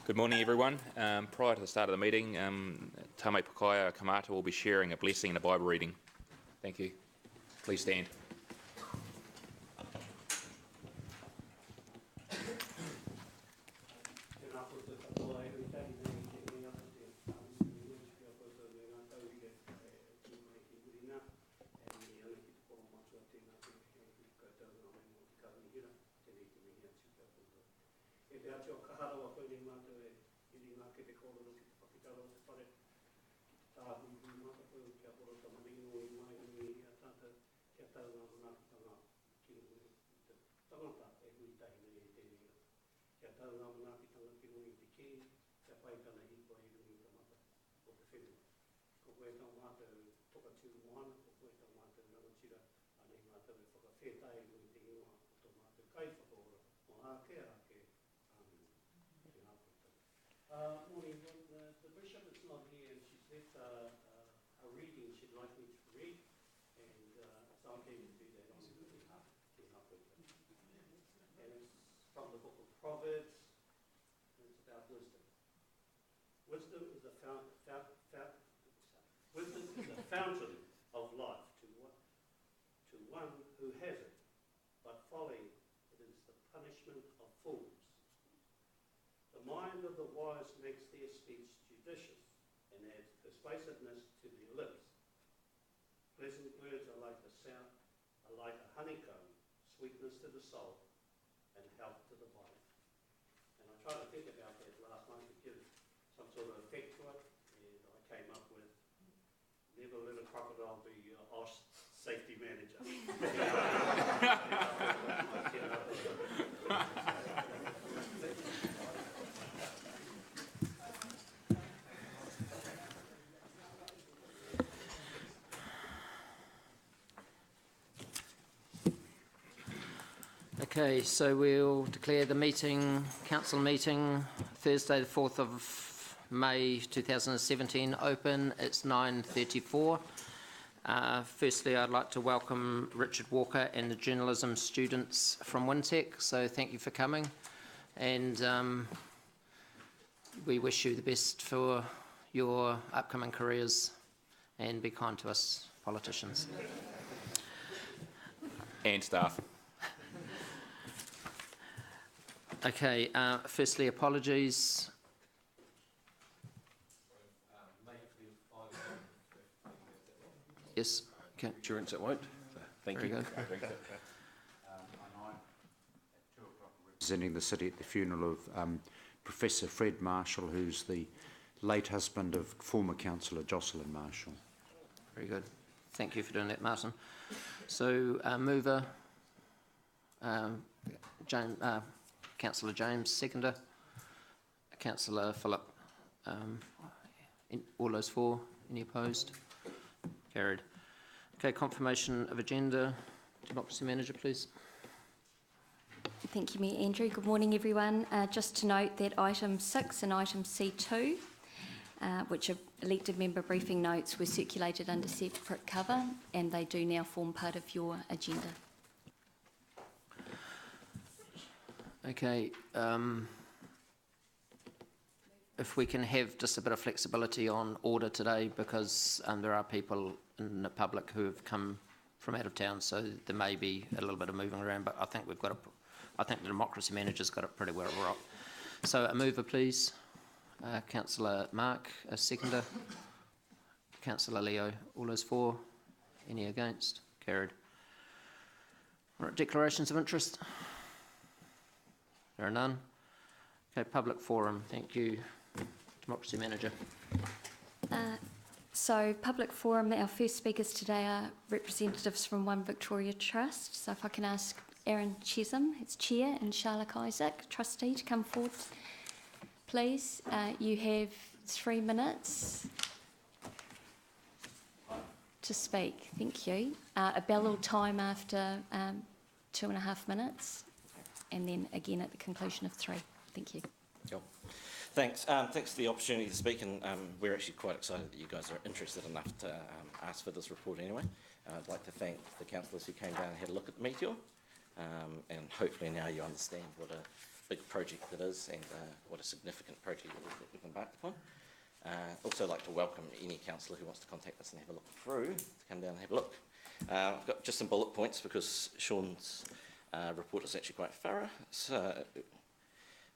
Good morning, everyone. Prior to the start of the meeting, Tame Pukaya Kamata will be sharing a blessing and a Bible reading. Thank you. Please stand. Morning. The Bishop is not here and she's left a reading she'd like me to read, and so I'm going to do that on her behalf. And it's from the book of Proverbs, and it's about wisdom. Wisdom is a fountain of life to one who has it, but folly it is the punishment of fools. The mind of the wise makes their speech judicious and adds persuasiveness to their lips. Pleasant words are like a honeycomb, sweetness to the soul and health to the body. And I tried to think about that last night to give some sort of effect to it, and I came up with never let a crocodile be your safety manager. Okay, so we'll declare the meeting, council meeting, Thursday the 4th of May 2017 open. It's 9:34. Firstly, I'd like to welcome Richard Walker and the journalism students from Wintec, so thank you for coming. And we wish you the best for your upcoming careers, and be kind to us politicians. And staff. Okay, firstly, apologies. Yes, okay. Insurance it won't. Thank Very you. good. Representing the city at the funeral of Professor Fred Marshall, who's the late husband of former councillor Jocelyn Marshall. Very good. Thank you for doing that, Martin. So, mover, Councillor James, seconder. Councillor Phillip. All those for? Any opposed? Carried. Okay, confirmation of agenda. Democracy Manager, please. Thank you, Mayor Andrew. Good morning, everyone. Just to note that item 6 and item C2, which are elected member briefing notes, were circulated under separate cover, and they do now form part of your agenda. Okay, if we can have just a bit of flexibility on order today, because there are people in the public who have come from out of town, so there may be a little bit of moving around, but I think we've got I think the Democracy Manager's got it pretty well rocked. So a mover, please. Councillor Mark, a seconder. Councillor Leo, all those for? Any against? Carried. All right, declarations of interest. There are none. Okay, public forum. Thank you, Democracy Manager. So, public forum, our first speakers today are representatives from One Victoria Trust. So if I can ask Aaron Chisholm, its Chair, and Charlotte Isaac, Trustee, to come forward, please. You have 3 minutes to speak. Thank you. A bell will time after 2.5 minutes, and then again at the conclusion of 3. Thank you. Cool. Thanks. Thanks for the opportunity to speak, and we're actually quite excited that you guys are interested enough to ask for this report anyway. I'd like to thank the councillors who came down and had a look at the meteor, and hopefully now you understand what a big project it is and what a significant project we've embarked upon. Also like to welcome any councillor who wants to contact us and have a look through, to come down and have a look. I've got just some bullet points because Sean's report is actually quite thorough. So,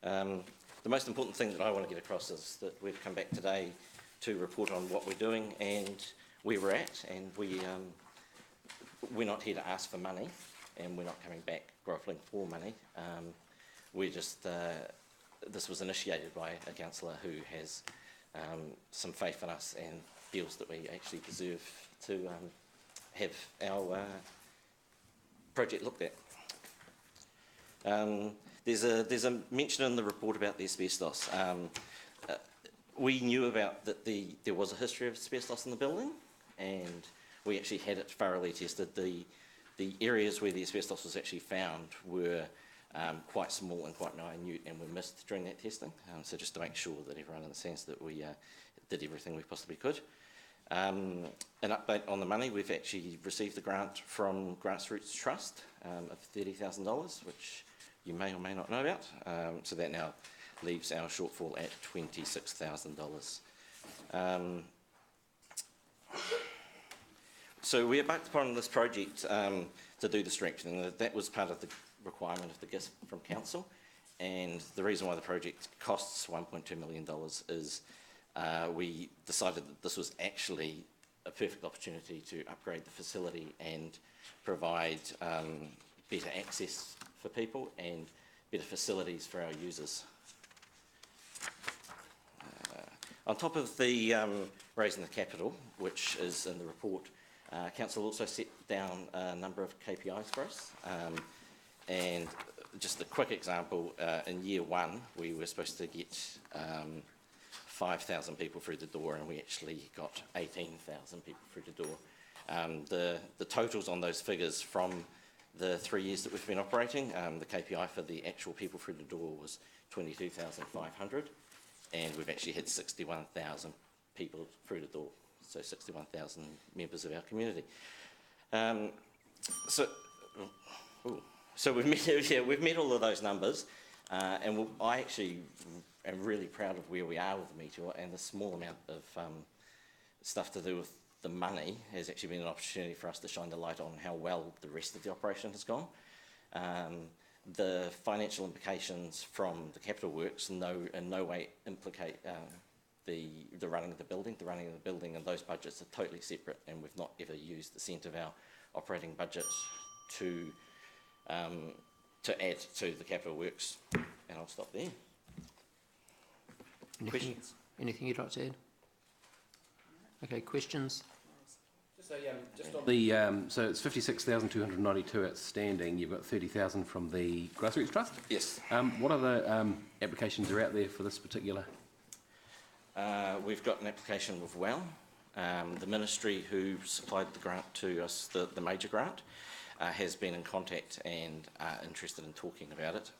the most important thing that I want to get across is that we've come back today to report on what we're doing and where we're at, and we're not here to ask for money, and we're not coming back grovelling for money. We're just, this was initiated by a councillor who has some faith in us and feels that we actually deserve to have our project looked at. There's a mention in the report about the asbestos. We knew about that there was a history of asbestos in the building, and we actually had it thoroughly tested. The areas where the asbestos was actually found were quite small and quite minute and were missed during that testing. So just to make sure that everyone understands that we did everything we possibly could. An update on the money, we've actually received a grant from Grassroots Trust of $30,000, which you may or may not know about. So that now leaves our shortfall at $26,000. So we embarked upon this project to do the strengthening. That was part of the requirement of the GISP from council, and the reason why the project costs $1.2 million is we decided that this was actually a perfect opportunity to upgrade the facility and provide better access for people and better facilities for our users. On top of the raising the capital, which is in the report, council also set down a number of KPIs for us. And just a quick example, in year one, we were supposed to get 5,000 people through the door, and we actually got 18,000 people through the door. The totals on those figures from the 3 years that we've been operating, the KPI for the actual people through the door was 22,500, and we've actually had 61,000 people through the door, so 61,000 members of our community. So we've met all of those numbers, and I actually am really proud of where we are with the meteor, and the small amount of stuff to do with the money has actually been an opportunity for us to shine the light on how well the rest of the operation has gone. The financial implications from the capital works in no way implicate the running of the building. The running of the building and those budgets are totally separate, and we've not ever used the cent of our operating budget to add to the capital works. And I'll stop there. Questions? Anything you'd like to add? Okay, questions? Just on the, so it's 56,292 outstanding. You've got 30,000 from the Grassroots Trust? Yes. What other applications are out there for this particular? We've got an application with WELL, the ministry who supplied the grant to us, the major grant, has been in contact and interested in talking about it.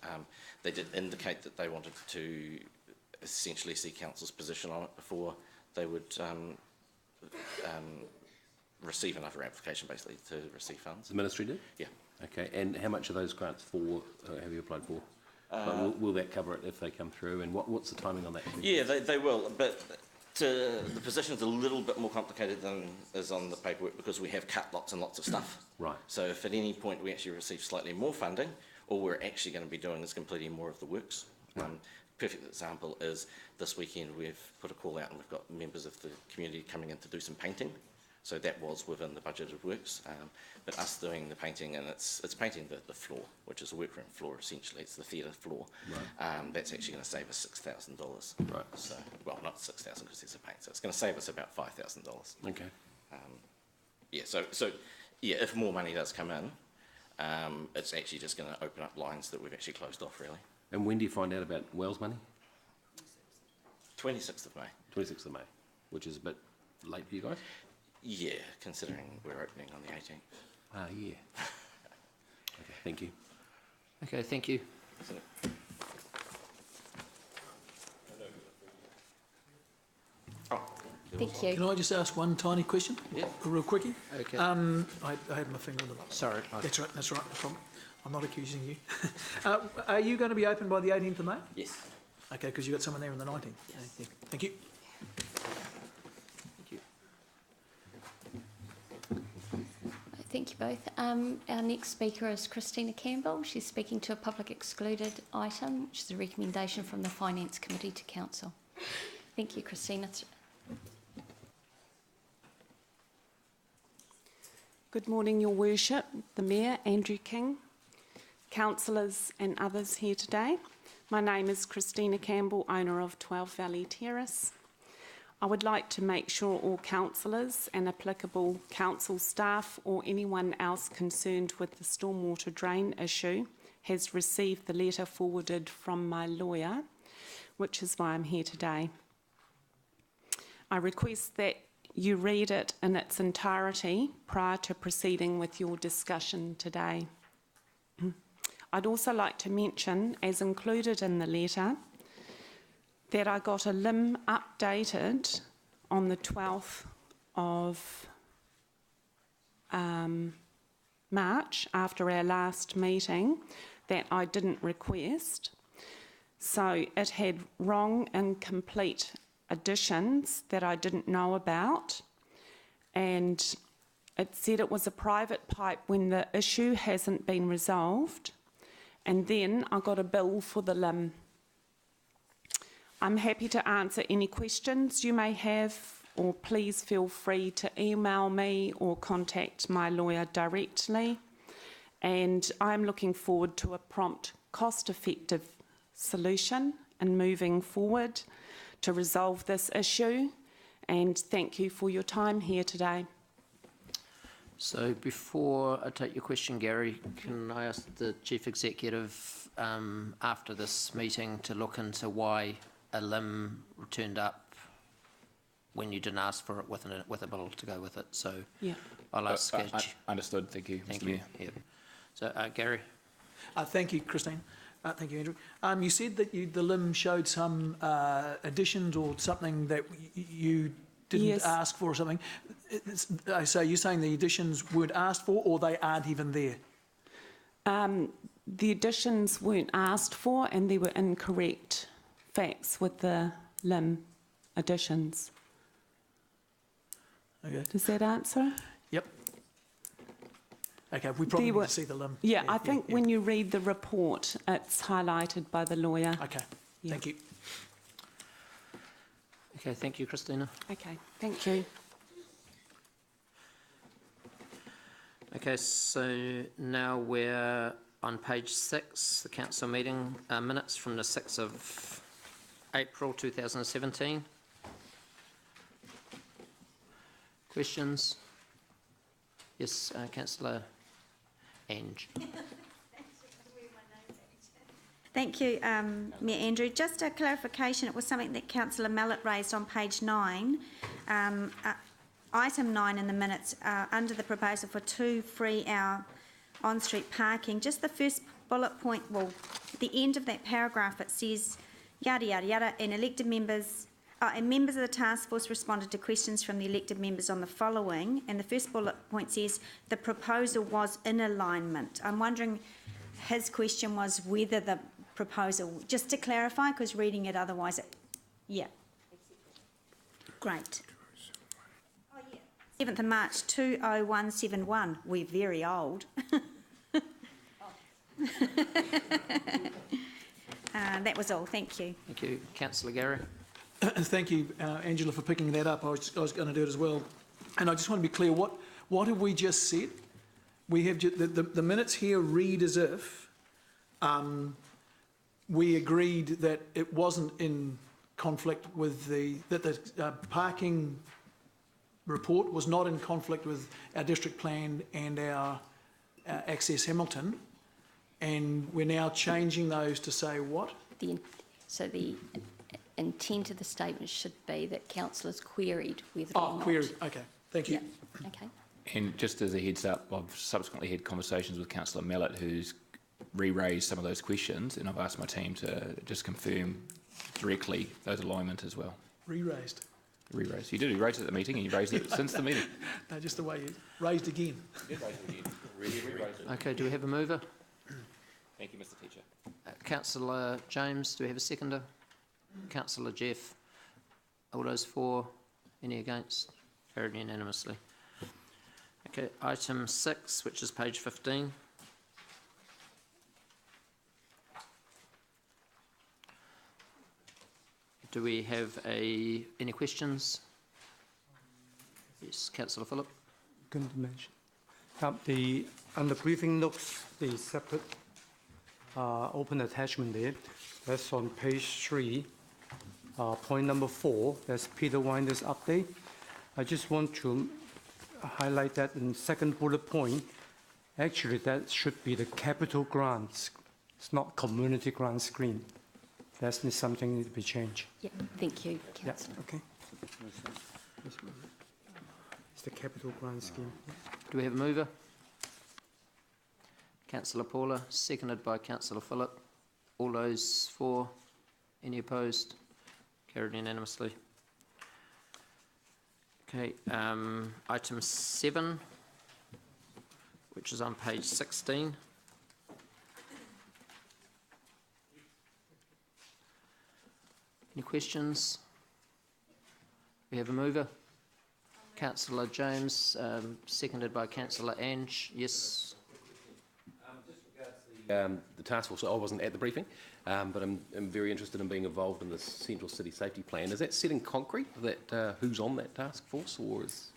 They did indicate that they wanted to essentially see council's position on it before they would receive another application, basically, to receive funds. The ministry did? Yeah. Okay, and how much are those grants for, have you applied for? Will that cover it if they come through, and what's the timing on that? Yeah, they will, but the position's a little bit more complicated than is on the paperwork because we have cut lots and lots of stuff. Right. So if at any point we actually receive slightly more funding, all we're actually going to be doing is completing more of the works. Right. Perfect example is this weekend we've put a call out and we've got members of the community coming in to do some painting. So that was within the budgeted works, but us doing the painting, and it's painting the floor, which is a workroom floor essentially. It's the theatre floor. Right. That's actually going to save us $6,000. Right. So, well, not 6,000 because there's a paint, so it's going to save us about $5,000. Okay. Yeah. So yeah, if more money does come in, it's actually just going to open up lines that we've actually closed off really. And when do you find out about Wells money? 26th of May. 26th of May, which is a bit late for you guys. Yeah, considering we're opening on the 18th. Ah, yeah. Okay, thank you. Okay, thank you. Thank you. Can I just ask one tiny question? Yeah. A real quickie? Okay. I had my finger on the button. Sorry. That's right, no problem. I'm not accusing you. Are you going to be open by the 18th of May? Yes. Okay, because you've got someone there on the 19th. Yes. Thank you. Thank you both. Our next speaker is Christina Campbell. She's speaking to a public excluded item, which is a recommendation from the Finance Committee to Council. Thank you, Christina. Good morning, Your Worship, the Mayor, Andrew King, councillors and others here today. My name is Christina Campbell, owner of 12 Valley Terrace. I would like to make sure all councillors and applicable council staff or anyone else concerned with the stormwater drain issue has received the letter forwarded from my lawyer, which is why I'm here today. I request that you read it in its entirety prior to proceeding with your discussion today. I'd also like to mention, as included in the letter, that I got a LIM updated on the 12th of March after our last meeting that I didn't request. So it had wrong, incomplete additions that I didn't know about, and it said it was a private pipe when the issue hasn't been resolved, and then I got a bill for the LIM. I'm happy to answer any questions you may have, or please feel free to email me or contact my lawyer directly. And I'm looking forward to a prompt, cost-effective solution and moving forward to resolve this issue. And thank you for your time here today. So before I take your question, Gary, can I ask the Chief Executive after this meeting to look into why a LIM turned up when you didn't ask for it with a bill to go with it? So Yeah. I'll ask. Understood. Thank you, Thank Mr. you. Mayor. Yeah. So Gary. Thank you, Christine. Thank you, Andrew. You said that the LIM showed some additions or something that you didn't Yes. ask for or something. So you're saying the additions weren't asked for, or they aren't even there? The additions weren't asked for, and there were incorrect facts with the LIM additions. Okay. Does that answer? Yep. Okay, we probably need to see the LIM. Yeah, I think when you read the report, it's highlighted by the lawyer. Okay, Yeah. thank you. Okay, thank you, Christina. Okay, thank you. Okay, so now we're on page 6, the council meeting minutes from the 6th of April 2017. Questions? Yes, Councillor Ange. Thank you, Mayor Andrew. Just a clarification, it was something that Councillor Mallett raised on page 9. Item 9 in the minutes, under the proposal for 2 free-hour on-street parking, just the first bullet point, well, at the end of that paragraph, it says, yada, yada, yada, and elected members, and members of the task force responded to questions from the elected members on the following, and the first bullet point says, the proposal was in alignment. I'm wondering, his question was whether the proposal, just to clarify, because reading it otherwise, yeah. Great. 7th of March 20171. We're very old. That was all. Thank you. Thank you. Councillor Gary. Thank you, Angela, for picking that up. I was going to do it as well. And I just want to be clear, what have we just said? We have the minutes here read as if we agreed that it wasn't in conflict with that the parking report was not in conflict with our district plan and our Access Hamilton, and we're now changing those to say what? So the intent of the statement should be that councillors queried whether or not. Queried. Okay. Thank you. Yeah. Okay. And just as a heads up, I've subsequently had conversations with Councillor Mallett, who's re-raised some of those questions, and I've asked my team to just confirm directly those alignment as well. Re-raised. Re-raised. You did. You raised it at the meeting, and you raised it since the meeting. No, just the way you raised again. Did raise it again. Really re-raised it. Okay, do we have a mover? Thank you, Mr Teacher. Councillor James, do we have a seconder? Councillor Jeff. All those for? Any against? Carried unanimously. Okay, item 6, which is page 15. Do we have any questions? Yes, Councillor Phillip. Going to mention. On the briefing notes, the separate open attachment there, that's on page 3, point number 4, that's Peter Winder's update. I just want to highlight that in second bullet point, actually that should be the capital grants. It's not community grant screen. That's something that needs to be changed. Yeah, thank you, Councillor. Yeah, okay. It's the capital grant scheme. Do we have a mover? Councillor Paula, seconded by Councillor Phillip. All those for? Any opposed? Carried unanimously. Okay, item 7, which is on page 16. Any questions? We have a mover. Councillor James, seconded by Councillor Ange. Yes. The task force, I wasn't at the briefing, but I'm very interested in being involved in the Central City Safety Plan. Is that set in concrete, that who's on that task force, or is,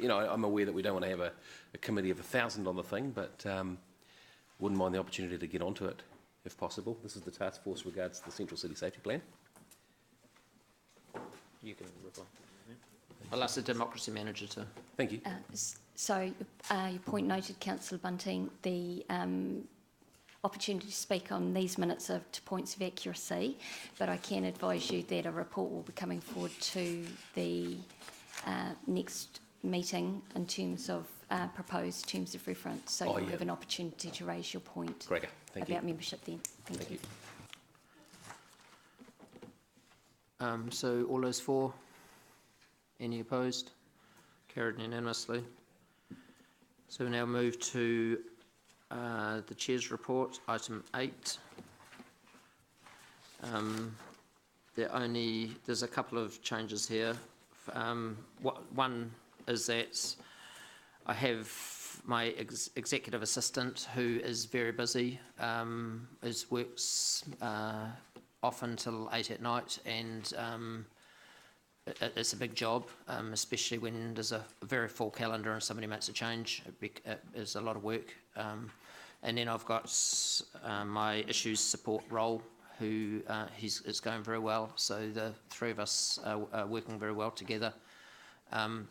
I'm aware that we don't want to have a committee of 1,000 on the thing, but wouldn't mind the opportunity to get onto it if possible. This is the task force regards the Central City Safety Plan. You can reply. I'll ask the Democracy Manager to. Thank you. So, your point noted, Councillor Bunting, the opportunity to speak on these minutes are to points of accuracy, but I can advise you that a report will be coming forward to the next meeting in terms of proposed terms of reference, so you'll have an opportunity to raise your point Gregor, thank about you. membership then. Thank you. So all those for? Any opposed? Carried unanimously. So we now move to the Chair's report, item 8. There's a couple of changes here. One is that I have my executive assistant, who is very busy, works often till 8 at night, and it's a big job, especially when there's a very full calendar and somebody makes a change. It is a lot of work. And then I've got my issues support role, who it's going very well. So the three of us are working very well together.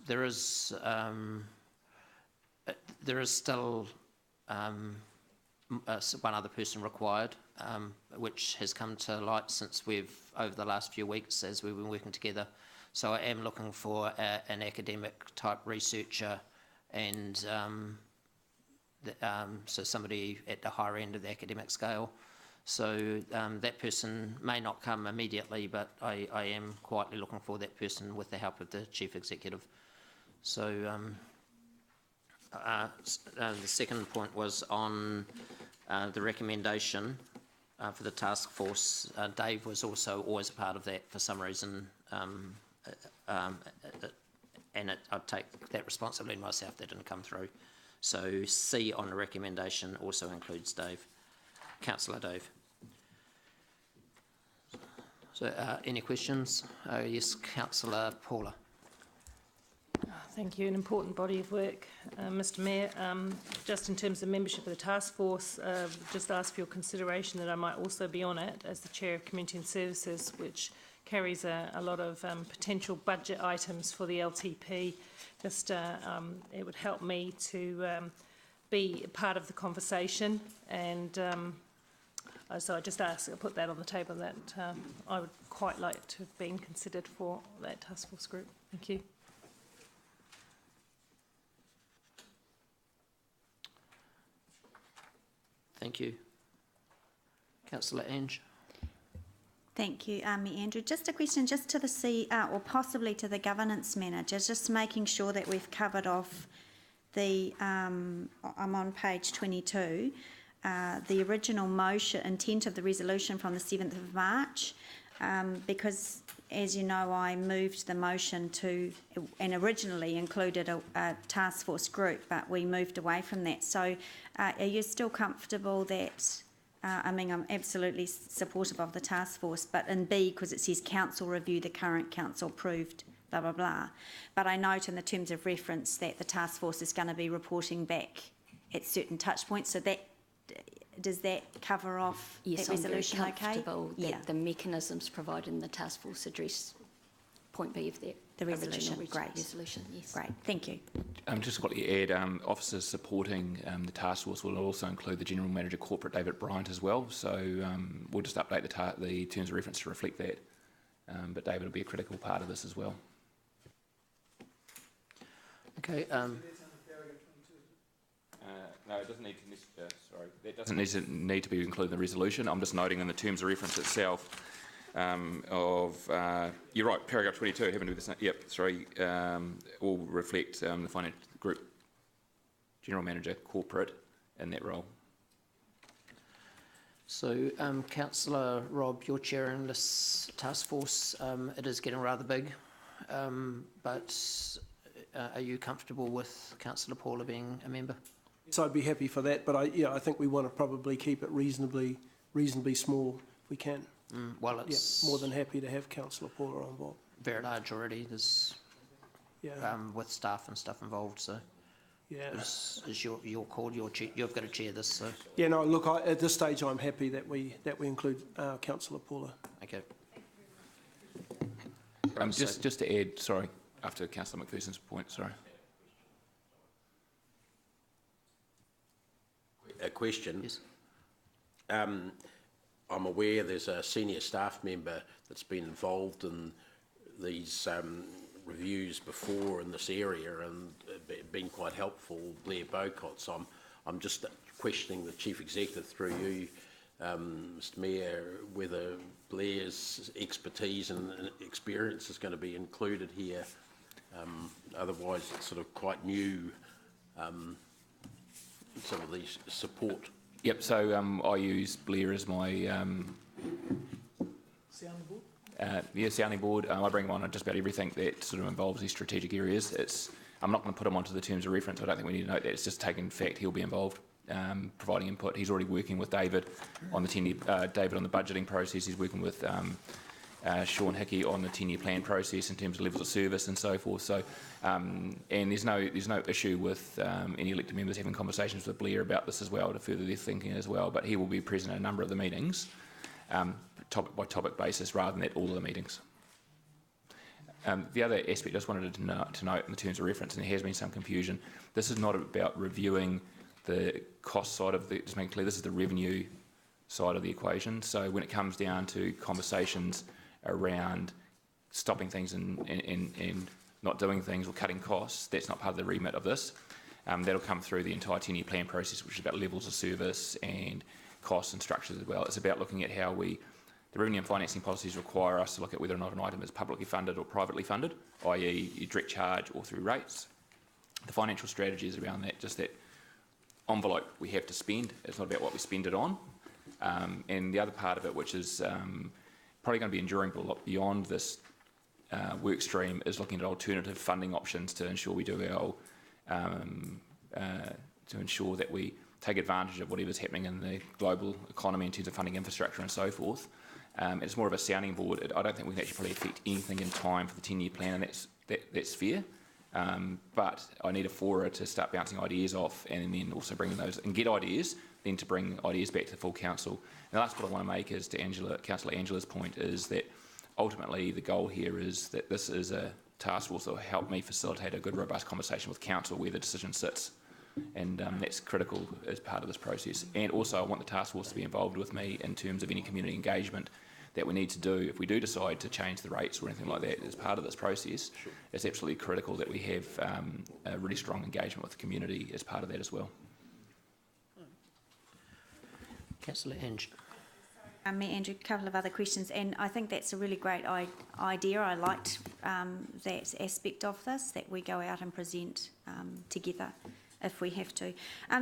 There is still one other person required, which has come to light since over the last few weeks as we've been working together. So I am looking for an academic type researcher, and so somebody at the higher end of the academic scale. So that person may not come immediately, but I am quietly looking for that person with the help of the Chief Executive. So the second point was on the recommendation for the task force. Dave was also always a part of that for some reason, and I'd take that responsibility myself. That didn't come through. So C on the recommendation also includes Dave. Councillor Dave. So any questions? Yes, Councillor Paula. Thank you. An important body of work, Mr Mayor. Just in terms of membership of the task force, just ask for your consideration that I might also be on it as the Chair of Community and Services, which carries a lot of potential budget items for the LTP. Just it would help me to be part of the conversation, and so I just ask, I put that on the table, that I would quite like to have been considered for that task force group. Thank you. Thank you. Councillor Ange. Thank you, Andrew. Just a question, just to the or possibly to the governance manager, just making sure that we've covered off the. I'm on page 22. the original motion, intent of the resolution from the 7th of March, because, as you know, I moved the motion to, and originally included a task force group, but we moved away from that. So are you still comfortable that, I mean, I'm absolutely supportive of the task force, but in B, because it says council review, the current council approved, blah, blah, blah. But I note in the terms of reference that the task force is going to be reporting back at certain touch points, so that, does that cover off Yes, that I'm very resolution okay? comfortable that Yeah, the mechanisms provided in the task force address point B of that the resolution, original great. resolution, yes. Great, thank you. Just quickly add, officers supporting the task force will also include the General Manager Corporate, David Bryant, as well. So we'll just update the terms of reference to reflect that. But David will be a critical part of this as well. Okay, No, it doesn't need to. Sorry, that doesn't need to be included in the resolution. I'm just noting in the terms of reference itself. You're right. Paragraph 22. Having to do this. Yep. Sorry. Will reflect the finance group general manager corporate in that role. so Councillor Rob, you're chairing this task force. It is getting rather big, but are you comfortable with Councillor Paula being a member? So I'd be happy for that, but I think we want to probably keep it reasonably small if we can. Well, it's More than happy to have Councillor Paula on board. very large already. There's with staff and stuff involved. So it's your call. You've got to chair this. So Yeah, no, look, at this stage I'm happy that we include Councillor Paula. okay. Just to add, sorry, after Councillor McPherson's point, sorry. A question. Yes. I'm aware there's a senior staff member that's been involved in these reviews before in this area and been quite helpful, Blair Bowcott. So I'm just questioning the Chief Executive through you, Mr Mayor, whether Blair's expertise and experience is going to be included here. Otherwise, it's sort of quite new. Some of these support. Yep. So I use Blair as my Sounding board? sounding board. I bring him on just about everything that sort of involves these strategic areas. I'm not going to put him onto the terms of reference. I don't think we need to note that. It's just taken fact he'll be involved, providing input. He's already working with David on the David on the budgeting process. He's working with Sean Hickey on the 10-year plan process in terms of levels of service and so forth. So, and there's no issue with any elected members having conversations with Blair about this as well to further their thinking as well. But he will be present at a number of the meetings, topic by topic basis, rather than at all of the meetings. The other aspect I just wanted to note in the terms of reference, and there has been some confusion, this is not about reviewing the cost side of the, just making clear, this is the revenue side of the equation. So when it comes down to conversations around stopping things and not doing things or cutting costs, that's not part of the remit of this. That'll come through the entire 10-year plan process, which is about levels of service and costs and structures as well. It's about looking at how the revenue and financing policies require us to look at whether or not an item is publicly funded or privately funded, i.e. you direct charge or through rates. The financial strategy is around that, just that envelope we have to spend. It's not about what we spend it on. And the other part of it, which is probably going to be enduring but a lot beyond this work stream, is looking at alternative funding options to ensure we do our to ensure that we take advantage of whatever's happening in the global economy in terms of funding infrastructure and so forth. It's more of a sounding board. I don't think we can actually probably affect anything in time for the 10-year plan, and that's fair. But I need a fora to start bouncing ideas off, and then also bringing those and get ideas, then to bring ideas back to the full council. And the last point I want to make is to Councillor Angela's point, is that ultimately the goal here is that this is a task force that will help me facilitate a good, robust conversation with council where the decision sits. And that's critical as part of this process. And also I want the task force to be involved with me in terms of any community engagement that we need to do. If we do decide to change the rates or anything like that as part of this process, sure, it's absolutely critical that we have a really strong engagement with the community as part of that as well. Councillor Ange. Andrew, a couple of other questions, and I think that's a really great idea. I liked that aspect of this, that we go out and present together if we have to.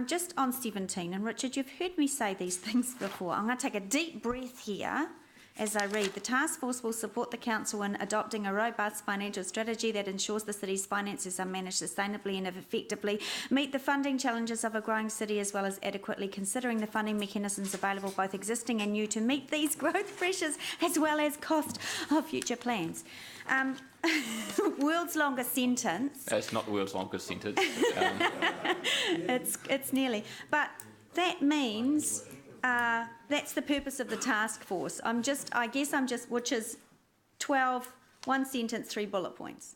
Just on 17, and Richard, you've heard me say these things before. I'm going to take a deep breath here as I read. The task force will support the council in adopting a robust financial strategy that ensures the city's finances are managed sustainably and effectively, meet the funding challenges of a growing city, as well as adequately considering the funding mechanisms available, both existing and new, to meet these growth pressures, as well as cost of future plans. World's longest sentence. It's not the world's longest sentence. It's nearly. But that means that's the purpose of the task force. Which is 12, one sentence, 3 bullet points.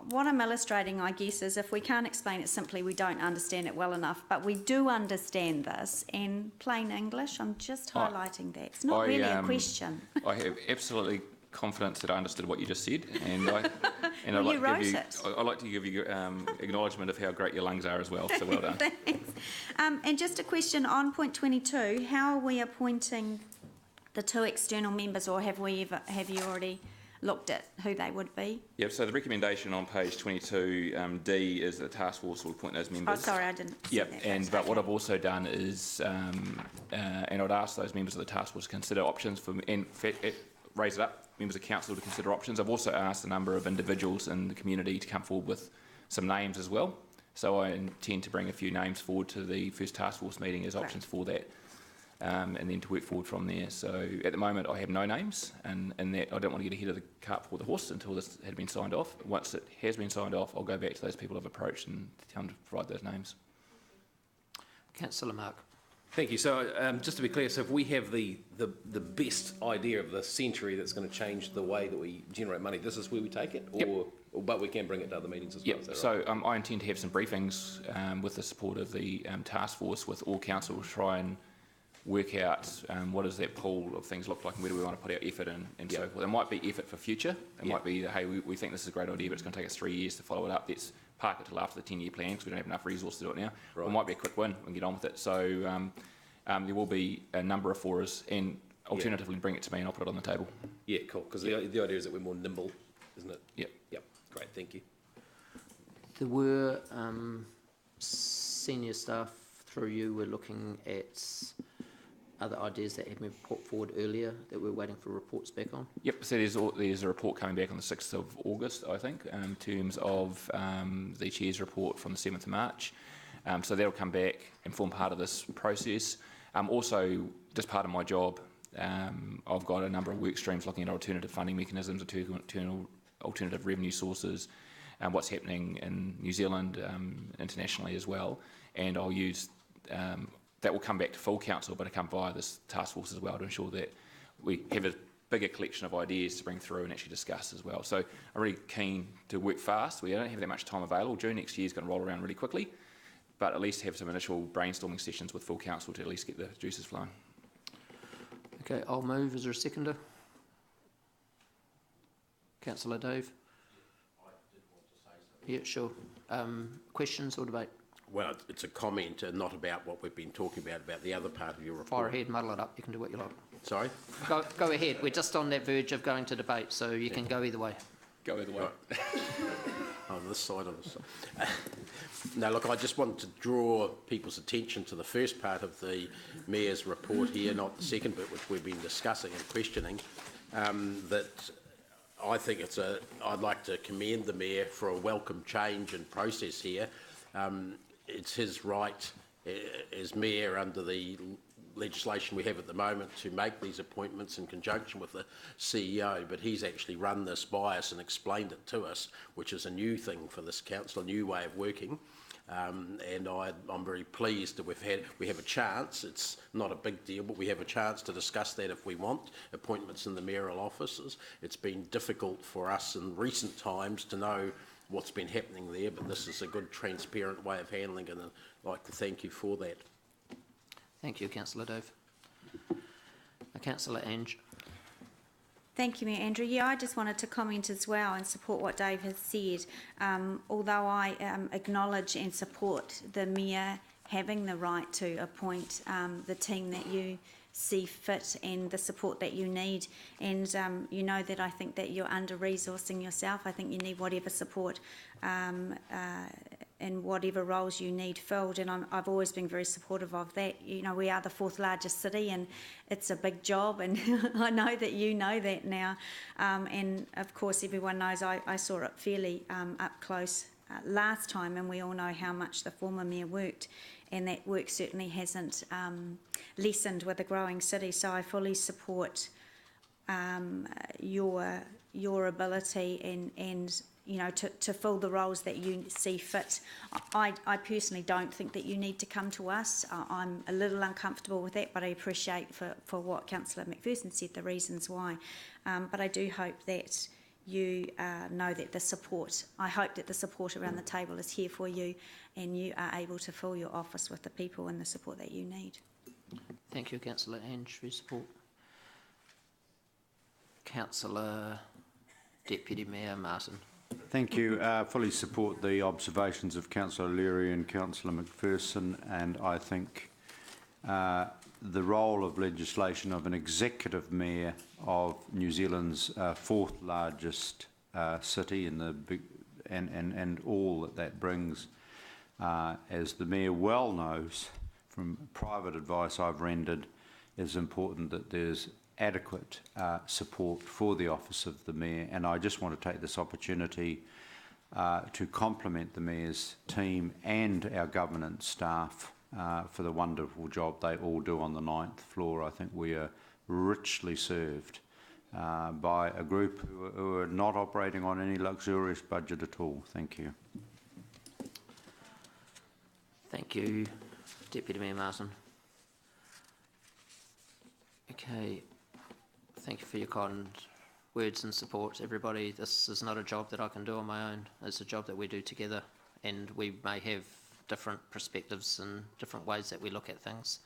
What I'm illustrating, I guess, is if we can't explain it simply, we don't understand it well enough. But we do understand this in plain English. I'm just highlighting that. It's not really a question. I have absolutely confidence that I understood what you just said, and I'd like to give you acknowledgement of how great your lungs are as well. So well done. Thanks. And just a question on point 22: how are we appointing the 2 external members, or have you already looked at who they would be? Yep. So the recommendation on page 22 D is that the task force will appoint those members. Oh, sorry, I didn't. Yep. But what I've also done is, and I'd ask those members of the task force to consider options for raise it up. Members of council to consider options. I've also asked a number of individuals in the community to come forward with some names as well. So I intend to bring a few names forward to the first task force meeting as options for that, and then to work forward from there. So at the moment I have no names, and that I don't want to get ahead of the cart before the horse until this had been signed off. Once it has been signed off, I'll go back to those people I've approached and tell them to provide those names. Councillor Mark. Thank you. So just to be clear, so if we have the best idea of the century that's going to change the way that we generate money, this is where we take it? But we can bring it to other meetings as well? Yep. So I intend to have some briefings with the support of the task force with all council to try and work out what does that pool of things look like and where do we want to put our effort in and so forth. It might be effort for future. It might be, hey, we think this is a great idea, but it's going to take us 3 years to follow it up. Let's park it till after the 10-year plan because we don't have enough resources to do it now. Right. Or it might be a quick win and get on with it. So there will be a number of for us, and alternatively bring it to me and I'll put it on the table. Yeah, cool. Because the idea is that we're more nimble, isn't it? Yep. Yep. Great. Thank you. There were senior staff through you were looking at other ideas that had been put forward earlier that we're waiting for reports back on? Yep, so there's a report coming back on the 6th of August, I think, in terms of the Chair's report from the 7th of March. So that'll come back and form part of this process. Also, just part of my job, I've got a number of work streams looking at alternative funding mechanisms, alternative revenue sources, what's happening in New Zealand, internationally as well. And I'll use that will come back to full council, but it'll come via this task force as well to ensure that we have a bigger collection of ideas to bring through and actually discuss as well. So I'm really keen to work fast. We don't have that much time available. June next year is going to roll around really quickly, but at least have some initial brainstorming sessions with full council to at least get the juices flowing. Okay, I'll move. Is there a seconder? Councillor Dave? I did want to say something. Yeah, sure. Questions or debate? Well, it's a comment, not about what we've been talking about the other part of your report. Fire ahead, muddle it up. You can do what you like. Sorry? Go ahead. We're just on that verge of going to debate, so you can go either way. Go either way. Right. On this side, on this side. No, look, I just want to draw people's attention to the first part of the Mayor's report here, not the second bit, which we've been discussing and questioning, that I think I'd like to commend the Mayor for a welcome change in process here. It's his right as Mayor under the legislation we have at the moment to make these appointments in conjunction with the CEO, but he's actually run this by us and explained it to us, which is a new thing for this council, a new way of working. And I'm very pleased that we have a chance. It's not a big deal, but we have a chance to discuss that if we want, appointments in the mayoral offices. It's been difficult for us in recent times to know what's been happening there, but this is a good, transparent way of handling it, and I'd like to thank you for that. Thank you, Councillor Dave. Councillor Ange. Thank you, Mayor Andrew. Yeah, I just wanted to comment as well and support what Dave has said. Although I acknowledge and support the Mayor having the right to appoint the team that you see fit and the support that you need, and you know that I think that you're under-resourcing yourself. I think you need whatever support in whatever roles you need filled, and I've always been very supportive of that. You know, we are the 4th largest city, and it's a big job, and I know that you know that now. And of course, everyone knows I saw it fairly up close last time, and we all know how much the former mayor worked, and that work certainly hasn't lessened with a growing city. So I fully support your ability and you know, to fill the roles that you see fit. I personally don't think that you need to come to us. I'm a little uncomfortable with that, but I appreciate for what Councillor McPherson said, the reasons why. But I do hope that you know that the support, I hope that the support around the table is here for you, and you are able to fill your office with the people and the support that you need. Thank you, Councillor Ange, for your support. Councillor Deputy Mayor Martin. Thank you. Fully support the observations of Councillor Leary and Councillor McPherson, and I think the role of legislation of an executive mayor of New Zealand's 4th largest city in the big, and all that brings, as the mayor well knows from private advice I've rendered, is important that there's adequate support for the office of the mayor. And I just want to take this opportunity to compliment the mayor's team and our governance staff for the wonderful job they all do on the 9th floor. I think we are richly served by a group who are not operating on any luxurious budget at all. Thank you. Thank you, Deputy Mayor Martin. Okay, thank you for your kind words and support, everybody. This is not a job that I can do on my own. It's a job that we do together, and we may have different perspectives and different ways that we look at things,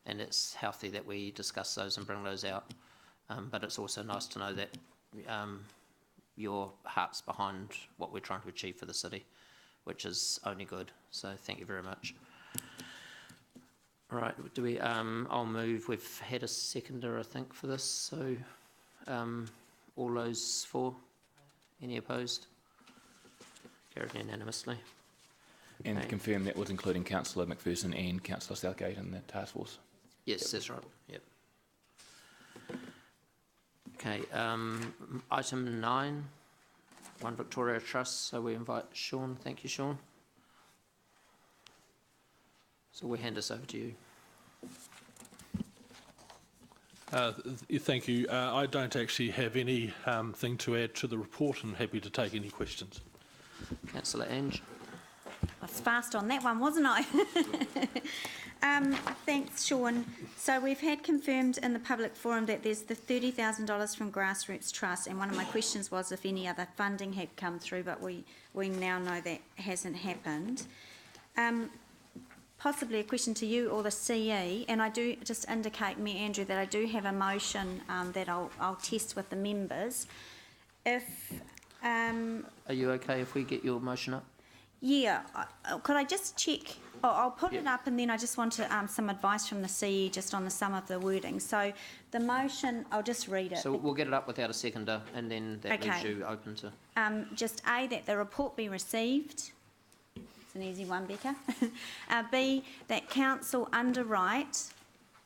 and it's healthy that we discuss those and bring those out. But it's also nice to know that your heart's behind what we're trying to achieve for the city, which is only good. So thank you very much. All right, do we? I'll move. We've had a seconder, I think, for this. So, all those for? Any opposed? Carried unanimously. And Okay. confirm that was including Councillor McPherson and Councillor Southgate in the task force. Yes, yep. That's right. Yep. Okay. Item 9, One Victoria Trust. So we invite Sean. Thank you, Sean. So we'll hand this over to you. Thank you. I don't actually have any thing to add to the report, and happy to take any questions. Councillor Ange. I was fast on that one, wasn't I? Thanks, Sean. So we've had confirmed in the public forum that there's the $30,000 from Grassroots Trust, and one of my questions was if any other funding had come through, but we now know that hasn't happened. Possibly a question to you or the CE, and I do just indicate, Mayor Andrew, that I do have a motion that I'll test with the members. If Are you okay if we get your motion up? yeah, could I just check? Oh, I'll put it up, and then I just want to, some advice from the CE just on some of the wording. So the motion, I'll just read it. So we'll get it up without a seconder, and then that leaves you open to. Just A, that the report be received. It's an easy one, Becca. B, that council underwrite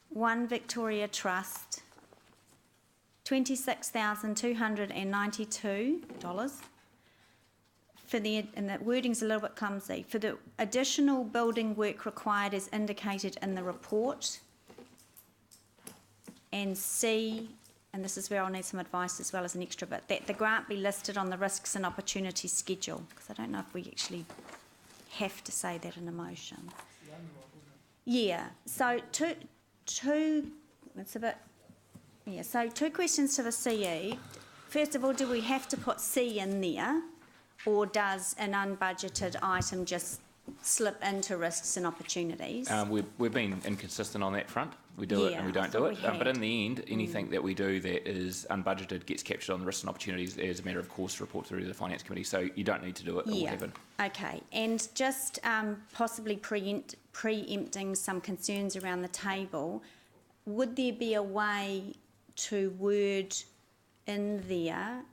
One Victoria Trust $26,292 for the, and the wording's a little bit clumsy, for the additional building work required as indicated in the report. And C, and this is where I'll need some advice as well as an extra bit, that the grant be listed on the risks and opportunities schedule, because I don't know if we actually have to say that in a motion. Yeah, so two, it's a bit, yeah, so 2 questions to the CE. First of all, do we have to put C in there, or does an unbudgeted item just slip into risks and opportunities? We've been inconsistent on that front. We do it and we don't do it. But in the end, anything that we do that is unbudgeted gets captured on the risks and opportunities as a matter of course to report through to the Finance Committee. So you don't need to do it. It will happen. Okay, and just possibly preempting some concerns around the table, would there be a way to word in there,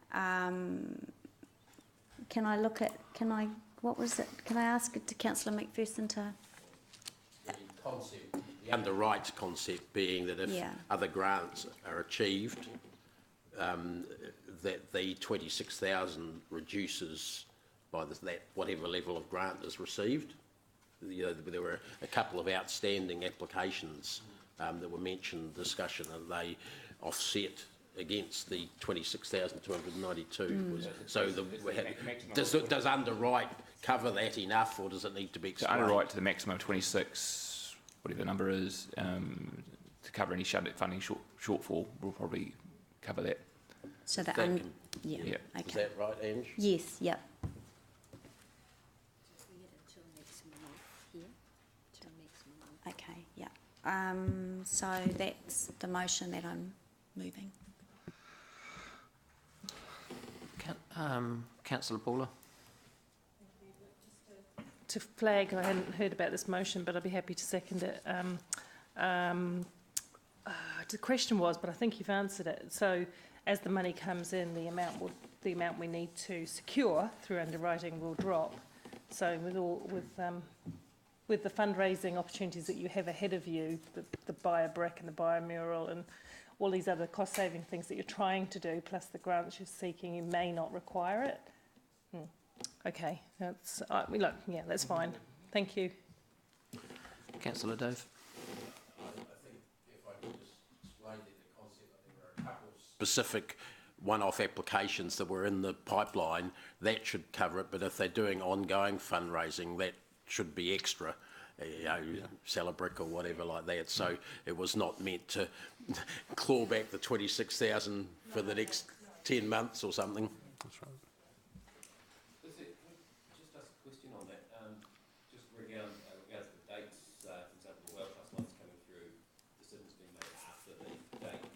can I what was it? Can I ask it to Councillor McPherson to? The concept, the underwrite concept being that if Yeah. other grants are achieved, that the 26,000 reduces by that whatever level of grant is received. You know, there were a couple of outstanding applications that were mentioned in discussion, and they offset against the 26,292. So does underwrite cover that enough, or does it need to be explained? So underwrite to the maximum of 26, whatever the number is, to cover any funding shortfall will probably cover that. So the yeah. Yeah. Is Okay. that right, Ange? Yes. Yep. Okay. Yeah. So that's the motion that I'm moving. Councillor Paula. To flag, I hadn't heard about this motion, but I'd be happy to second it. The question was, but I think you've answered it. So, as the money comes in, the amount we need to secure through underwriting will drop. So, with the fundraising opportunities that you have ahead of you, the buy a brick and the buy a mural and all these other cost-saving things that you're trying to do, plus the grants you're seeking, you may not require it. Okay, that's yeah, that's fine. Thank you. Councillor Dove. I think if I could just explain the concept, I think there are a couple of specific one-off applications that were in the pipeline, that should cover it, but if they're doing ongoing fundraising, that should be extra, you know, sell a brick or whatever like that. So it was not meant to claw back the 26,000 for the next 10 months or something. That's right. Just ask a question on that. Just regards the dates, for example, the Well Trust one's coming through, decisions being made after the date.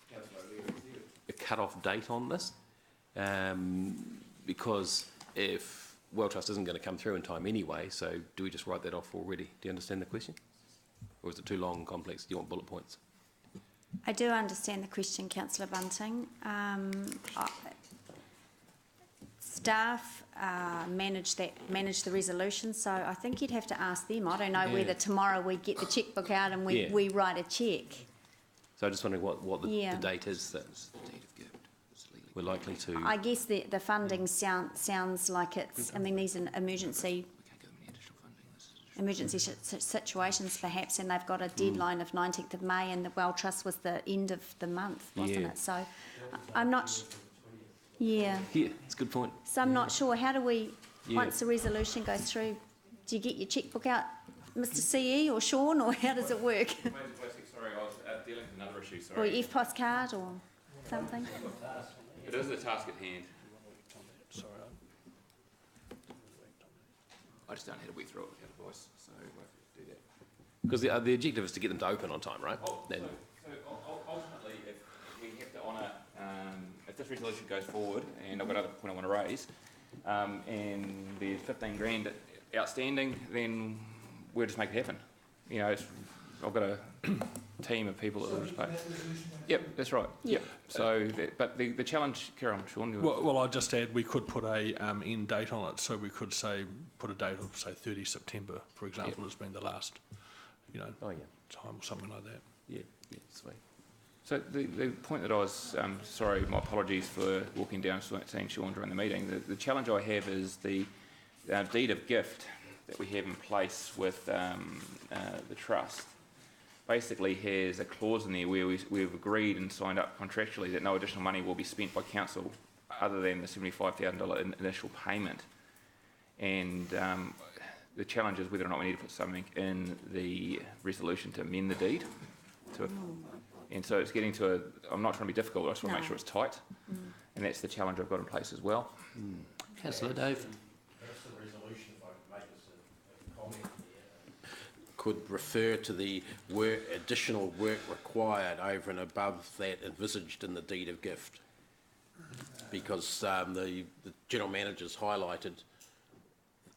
Councillor O'Leary, is there a cut-off date on this? Because if Well Trust isn't going to come through in time anyway, so do we just write that off already? Do you understand the question? Or is it too long and complex? Do you want bullet points? I do understand the question, Councillor Bunting. Staff manage the resolution, so I think you'd have to ask them. I don't know whether tomorrow we get the chequebook out and we write a cheque. So I'm just wondering what the date is that we're likely to... I guess the funding sounds like it's, I mean, these are emergency situations perhaps, and they've got a deadline of 19th of May, and the Well Trust was the end of the month, wasn't it? So I'm not... Yeah. Yeah, it's a good point. So I'm not sure, how do we, once the resolution goes through, do you get your chequebook out, Mr CE or Sean, or how does it work? Sorry, I was dealing with another issue, Or your EFTPOS card or something? It is the task at hand. Sorry. I just don't know how to work through it without a voice, so we'll have to do that. Because the objective is to get them to open on time, right? So ultimately, if we have to honour, if this resolution goes forward, and I've got another point I want to raise, and there's 15 grand outstanding, then we'll just make it happen. You know, I've got a team of people that will just pay. Yep, that's right. Yep. So, but the challenge, carry on, Sean. Well, I'll just add, we could put a end date on it, so we could say, put a date of, say, 30 September, for example, has been the last, you know, time or something like that. Yeah, sweet. So the point that I was, sorry, my apologies for walking down seeing Sean during the meeting. The challenge I have is the deed of gift that we have in place with the trust. Basically has a clause in there where we've agreed and signed up contractually that no additional money will be spent by council other than the $75,000 initial payment. And the challenge is whether or not we need to put something in the resolution to amend the deed. And so it's getting to I'm not trying to be difficult, I just want to make sure it's tight. And that's the challenge I've got in place as well. Councillor Dove. Perhaps the resolution, if I could make this a comment there, could refer to the additional work required over and above that envisaged in the deed of gift. Because the General Manager's highlighted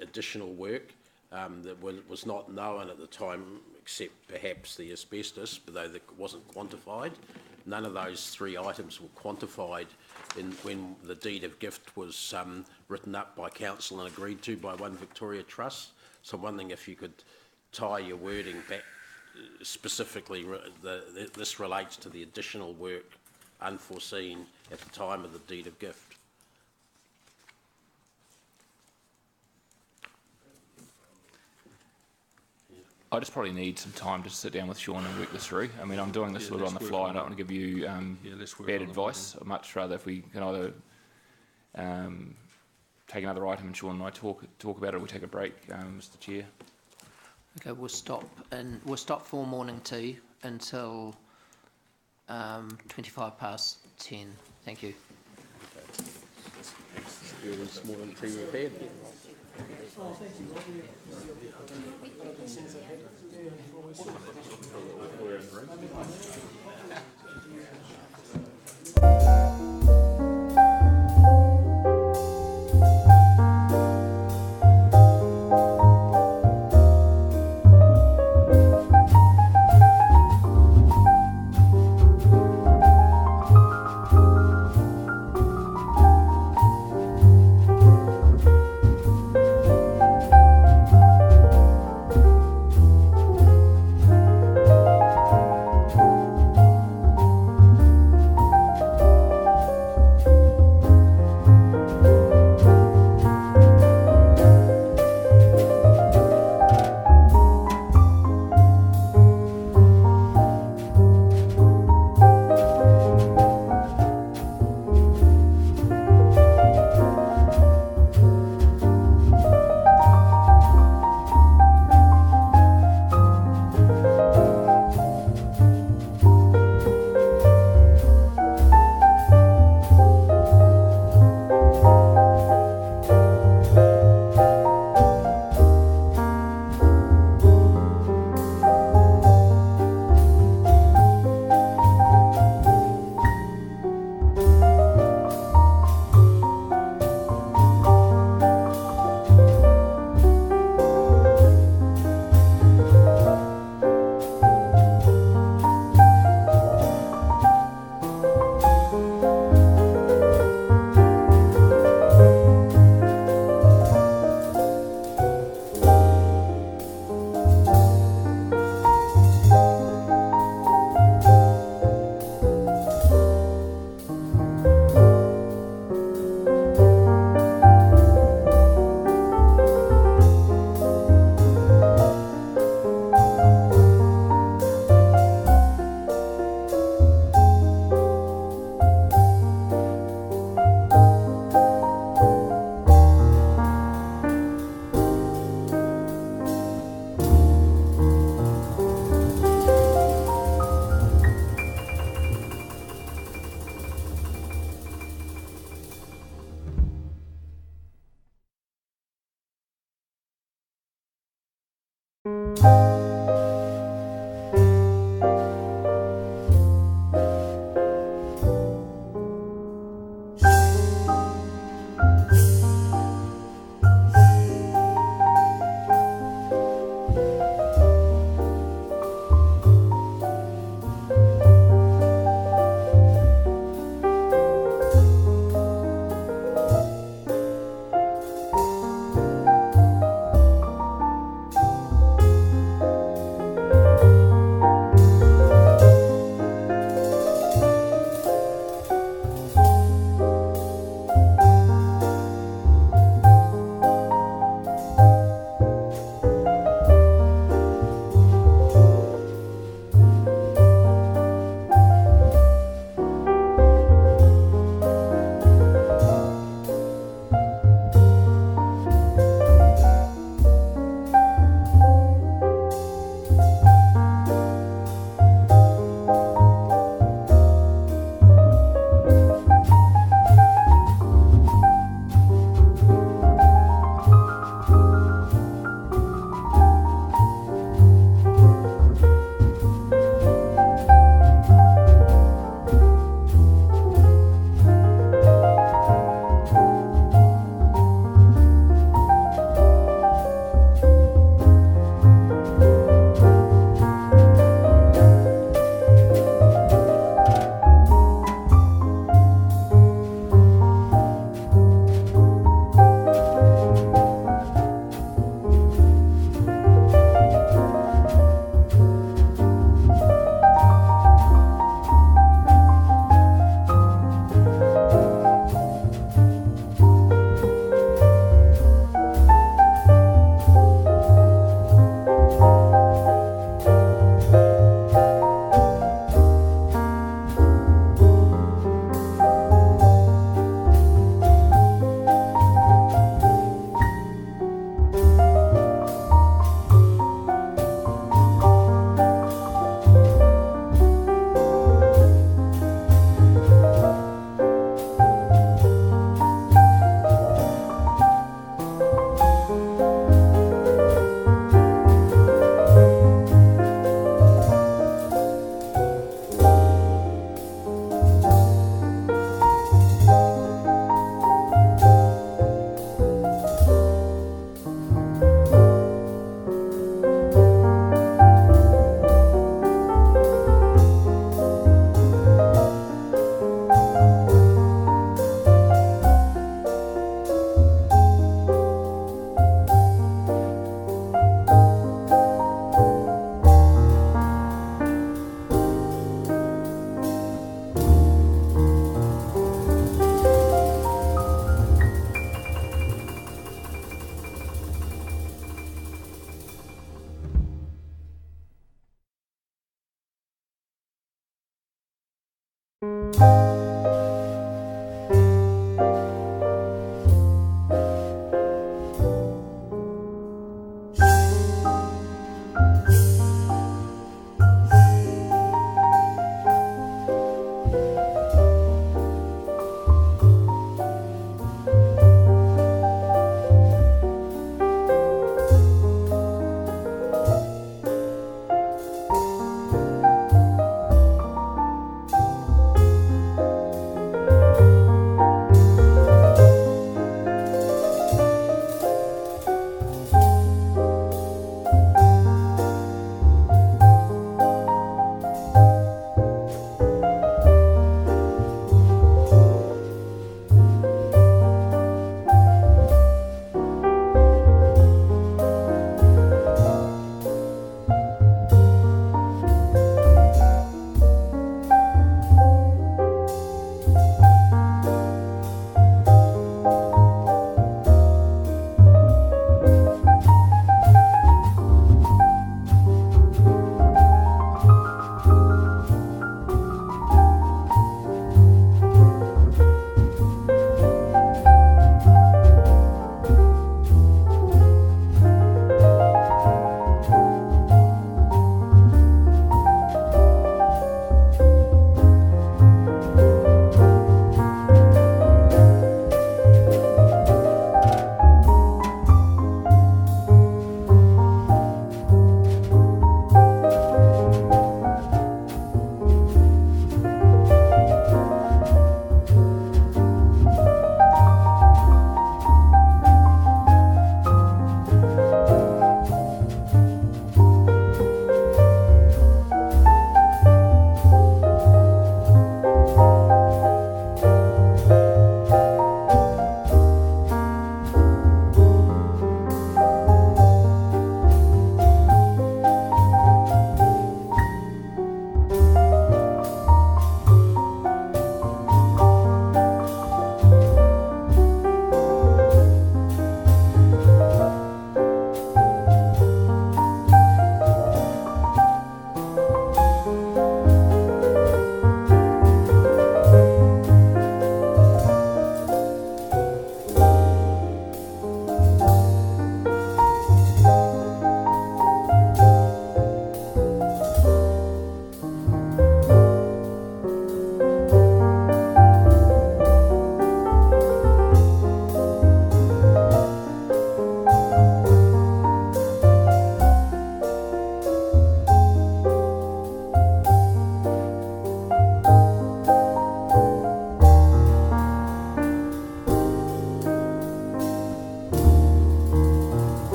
additional work that was not known at the time, except perhaps the asbestos, though that wasn't quantified. none of those three items were quantified when the deed of gift was written up by council and agreed to by One Victoria Trust. So I'm wondering if you could tie your wording back specifically. This relates to the additional work unforeseen at the time of the deed of gift. I just probably need some time to sit down with Sean and work this through. I mean, I'm doing this a little on the fly. I don't want to give you bad advice. I'd much rather if we can either take another item and Sean and I talk about it, or we take a break, Mr. Chair. Okay, we'll stop for morning tea until 10:25. Thank you. Morning tea repaired.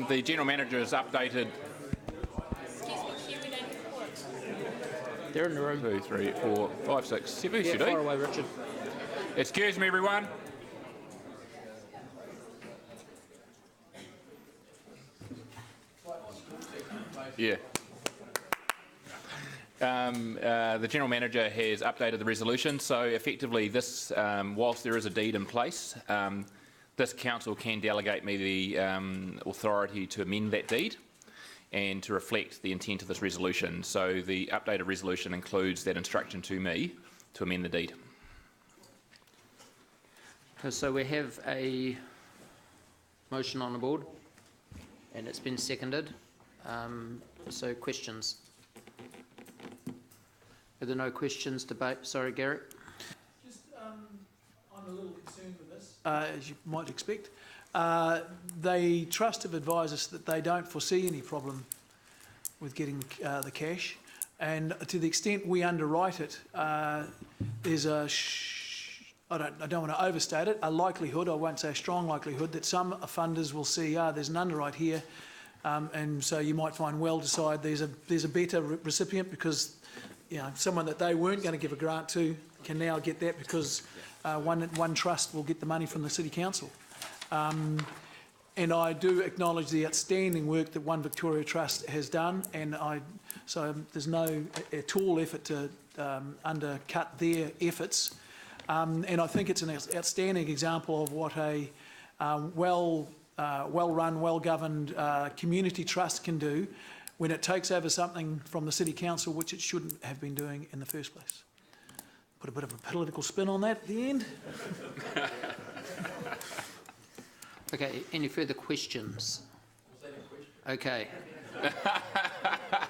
The General Manager has updated. They're in the room. 2, 3, 4, 5, 6, 7. Yeah, Should far away, Richard. Excuse me, everyone. Yeah. The General Manager has updated the resolution, so effectively this, whilst there is a deed in place, this council can delegate me the authority to amend that deed and to reflect the intent of this resolution. So the updated resolution includes that instruction to me to amend the deed. So we have a motion on the board and it's been seconded. So questions? Are there no questions, debate? Sorry, Garrett. Just, I'm a little concerned with this, as you might expect. The Trust have advised us that they don't foresee any problem with getting the cash, and to the extent we underwrite it, there's a, I don't want to overstate it, a likelihood, I won't say a strong likelihood, that some funders will see, there's an underwrite here, and so you might find well decide there's a better recipient because someone that they weren't going to give a grant to can now get that because one trust will get the money from the City Council. And I do acknowledge the outstanding work that One Victoria Trust has done, and so there's no at all effort to undercut their efforts. And I think it's an outstanding example of what a well-run, well-governed community trust can do when it takes over something from the City Council which it shouldn't have been doing in the first place. Put a bit of a political spin on that at the end. Okay, any further questions? Okay.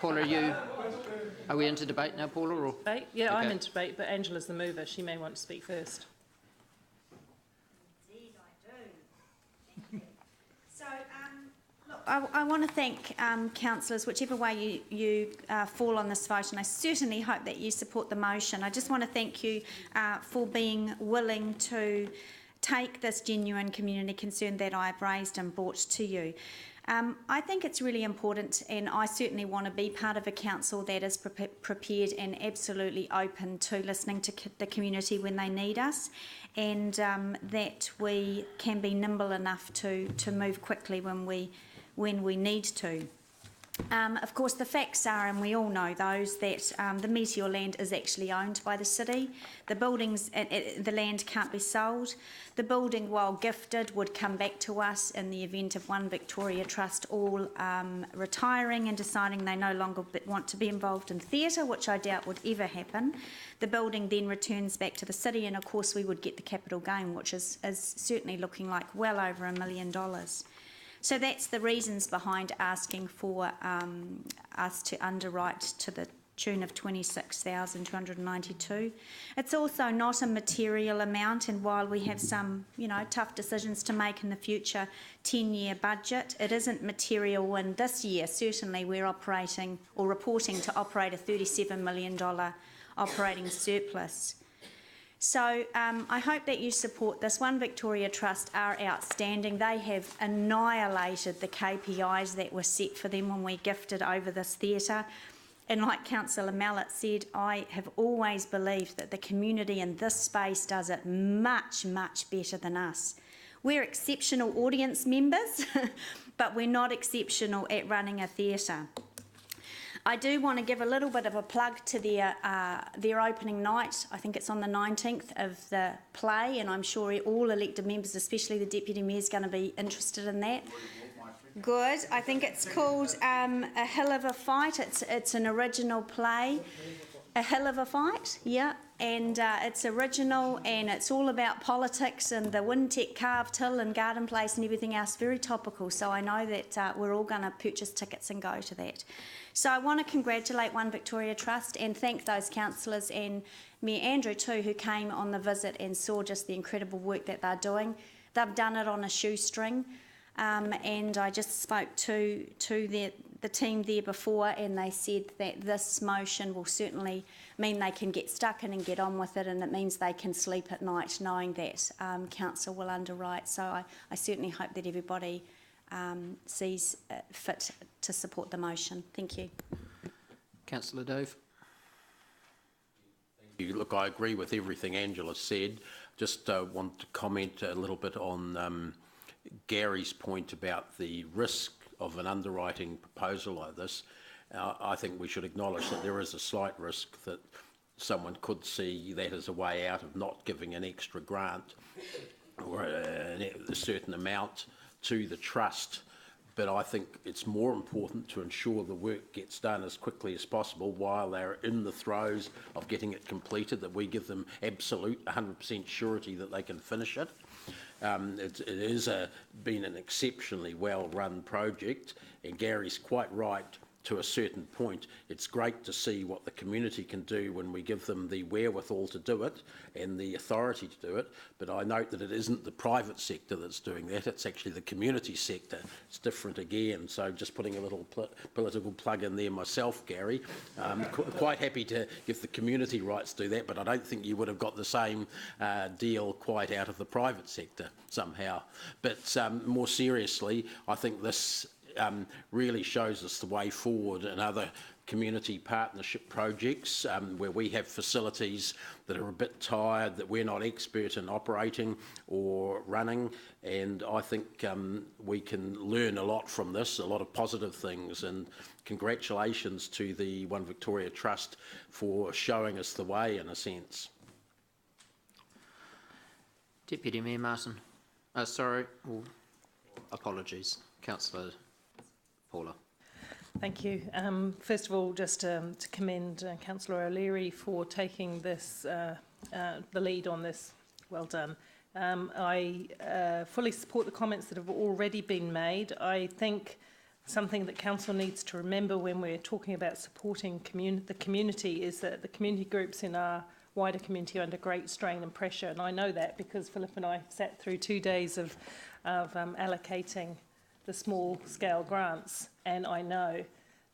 Paula, are we into debate now, Paula? Or? Debate? Yeah, Okay. I'm in debate, but Angela's the mover. She may want to speak first. Indeed, I do. So, look, I want to thank councillors, whichever way you fall on this vote, and I certainly hope that you support the motion. I just want to thank you for being willing to take this genuine community concern that I've raised and brought to you. I think it's really important, and I certainly want to be part of a council that is prepared and absolutely open to listening to the community when they need us, and that we can be nimble enough to move quickly when we need to. Of course, the facts are, and we all know those, that the Meteor land is actually owned by the city. The buildings, the land can't be sold. The building, while gifted, would come back to us in the event of One Victoria Trust all retiring and deciding they no longer want to be involved in theatre, which I doubt would ever happen. The building then returns back to the city, and of course we would get the capital gain, which is certainly looking like well over $1 million. So that's the reasons behind asking for us to underwrite to the tune of $26,292. It's also not a material amount, and while we have some, tough decisions to make in the future 10-year budget, it isn't material. And this year, certainly, we're operating or reporting to operate a $37 million operating surplus. So I hope that you support this. One Victoria Trust are outstanding. They have annihilated the KPIs that were set for them when we gifted over this theatre. And like Councillor Mallett said, I have always believed that the community in this space does it much, much better than us. We're exceptional audience members, but we're not exceptional at running a theatre. I do want to give a little bit of a plug to their opening night. I think it's on the 19th of the play, and I'm sure all elected members, especially the Deputy Mayor, is going to be interested in that. Good. I think it's called A Hill of a Fight. It's an original play. A Hill of a Fight, yeah. And it's original, and it's all about politics and the Wintec carved hill and garden place and everything else. Very topical. So I know that we're all going to purchase tickets and go to that. So I want to congratulate One Victoria Trust and thank those councillors and Mayor Andrew too, who came on the visit and saw just the incredible work that they're doing. They've done it on a shoestring. And I just spoke to the team there before, and they said that this motion will certainly mean they can get stuck in and get on with it, and it means they can sleep at night knowing that council will underwrite. So I certainly hope that everybody sees fit to support the motion. Thank you. Councillor Dove. Look, I agree with everything Angela said. Just want to comment a little bit on Gary's point about the risk of an underwriting proposal like this. I think we should acknowledge that there is a slight risk that someone could see that as a way out of not giving an extra grant or a certain amount to the trust. But I think it's more important to ensure the work gets done as quickly as possible while they're in the throes of getting it completed, that we give them absolute 100% surety that they can finish it. It is been an exceptionally well-run project, and Gary's quite right to a certain point. It's great to see what the community can do when we give them the wherewithal to do it and the authority to do it, but I note that it isn't the private sector that's doing that, it's actually the community sector. It's different again, so just putting a little political plug in there myself, Gary. Quite happy to give the community rights to do that, but I don't think you would have got the same deal quite out of the private sector somehow. But more seriously, I think this really shows us the way forward in other community partnership projects where we have facilities that are a bit tired, that we're not expert in operating or running, and I think we can learn a lot from this, a lot of positive things, and congratulations to the One Victoria Trust for showing us the way in a sense. Deputy Mayor Martin. Apologies. Councillor Paula. Thank you. First of all, just to commend Councillor O'Leary for taking this, the lead on this. Well done. I fully support the comments that have already been made. I think something that Council needs to remember when we're talking about supporting the community is that the community groups in our wider community are under great strain and pressure, and I know that because Philip and I sat through 2 days of allocating the small-scale grants, and I know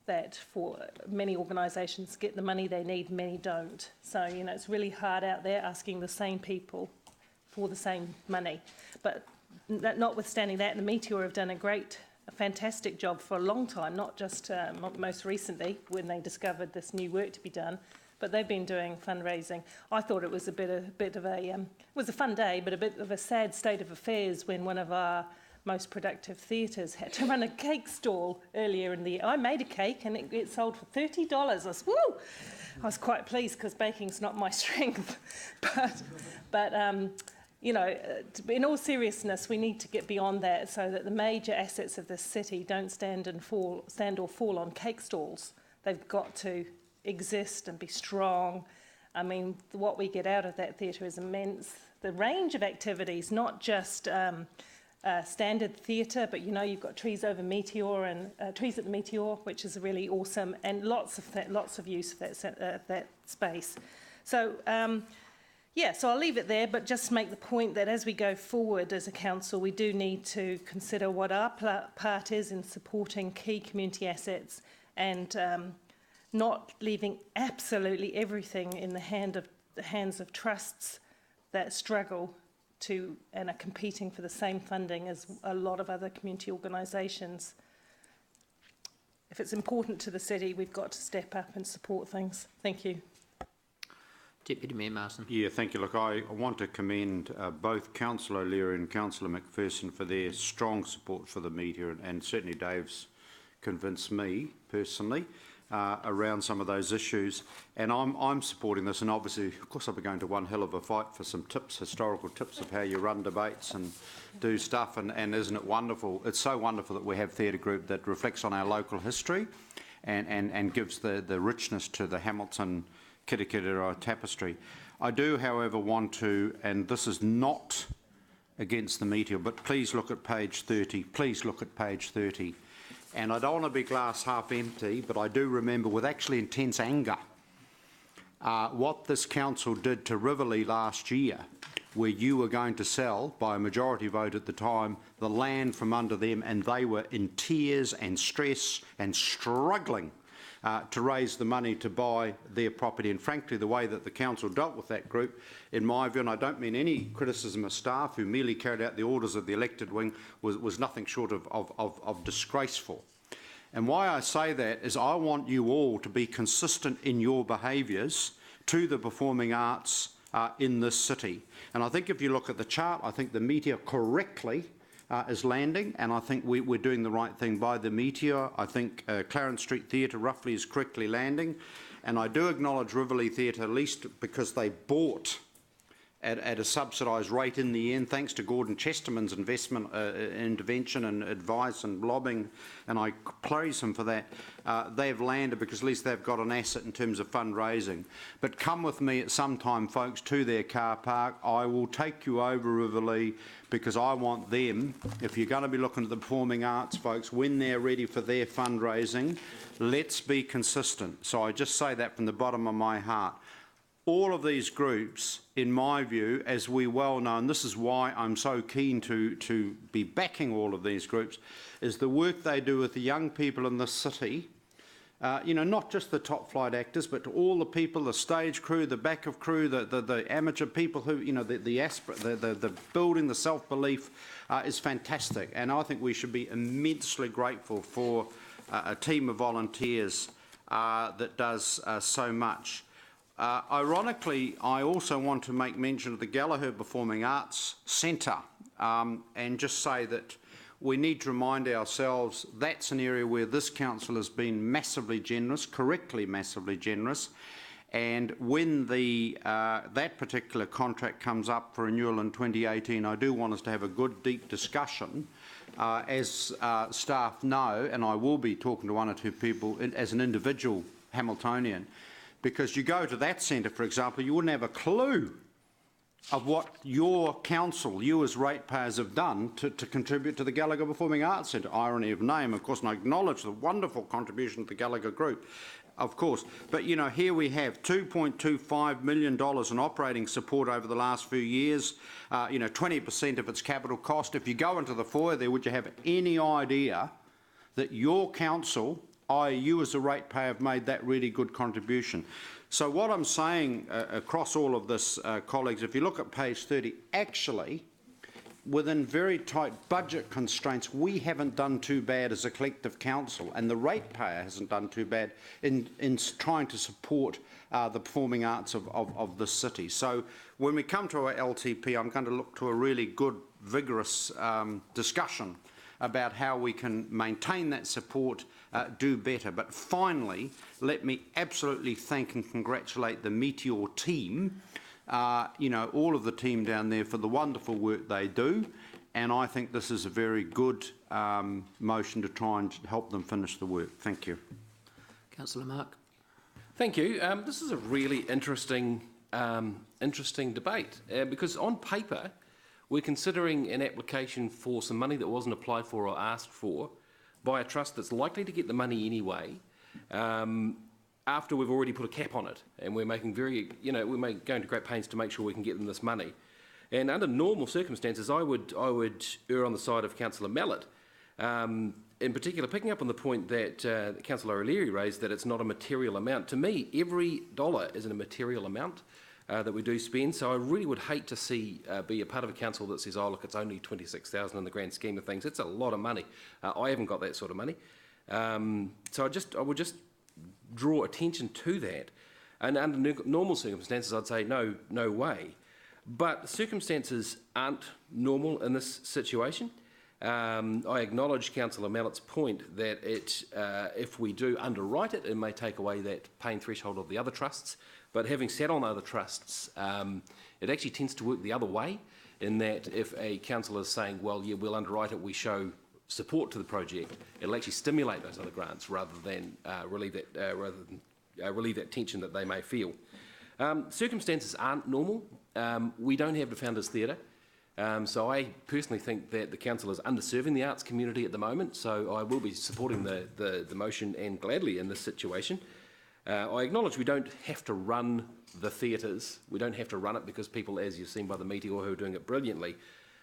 that for many organisations to get the money they need, many don't. So, you know, it's really hard out there asking the same people for the same money. But notwithstanding that, the Meteor have done a fantastic job for a long time, not just most recently when they discovered this new work to be done, but they've been doing fundraising. I thought it was it was a fun day, but a bit of a sad state of affairs when one of our most productive theatres had to run a cake stall earlier in the year. I made a cake and it sold for $30. I was quite pleased because baking's not my strength. But you know, in all seriousness, we need to get beyond that so that the major assets of this city don't stand or fall on cake stalls. They've got to exist and be strong. I mean, what we get out of that theatre is immense. The range of activities, not just standard theatre, but you know, you've got Trees Over Meteor and Trees at the Meteor, which is really awesome, and lots of use of that space. So yeah, so I'll leave it there, but just make the point that as we go forward as a council, we do need to consider what our part is in supporting key community assets and not leaving absolutely everything in the hands of trusts that struggle to and are competing for the same funding as a lot of other community organisations. If it's important to the city, we've got to step up and support things. Thank you. Deputy Mayor Martin. Yeah, thank you. Look, I want to commend both Councillor O'Leary and Councillor McPherson for their strong support for the media, and certainly Dave's convinced me personally around some of those issues. And I'm supporting this, and obviously, of course, I'll be going to one hell of a fight for some tips, historical tips of how you run debates and do stuff. And isn't it wonderful? It's so wonderful that we have theatre group that reflects on our local history and gives the richness to the Hamilton Kirikiri tapestry. I do, however, want to, and this is not against the media, but please look at page 30. Please look at page 30. And I don't want to be glass half empty, but I do remember with actually intense anger what this council did to Riverlea last year, where you were going to sell, by a majority vote at the time, the land from under them, and they were in tears and stress and struggling to raise the money to buy their property. And frankly, the way that the council dealt with that group, in my view, and I don't mean any criticism of staff who merely carried out the orders of the elected wing, was nothing short of disgraceful. And why I say that is I want you all to be consistent in your behaviours to the performing arts in this city. And I think if you look at the chart, I think the meteor correctly is landing, and I think we're doing the right thing by the meteor. I think Clarence Street Theatre roughly is correctly landing, and I do acknowledge Riverlea Theatre, at least because they bought at a subsidised rate in the end, thanks to Gordon Chesterman's investment, intervention and advice and lobbying, and I praise him for that. They've landed because at least they've got an asset in terms of fundraising. But come with me at some time, folks, to their car park. I will take you over Riverlea, because I want them, if you're going to be looking at the performing arts, folks, when they're ready for their fundraising, let's be consistent. So I just say that from the bottom of my heart. All of these groups, in my view, as we well know, and this is why I'm so keen to be backing all of these groups, is the work they do with the young people in the city. You know, not just the top flight actors, but all the people, the stage crew, the backup crew, the amateur people who, you know, the building, the self-belief is fantastic. And I think we should be immensely grateful for a team of volunteers that does so much. Ironically, I also want to make mention of the Gallagher Performing Arts Centre and just say that we need to remind ourselves that's an area where this council has been massively generous, correctly massively generous, and when that particular contract comes up for renewal in 2018, I do want us to have a good deep discussion as staff know, and I will be talking to one or two people as an individual Hamiltonian, because you go to that centre, for example, you wouldn't have a clue of what your council, you as ratepayers, have done to contribute to the Gallagher Performing Arts Centre. Irony of name, of course, and I acknowledge the wonderful contribution of the Gallagher Group, of course. But, you know, here we have $2.25 million in operating support over the last few years, you know, 20% of its capital cost. If you go into the foyer there, would you have any idea that your council, i.e. you as a ratepayer, have made that really good contribution? So what I'm saying across all of this, colleagues, if you look at page 30, actually, within very tight budget constraints, we haven't done too bad as a collective council, and the ratepayer hasn't done too bad in trying to support the performing arts of the city. So when we come to our LTP, I'm going to look to a really good, vigorous discussion about how we can maintain that support, do better. But finally, let me absolutely thank and congratulate the Meteor team, you know, all of the team down there for the wonderful work they do. And I think this is a very good motion to try and help them finish the work. Thank you. Councillor Mark. Thank you. This is a really interesting debate because on paper, we're considering an application for some money that wasn't applied for or asked for by a trust that's likely to get the money anyway, after we've already put a cap on it, and we're making we're going to great pains to make sure we can get them this money. And under normal circumstances, I would err on the side of Councillor Mallett, in particular, picking up on the point that Councillor O'Leary raised, that it's not a material amount. To me, every dollar is a material amount. that we do spend. So I really would hate to see be a part of a council that says, oh look, it's only 26,000 in the grand scheme of things. It's a lot of money. I haven't got that sort of money. So I would just draw attention to that. And under normal circumstances, I'd say no way. But circumstances aren't normal in this situation. I acknowledge Councillor Mallett's point that if we do underwrite it, it may take away that paying threshold of the other trusts. But having sat on other trusts, it actually tends to work the other way, in that if a councillor is saying, well, yeah, we'll underwrite it, we show support to the project, it'll actually stimulate those other grants rather than relieve that tension that they may feel. Circumstances aren't normal. We don't have the Founders Theatre. So I personally think that the council is underserving the arts community at the moment, so I will be supporting the motion, and gladly in this situation. I acknowledge we don't have to run the theatres. We don't have to run it because people, as you've seen by the Meteor, who are doing it brilliantly,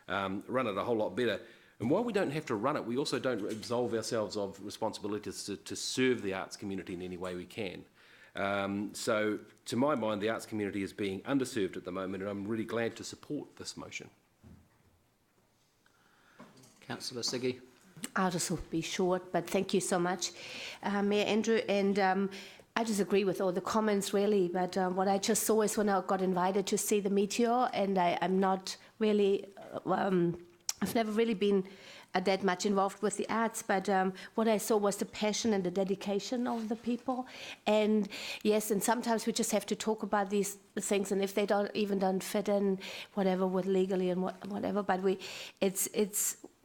run it a whole lot better. And while we don't have to run it, we also don't absolve ourselves of responsibilities to serve the arts community in any way we can. So to my mind, the arts community is being underserved at the moment, and I'm really glad to support this motion. Councillor Siggy. I'll just be short, but thank you so much, Mayor Andrew. And I just agree with all the comments, really. But what I just saw is when I got invited to see the Meteor, and I'm not really, I've never really been that much involved with the arts, but what I saw was the passion and the dedication of the people. And yes, and sometimes we just have to talk about these things, and if they don't fit in, whatever, with legally and whatever. But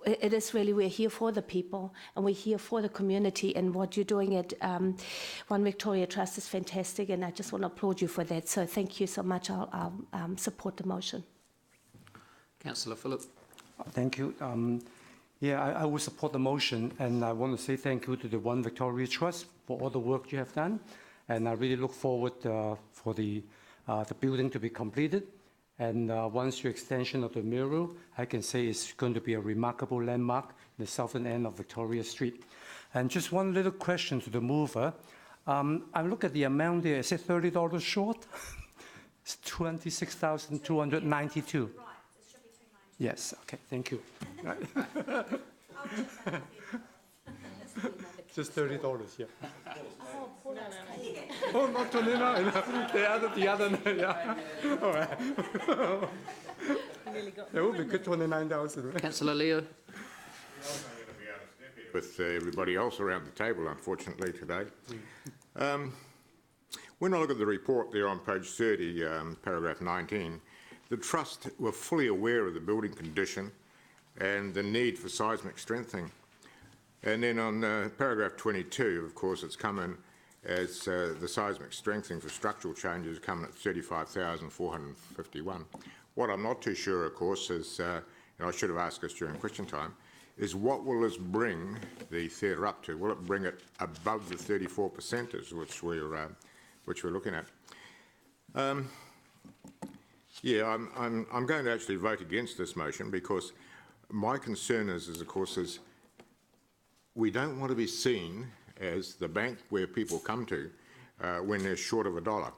it is really, we're here for the people, and we're here for the community, and what you're doing at One Victoria Trust is fantastic, and I just want to applaud you for that. So thank you so much. I'll support the motion. Councillor Phillip. Thank you. Yeah, I will support the motion, and I want to say thank you to the One Victoria Trust for all the work you have done, and I really look forward for the building to be completed. And once your extension of the mural, I can say it's going to be a remarkable landmark in the southern end of Victoria Street. And just one little question to the mover. I look at the amount there, is it $30 short? It's 26,292. Right, it should be 290. Yes, okay, thank you. Just $30, yeah. Oh, not 29. The other, yeah. All right. That would be good, 29,000. Councillor Leo. With everybody else around the table, unfortunately, today. When I look at the report there on page 30, paragraph 19, the Trust were fully aware of the building condition and the need for seismic strengthening. And then on paragraph 22, of course, it's come in as the seismic strengthening for structural changes coming at 35,451. What I'm not too sure, of course, is, and I should have asked this during question time, is what will this bring the theatre up to? Will it bring it above the 34%, which we're looking at? Yeah, I'm going to actually vote against this motion, because my concern is of course, we don't want to be seen as the bank where people come to when they're short of $1.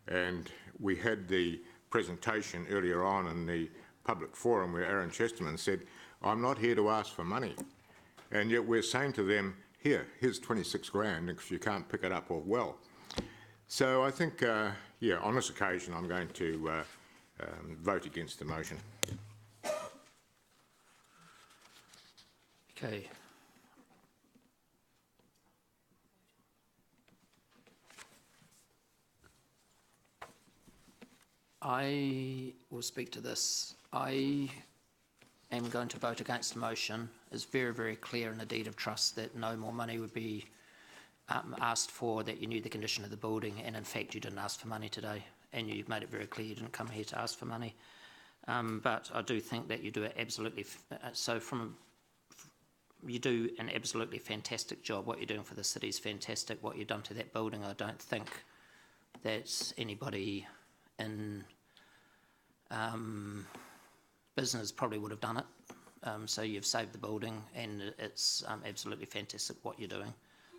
And we had the presentation earlier on in the public forum where Aaron Chesterman said, I'm not here to ask for money. And yet we're saying to them, here's 26 grand if you can't pick it up or well. So I think, yeah, on this occasion, I'm going to vote against the motion. Okay. I will speak to this. I am going to vote against the motion. It's very, very clear in the deed of trust that no more money would be asked for, that you knew the condition of the building, and in fact you didn't ask for money today, and you've made it very clear you didn't come here to ask for money. But I do think that you do it absolutely, you do an absolutely fantastic job. What you're doing for the city is fantastic. What you've done to that building, I don't think that anybody in business probably would have done it. So you've saved the building, and it's absolutely fantastic what you're doing.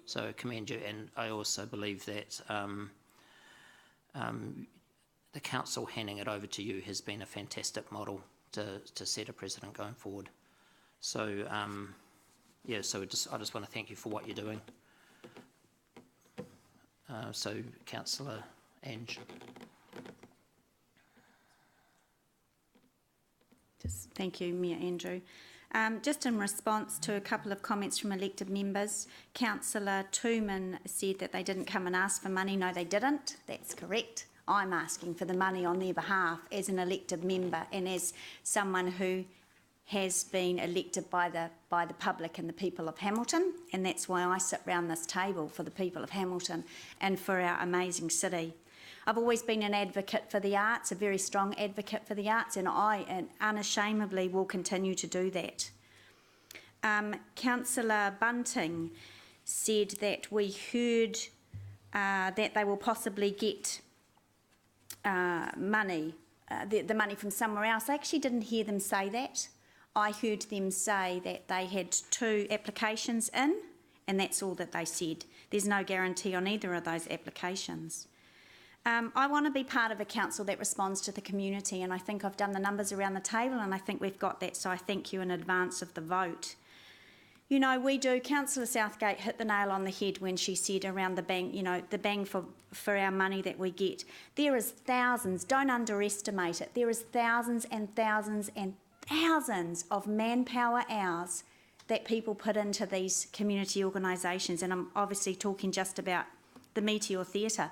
So I commend you, and I also believe that the council handing it over to you has been a fantastic model to set a precedent going forward. So, yeah, so I just want to thank you for what you're doing. So, Councillor Ange. Thank you, Mayor Andrew. Just in response to a couple of comments from elected members, Councillor Tooman said that they didn't come and ask for money. No, they didn't. That's correct. I'm asking for the money on their behalf as an elected member and as someone who has been elected by the public and the people of Hamilton, and that's why I sit round this table, for the people of Hamilton and for our amazing city. I've always been an advocate for the arts, a very strong advocate for the arts, and I unashamedly will continue to do that. Councillor Bunting said that we heard that they will possibly get money, the money from somewhere else. I actually didn't hear them say that. I heard them say that they had 2 applications in, and that's all that they said. There's no guarantee on either of those applications. I want to be part of a council that responds to the community, and I think I've done the numbers around the table, and I think we've got that, so I thank you in advance of the vote. You know, we do. Councillor Southgate hit the nail on the head when she said around the bang, you know, the bang for our money that we get. There is thousands, don't underestimate it, there is thousands and thousands and thousands of manpower hours that people put into these community organisations, and I'm obviously talking just about the Meteor Theatre.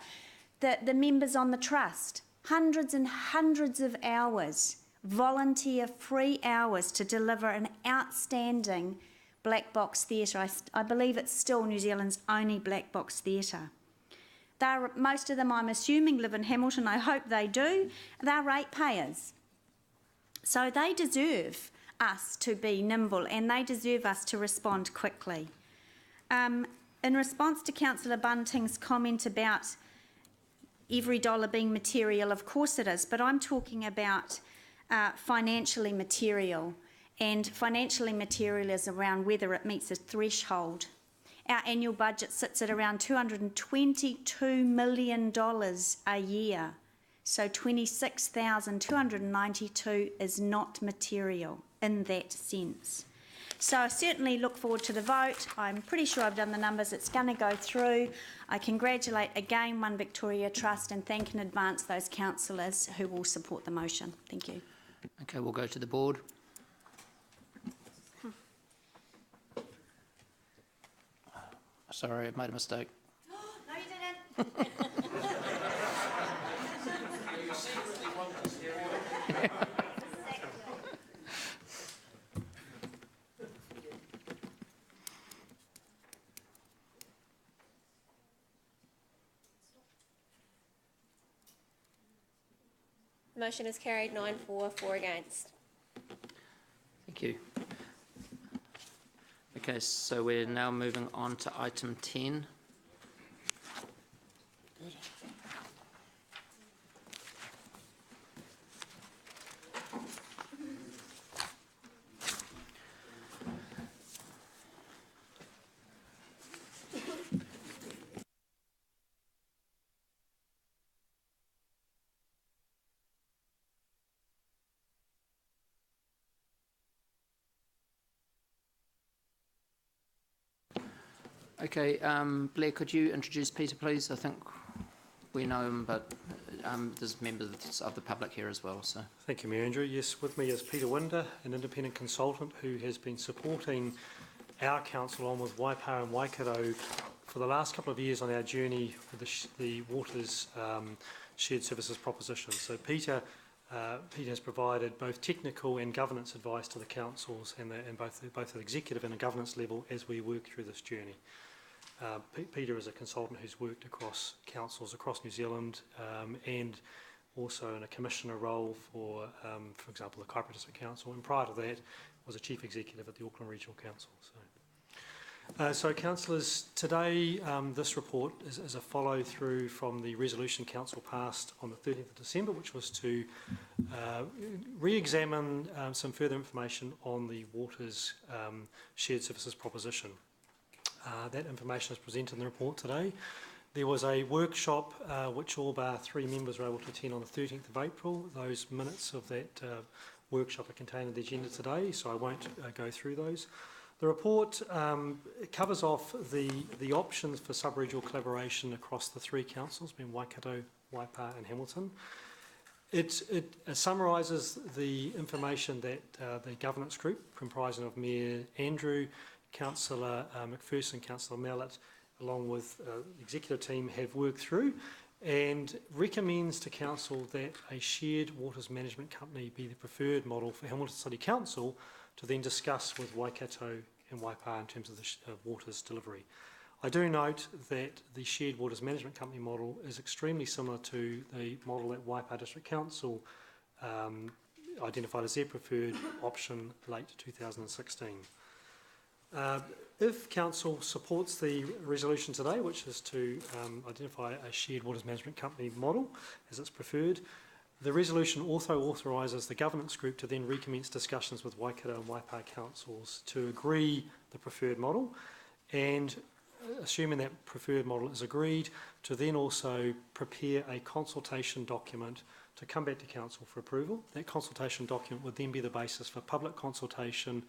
The members on the trust, hundreds and hundreds of hours, volunteer free hours to deliver an outstanding black box theatre. I believe it's still New Zealand's only black box theatre. Most of them, I'm assuming, live in Hamilton. I hope they do. They're ratepayers. So they deserve us to be nimble, and they deserve us to respond quickly. In response to Councillor Bunting's comment about every dollar being material, of course it is, but I'm talking about financially material, and financially material is around whether it meets a threshold. Our annual budget sits at around $222 million a year, so 26,292 is not material in that sense. So I certainly look forward to the vote. I'm pretty sure I've done the numbers. It's going to go through. I congratulate again One Victoria Trust and thank in advance those councillors who will support the motion. Thank you. Okay, we'll go to the board. Sorry, I've made a mistake. No, you didn't. Motion is carried 9-4, 4 against. Thank you. Okay, so we're now moving on to item 10. Okay, Blair, could you introduce Peter, please? I think we know him, but there's members of the public here as well. So. Thank you, Mayor Andrew. Yes, with me is Peter Winder, an independent consultant who has been supporting our council on with Waipa and Waikato for the last couple of years on our journey with the Waters shared services proposition. So Peter has provided both technical and governance advice to the councils and both the executive and the governance level as we work through this journey. Peter is a consultant who's worked across councils across New Zealand and also in a commissioner role for example, the Kaipara District Council, and prior to that was a chief executive at the Auckland Regional Council. So councillors, today this report is a follow-through from the resolution council passed on the 13th of December, which was to re-examine some further information on the Waters shared services proposition. That information is presented in the report today. There was a workshop which all bar 3 members were able to attend on the 13th of April. Those minutes of that workshop are contained in the agenda today, so I won't go through those. The report covers off the options for sub-regional collaboration across the 3 councils, being Waikato, Waipa and Hamilton. It summarises the information that the governance group, comprising of Mayor Andrew, Councillor McPherson, Councillor Mallett, along with the executive team, have worked through, and recommends to Council that a shared waters management company be the preferred model for Hamilton City Council to then discuss with Waikato and Waipa in terms of the waters delivery. I do note that the shared waters management company model is extremely similar to the model that Waipa District Council identified as their preferred option late 2016. If Council supports the resolution today, which is to identify a shared waters management company model as its preferred, the resolution also authorises the governance group to then recommence discussions with Waikato and Waipa councils to agree the preferred model, and assuming that preferred model is agreed, to then also prepare a consultation document to come back to Council for approval. That consultation document would then be the basis for public consultation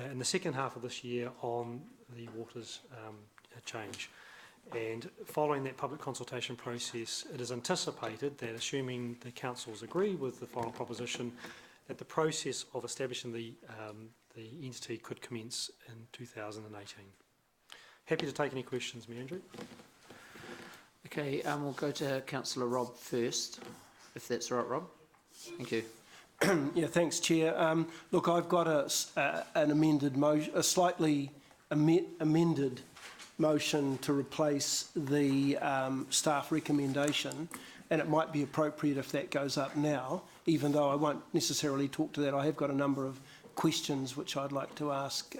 in the second half of this year on the waters change. And following that public consultation process, it is anticipated that, assuming the councils agree with the final proposition, that the process of establishing the entity could commence in 2018. Happy to take any questions, Mayor Andrew. Okay, we'll go to Councillor Rob first, if that's all right, Rob. Thank you. Yeah, thanks, Chair. Look, I've got an amended motion, a slightly amended motion to replace the staff recommendation, and it might be appropriate if that goes up now, even though I won't necessarily talk to that. I have got a number of questions which I'd like to ask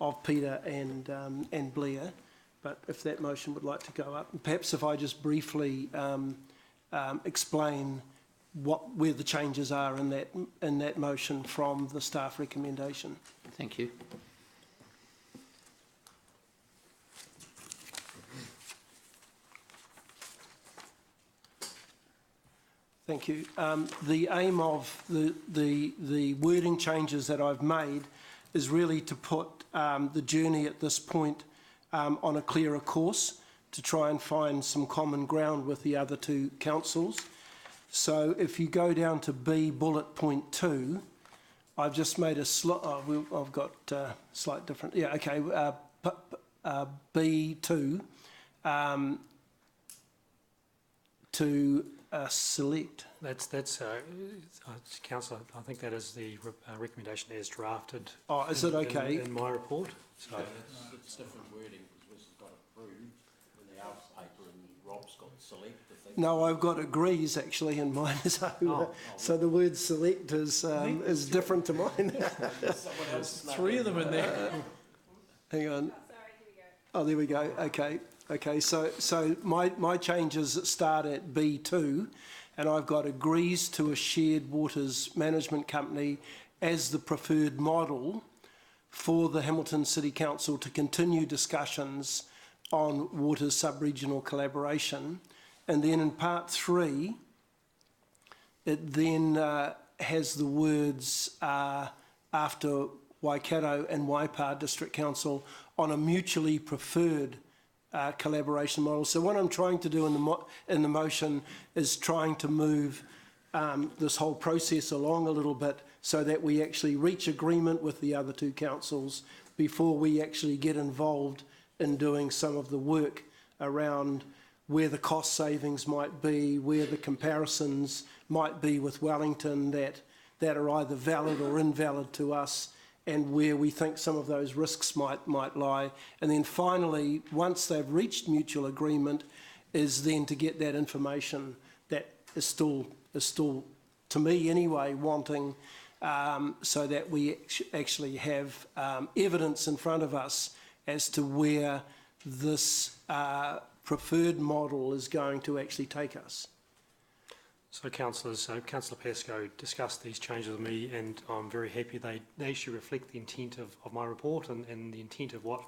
of Peter and Blair, but if that motion would like to go up. Perhaps if I just briefly explain where the changes are in that motion from the staff recommendation. Thank you. Thank you. The aim of the wording changes that I've made is really to put the journey at this point on a clearer course, to try and find some common ground with the other 2 councils. So if you go down to B bullet point 2, I've just made a I've got slight different. Yeah, okay. B2 to select. That's Councillor. I think that is the recommendation as drafted. Oh, is it okay? In my report. So it's different wording because Wes has got approved in the Alps paper and Rob's got select. No, I've got agrees actually in mine. So the word select is different to mine. 3 of them in there. Hang on. Oh, there we go. Okay. Okay. So my changes start at B2, and I've got agrees to a shared waters management company as the preferred model for the Hamilton City Council to continue discussions on waters sub-regional collaboration. And then in part 3, it then has the words after Waikato and Waipa District Council on a mutually preferred collaboration model. So what I'm trying to do in the motion is trying to move this whole process along a little bit so that we actually reach agreement with the other 2 councils before we actually get involved in doing some of the work around where the cost savings might be, where the comparisons might be with Wellington that are either valid or invalid to us, and where we think some of those risks might lie. And then finally, once they've reached mutual agreement, is then to get that information that is still to me anyway, wanting so that we actually have evidence in front of us as to where this preferred model is going to actually take us. So, councillors, Councillor Pascoe discussed these changes with me, and I'm very happy they actually reflect the intent of my report and the intent of what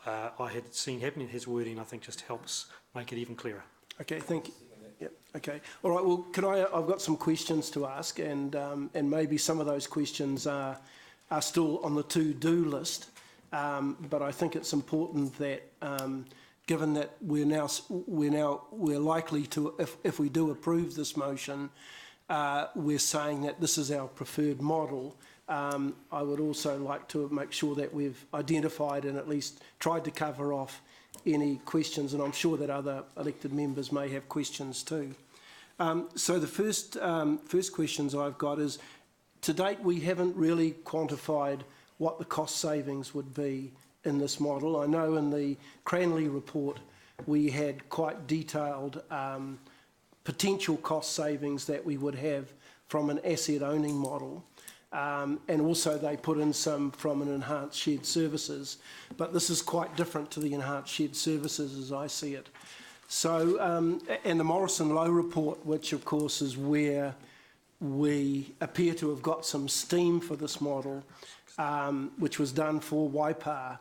I had seen happening. His wording, I think, just helps make it even clearer. Okay, thank you. Yep. Okay. All right. Well, I've got some questions to ask, and maybe some of those questions are still on the to-do list. But I think it's important that, given that we're likely to, if we do approve this motion, we're saying that this is our preferred model. I would also like to make sure that we've identified and at least tried to cover off any questions, and I'm sure that other elected members may have questions too. So the first questions I've got is, to date we haven't really quantified what the cost savings would be in this model. I know in the Cranley report we had quite detailed potential cost savings that we would have from an asset owning model. And also they put in some from an enhanced shared services, but this is quite different to the enhanced shared services as I see it. So, and the Morrison Lowe report, which of course is where we appear to have got some steam for this model, which was done for Waipa,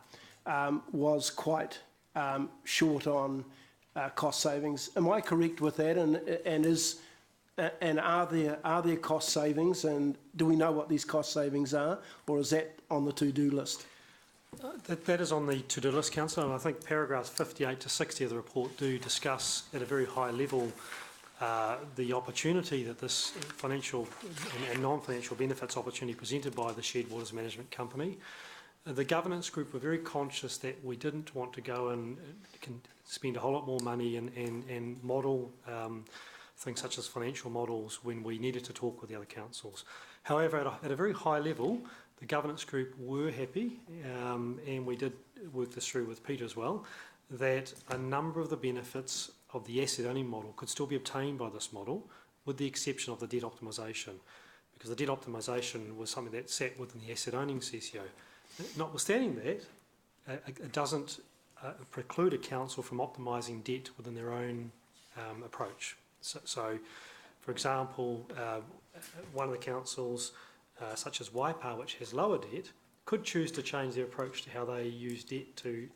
was quite short on cost savings. Am I correct with that? And are there cost savings, and do we know what these cost savings are, or is that on the to-do list? That is on the to-do list, Councillor, and I think paragraphs 58 to 60 of the report do discuss at a very high level the opportunity that this financial and non-financial benefits opportunity presented by the Shared Waters Management Company. The governance group were very conscious that we didn't want to go and spend a whole lot more money and model things such as financial models when we needed to talk with the other councils. However, at a very high level, the governance group were happy, and we did work this through with Peter as well, that a number of the benefits of the asset owning model could still be obtained by this model, with the exception of the debt optimisation, because the debt optimisation was something that sat within the asset owning CCO. Notwithstanding that, it doesn't preclude a council from optimising debt within their own approach. So, for example, one of the councils, such as Waipa, which has lower debt, could choose to change their approach to how they use debt to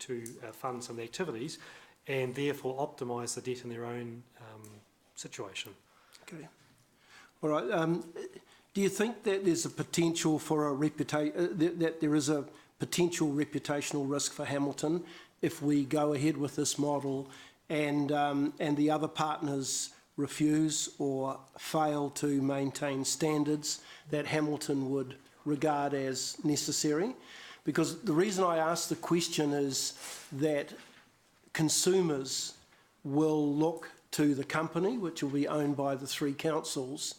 fund some of the activities, and therefore optimise the debt in their own situation. Okay. All right. Do you think that there's a potential for that there is a potential reputational risk for Hamilton if we go ahead with this model, and the other partners refuse or fail to maintain standards that Hamilton would regard as necessary? Because the reason I ask the question is that consumers will look to the company, which will be owned by the three councils,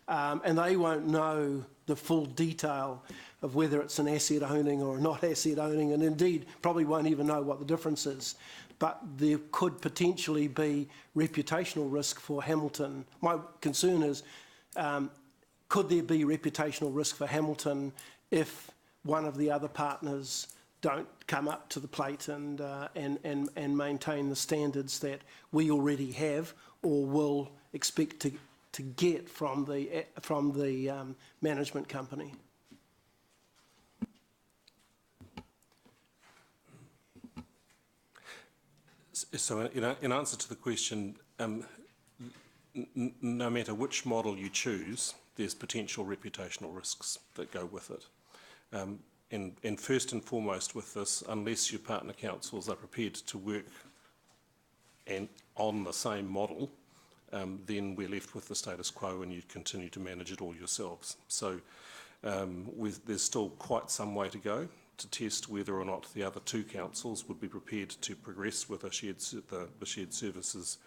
and they won't know the full detail of whether it's an asset owning or not asset owning, and indeed probably won't even know what the difference is. But there could potentially be reputational risk for Hamilton. My concern is, could there be reputational risk for Hamilton if one of the other partners don't come up to the plate and maintain the standards that we already have or will expect to get from the management company? So, in answer to the question, no matter which model you choose, there's potential reputational risks that go with it. And first and foremost with this, unless your partner councils are prepared to work on the same model, then we're left with the status quo and you continue to manage it all yourselves. So there's still quite some way to go to test whether or not the other two councils would be prepared to progress with the shared services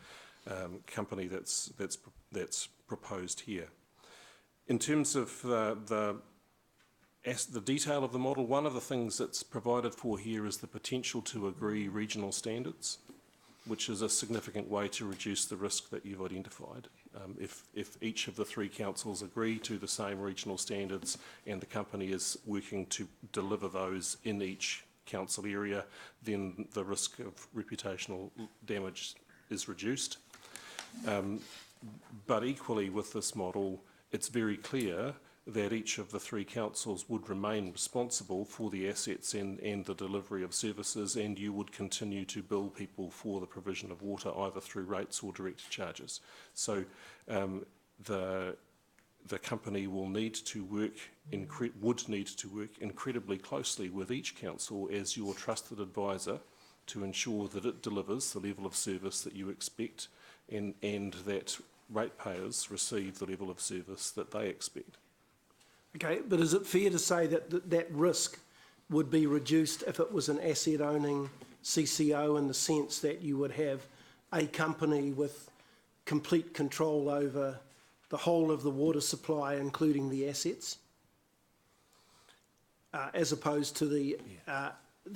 company that's proposed here. In terms of the detail of the model, one of the things that's provided for here is the potential to agree regional standards, which is a significant way to reduce the risk that you've identified. If each of the three councils agree to the same regional standards and the company is working to deliver those in each council area, then the risk of reputational damage is reduced. But equally with this model, it's very clear that each of the three councils would remain responsible for the assets and the delivery of services, and you would continue to bill people for the provision of water either through rates or direct charges. So the company will need to work would need to work incredibly closely with each council as your trusted advisor to ensure that it delivers the level of service that you expect and that ratepayers receive the level of service that they expect. Okay, but is it fair to say that that risk would be reduced if it was an asset-owning CCO, in the sense that you would have a company with complete control over the whole of the water supply, including the assets, as opposed to the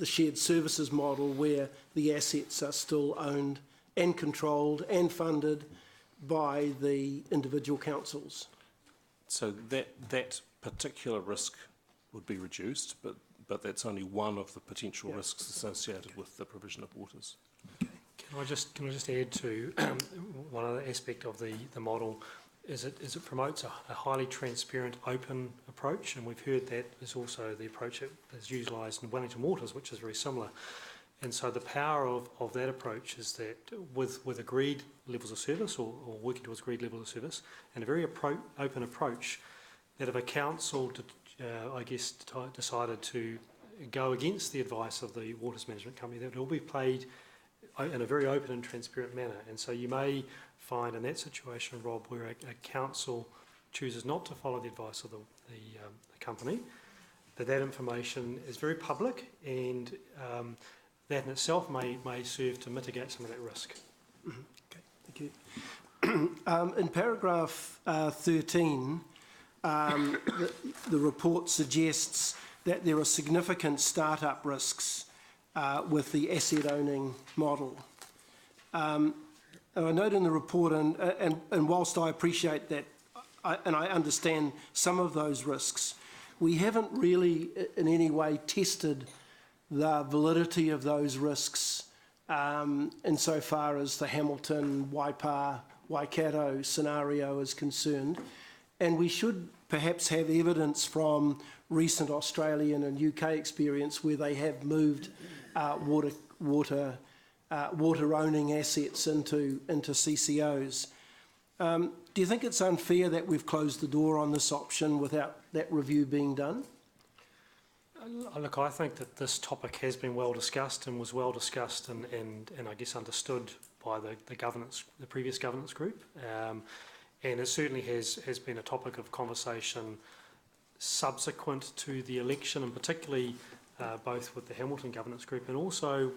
shared services model where the assets are still owned and controlled and funded by the individual councils? So that particular risk would be reduced, but that's only one of the potential risks associated with the provision of waters. Can I just add to one other aspect of the model is it promotes a highly transparent, open approach, and we've heard that is also the approach that is utilised in Wellington Waters, which is very similar. And so the power of that approach is that with agreed levels of service or working towards agreed levels of service, and a very open approach, that if a council, decided to go against the advice of the waters management company, that it will be played in a very open and transparent manner. And so you may find in that situation, Rob, where a council chooses not to follow the advice of the company, that information is very public, and that in itself may serve to mitigate some of that risk. Okay, thank you. In paragraph 13, the report suggests that there are significant start-up risks with the asset-owning model. And I note in the report, and whilst I appreciate that, and I understand some of those risks, we haven't really in any way tested the validity of those risks insofar as the Hamilton, Waipa, Waikato scenario is concerned. And we should perhaps have evidence from recent Australian and UK experience where they have moved water owning assets into CCOs. Do you think it's unfair that we've closed the door on this option without that review being done? Look, I think that this topic has been well discussed and was well discussed and I guess understood by the previous governance group. And it certainly has been a topic of conversation subsequent to the election, and particularly both with the Hamilton governance group and also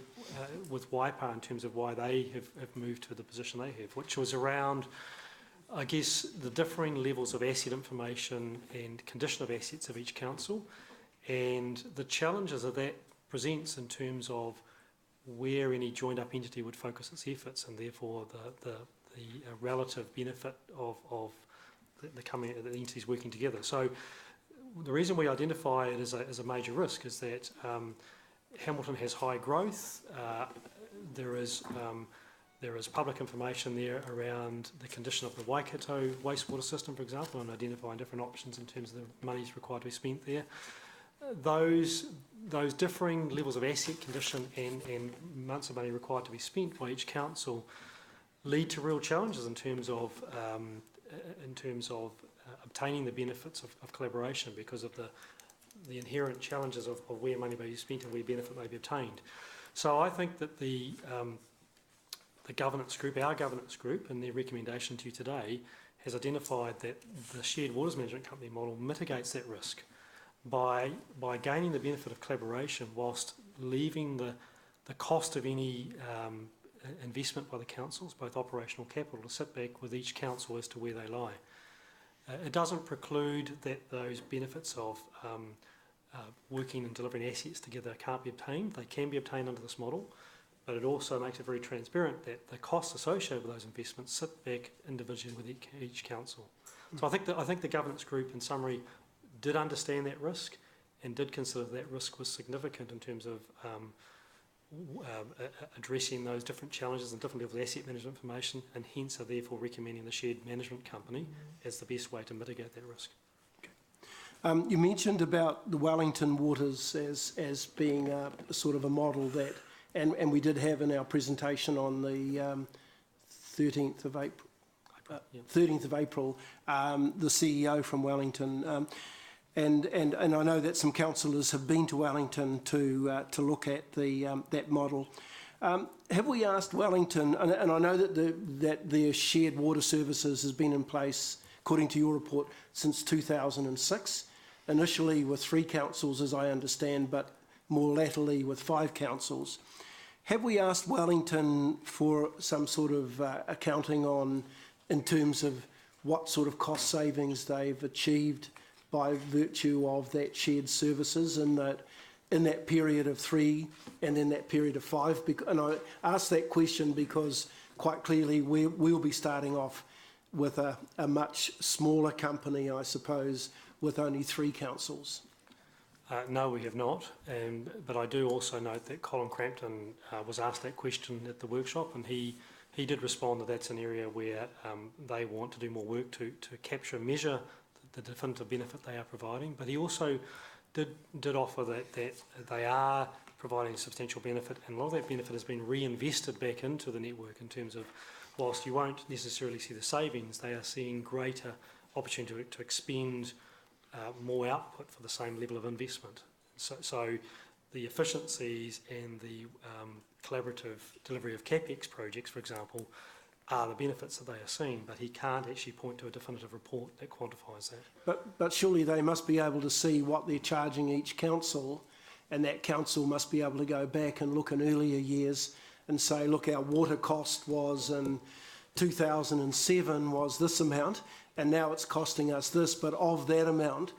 with Waipa in terms of why they have moved to the position they have, which was around, I guess, the differing levels of asset information and condition of assets of each council, and the challenges that presents in terms of where any joined-up entity would focus its efforts, and therefore the relative benefit of the entities working together. So the reason we identify it as a major risk is that Hamilton has high growth. There is public information there around the condition of the Waikato wastewater system, for example, and identifying different options in terms of the monies required to be spent there. Those differing levels of asset condition and amounts of money required to be spent by each council lead to real challenges in terms of obtaining the benefits of collaboration, because of the inherent challenges of where money may be spent and where benefit may be obtained. So I think that the governance group, our governance group, and their recommendation to you today, has identified that the shared waters management company model mitigates that risk by gaining the benefit of collaboration whilst leaving the cost of any investment by the councils, both operational capital, to sit back with each council as to where they lie. It doesn't preclude that those benefits of working and delivering assets together can't be obtained. They can be obtained under this model, but it also makes it very transparent that the costs associated with those investments sit back individually with each council. So I think the governance group, in summary, did understand that risk and did consider that risk was significant in terms of addressing those different challenges and different levels of asset management information, and hence are therefore recommending the shared management company as the best way to mitigate that risk. You mentioned about the Wellington waters as being a sort of a model that, and we did have in our presentation on the 13th of April, 13th of April, the CEO from Wellington, and I know that some councillors have been to Wellington to look at that model. Have we asked Wellington, and I know that their shared water services has been in place, according to your report, since 2006, initially with 3 councils, as I understand, but more latterly with 5 councils. Have we asked Wellington for some sort of accounting on, in terms of what sort of cost savings they've achieved by virtue of that shared services in that period of 3 and in that period of 5? And I ask that question because quite clearly we'll be starting off with a much smaller company, I suppose, with only 3 councils. No, we have not, but I do also note that Colin Crampton was asked that question at the workshop, and he did respond that that's an area where they want to do more work to capture and measure the definitive benefit they are providing. But he also did offer that they are providing substantial benefit, and a lot of that benefit has been reinvested back into the network in terms of, whilst you won't necessarily see the savings, they are seeing greater opportunity to expend more output for the same level of investment. So the efficiencies and the collaborative delivery of CapEx projects, for example, are the benefits that they are seeing, but he can't actually point to a definitive report that quantifies that. But surely they must be able to see what they're charging each council, and that council must be able to go back and look in earlier years and say, look, our water cost was in 2007 was this amount, and now it's costing us this, but of that amount,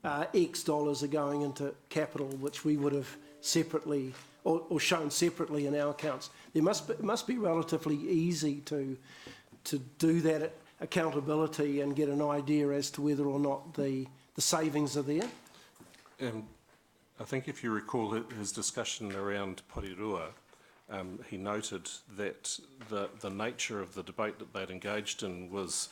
X dollars are going into capital, which we would have separately or shown separately in our accounts. It must be relatively easy to do that accountability and get an idea as to whether or not the savings are there. I think if you recall his discussion around Porirua, he noted that the nature of the debate that they'd engaged in was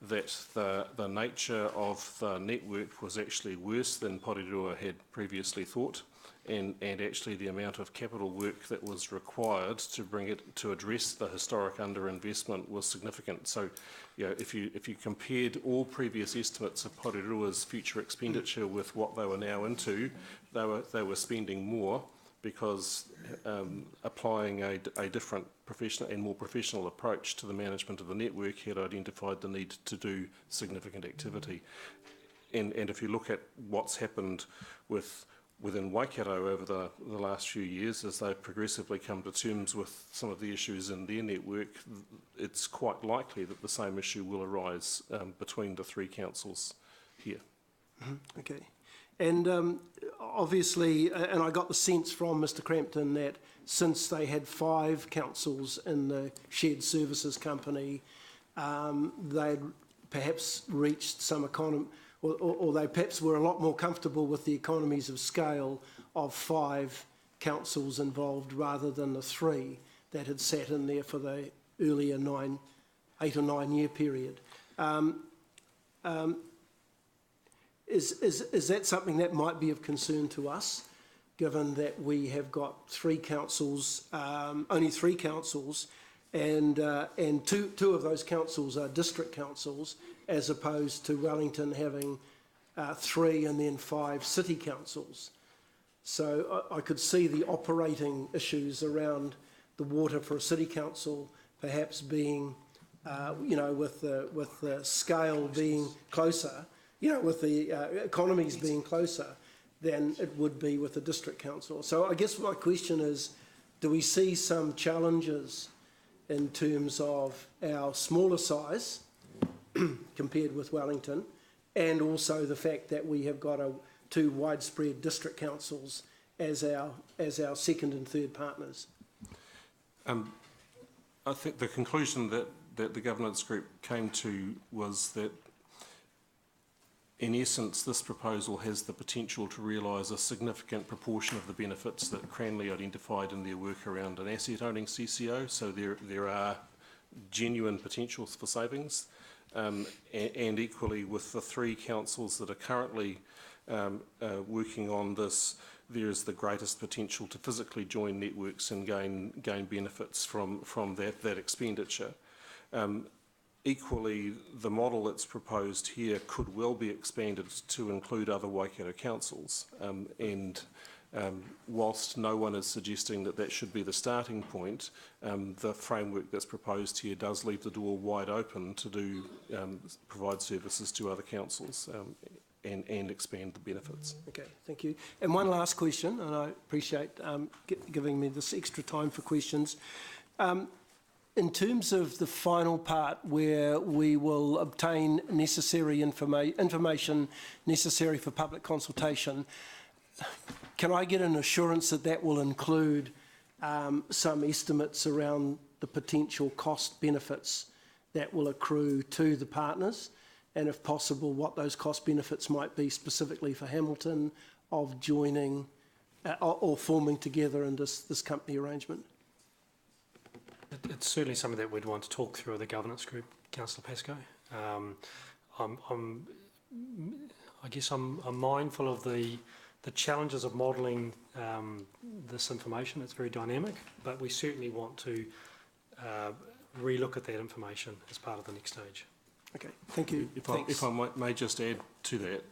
that the nature of the network was actually worse than Porirua had previously thought, and actually the amount of capital work that was required to bring it to address the historic underinvestment was significant. So, you know, if you compared all previous estimates of Porirua's future expenditure with what they were now into, they were spending more, because applying a different professional and more professional approach to the management of the network had identified the need to do significant activity. And if you look at what's happened within Waikato over the last few years, as they've progressively come to terms with some of the issues in their network, it's quite likely that the same issue will arise between the 3 councils here. Okay. And obviously, and I got the sense from Mr Crampton that since they had 5 councils in the shared services company, they'd perhaps reached some economy, or they perhaps were a lot more comfortable with the economies of scale of 5 councils involved rather than the 3 that had sat in there for the earlier 8 or 9 year period. Is that something that might be of concern to us, given that we have got 3 councils, only 3 councils, and two of those councils are district councils, as opposed to Wellington having 3 and then 5 city councils? So I could see the operating issues around the water for a city council perhaps being, you know, with the scale being closer, you know, with the economies being closer than it would be with the district council. So I guess my question is, do we see some challenges in terms of our smaller size compared with Wellington, and also the fact that we have got 2 widespread district councils as our second and third partners? I think the conclusion that the governance group came to was that in essence, this proposal has the potential to realise a significant proportion of the benefits that Cranley identified in their work around an asset owning CCO. So there are genuine potentials for savings. And equally with the 3 councils that are currently working on this, there is the greatest potential to physically join networks and gain benefits from that expenditure. Equally, the model that's proposed here could well be expanded to include other Waikato councils, whilst no one is suggesting that should be the starting point, the framework that's proposed here does leave the door wide open to provide services to other councils and expand the benefits. Okay, thank you. And one last question, and I appreciate giving me this extra time for questions. In terms of the final part where we will obtain necessary information necessary for public consultation, can I get an assurance that will include some estimates around the potential cost benefits that will accrue to the partners, and if possible, what those cost benefits might be specifically for Hamilton of joining or forming together in this company arrangement? It's certainly something that we'd want to talk through with the governance group, Councillor Pascoe. I guess I'm mindful of the challenges of modelling this information. It's very dynamic, but we certainly want to relook at that information as part of the next stage. Okay, thank you. If I may just add to that,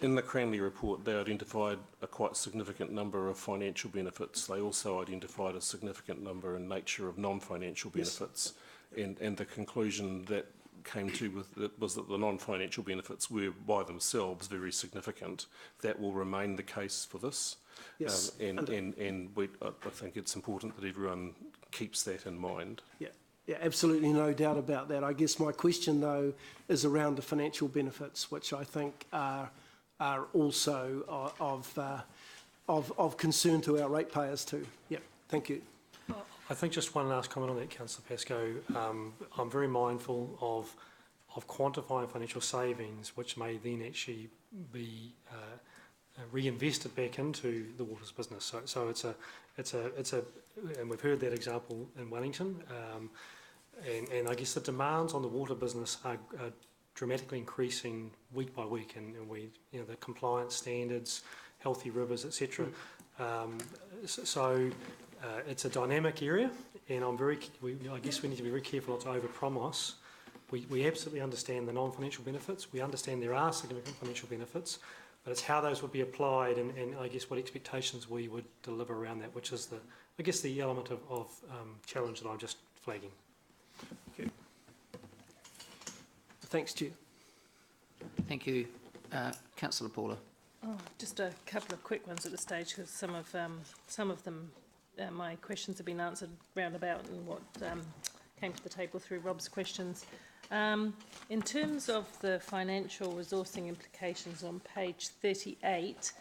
in the Cranley report, they identified a quite significant number of financial benefits. They also identified a significant number in nature of non-financial benefits. Yes. And the conclusion that came to with it was that the non-financial benefits were by themselves very significant. That will remain the case for this. Yes. I think it's important that everyone keeps that in mind. Yeah. Yeah, absolutely, no doubt about that. I guess my question, though, is around the financial benefits, which I think are also of concern to our ratepayers too. Yeah, thank you. I think just one last comment on that, Councillor Pascoe. I'm very mindful of quantifying financial savings, which may then actually be reinvested back into the waters business. So it's a, and we've heard that example in Wellington. And I guess the demands on the water business are dramatically increasing week by week, and we, the compliance standards, healthy rivers, etc. It's a dynamic area, and I guess we need to be very careful not to overpromise. We absolutely understand the non-financial benefits. We understand there are significant financial benefits, but it's how those would be applied, and I guess what expectations we would deliver around that, which is the element of challenge that I'm just flagging. Okay. Thanks, Chair. Thank you. Councillor Paula. Oh, just a couple of quick ones at this stage, because some of them, my questions have been answered roundabout and what came to the table through Rob's questions. In terms of the financial resourcing implications on page 38,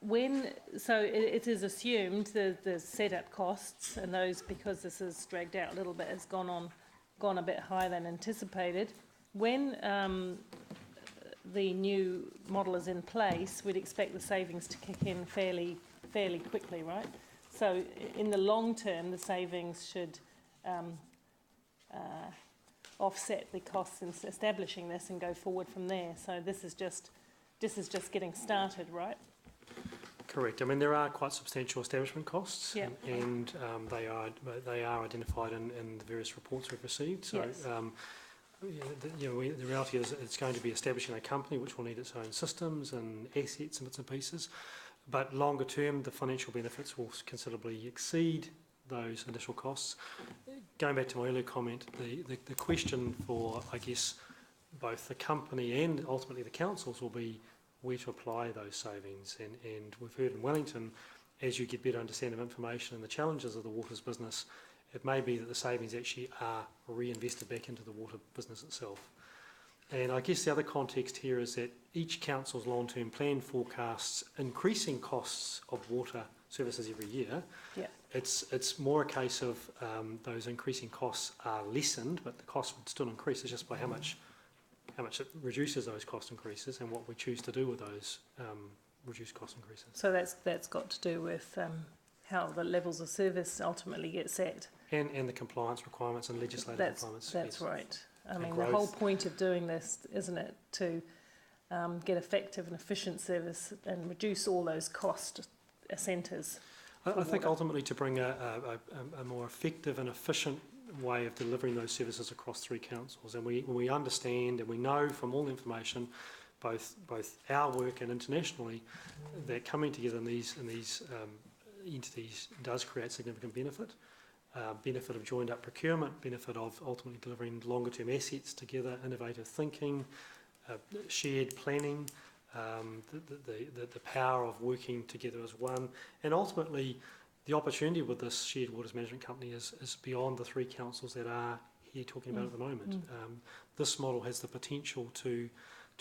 it is assumed the setup costs, and those, because this is dragged out a little bit, has gone a bit higher than anticipated. When the new model is in place, we'd expect the savings to kick in fairly quickly, right? So in the long term, the savings should offset the costs in establishing this and go forward from there. So this is just getting started, right? Correct. I mean, there are quite substantial establishment costs, yeah. and they are identified in the various reports we've received. So, yes. The reality is it's going to be establishing a company which will need its own systems and assets and bits and pieces. But longer term, the financial benefits will considerably exceed those initial costs. Going back to my earlier comment, the question for, I guess, both the company and ultimately the councils will be where to apply those savings. And we've heard in Wellington, as you get better understanding of information and the challenges of the waters business, it may be that the savings actually are reinvested back into the water business itself. And I guess the other context here is that each council's long-term plan forecasts increasing costs of water services every year. Yeah. It's more a case of those increasing costs are lessened, but the cost would still increase. It's just by how much how much it reduces those cost increases and what we choose to do with those reduced cost increases. So that's got to do with how the levels of service ultimately get set. And the compliance requirements and legislative requirements. That's yes. right. I And mean, growth. the whole point of doing this, isn't it, to get effective and efficient service and reduce all those cost centres. I think ultimately to bring a more effective and efficient way of delivering those services across 3 councils, and we understand and we know from all the information, both our work and internationally, that coming together in these entities does create significant benefit. Benefit of joined up procurement, benefit of ultimately delivering longer term assets together, innovative thinking, shared planning, the power of working together as one, and ultimately the opportunity with this shared waters management company is beyond the 3 councils that are here talking about at the moment. This model has the potential to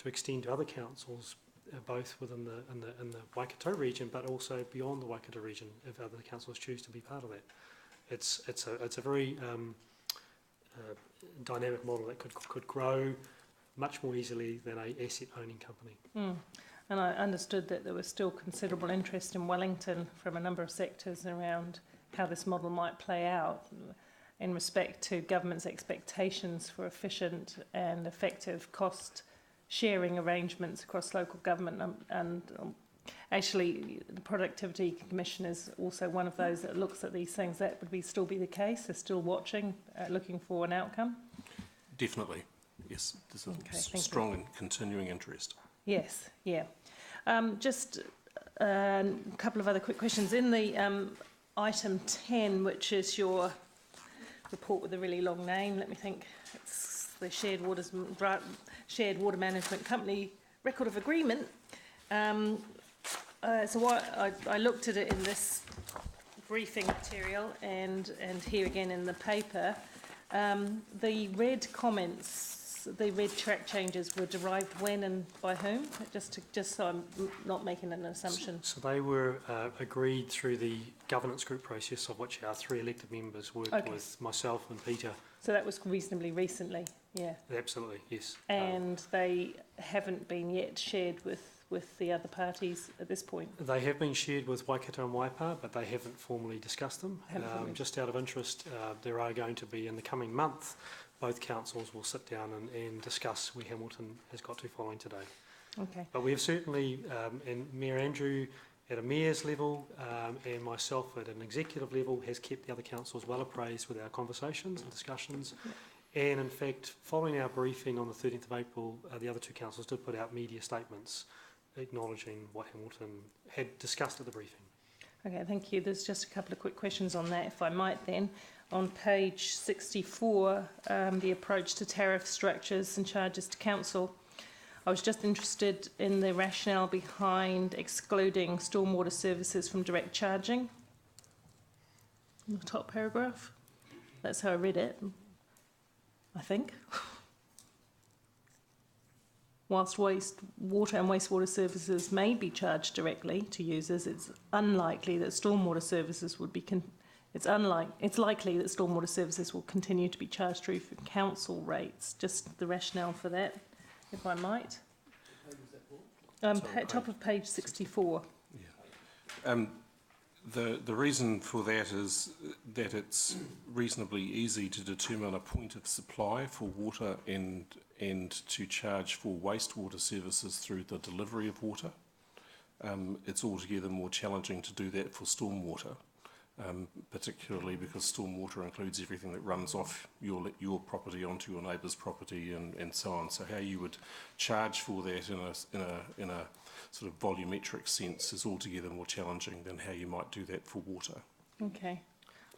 extend to other councils, both within the Waikato region, but also beyond the Waikato region if other councils choose to be part of that. It's a very dynamic model that could grow much more easily than a asset owning company. And I understood that there was still considerable interest in Wellington from a number of sectors around how this model might play out in respect to government's expectations for efficient and effective cost sharing arrangements across local government, and actually the Productivity Commission is also one of those that looks at these things. That would still be the case. They're still watching, looking for an outcome. Definitely, yes. There's a Okay, strong and continuing interest. Yes, yeah. Just a couple of other quick questions. In the item 10, which is your report with a really long name, let me think. It's the Shared Water Management Company Record of Agreement. So what I looked at it in this briefing material and here again in the paper. The red comments, the red track changes were derived when and by whom? Just so I'm not making an assumption. So they were agreed through the governance group process, of which our 3 elected members worked with myself and Peter. So that was reasonably recently, yeah. Absolutely, yes. And they haven't been yet shared with the other parties at this point? They have been shared with Waikato and Waipa, but they haven't formally discussed them. Just out of interest, there are going to be, in the coming month, both councils will sit down and discuss where Hamilton has got to following today. Okay. But we have certainly, and Mayor Andrew at a mayor's level and myself at an executive level has kept the other councils well appraised with our conversations and discussions. Yeah. And in fact, following our briefing on the 13th of April, the other 2 councils did put out media statements acknowledging what Hamilton had discussed at the briefing. Okay, thank you. There's just a couple of quick questions on that, if I might then. On page 64, the approach to tariff structures and charges to council. I was just interested in the rationale behind excluding stormwater services from direct charging. In the top paragraph. That's how I read it, I think. Whilst water and wastewater services may be charged directly to users, it's unlikely that stormwater services would be. It's likely that stormwater services will continue to be charged through council rates. Just the rationale for that, if I might. Top of page 64. Yeah. The reason for that is that it's reasonably easy to determine a point of supply for water and to charge for wastewater services through the delivery of water. It's altogether more challenging to do that for stormwater, particularly because stormwater includes everything that runs off your property onto your neighbour's property and so on. So how you would charge for that in a sort of volumetric sense is altogether more challenging than how you might do that for water. Okay.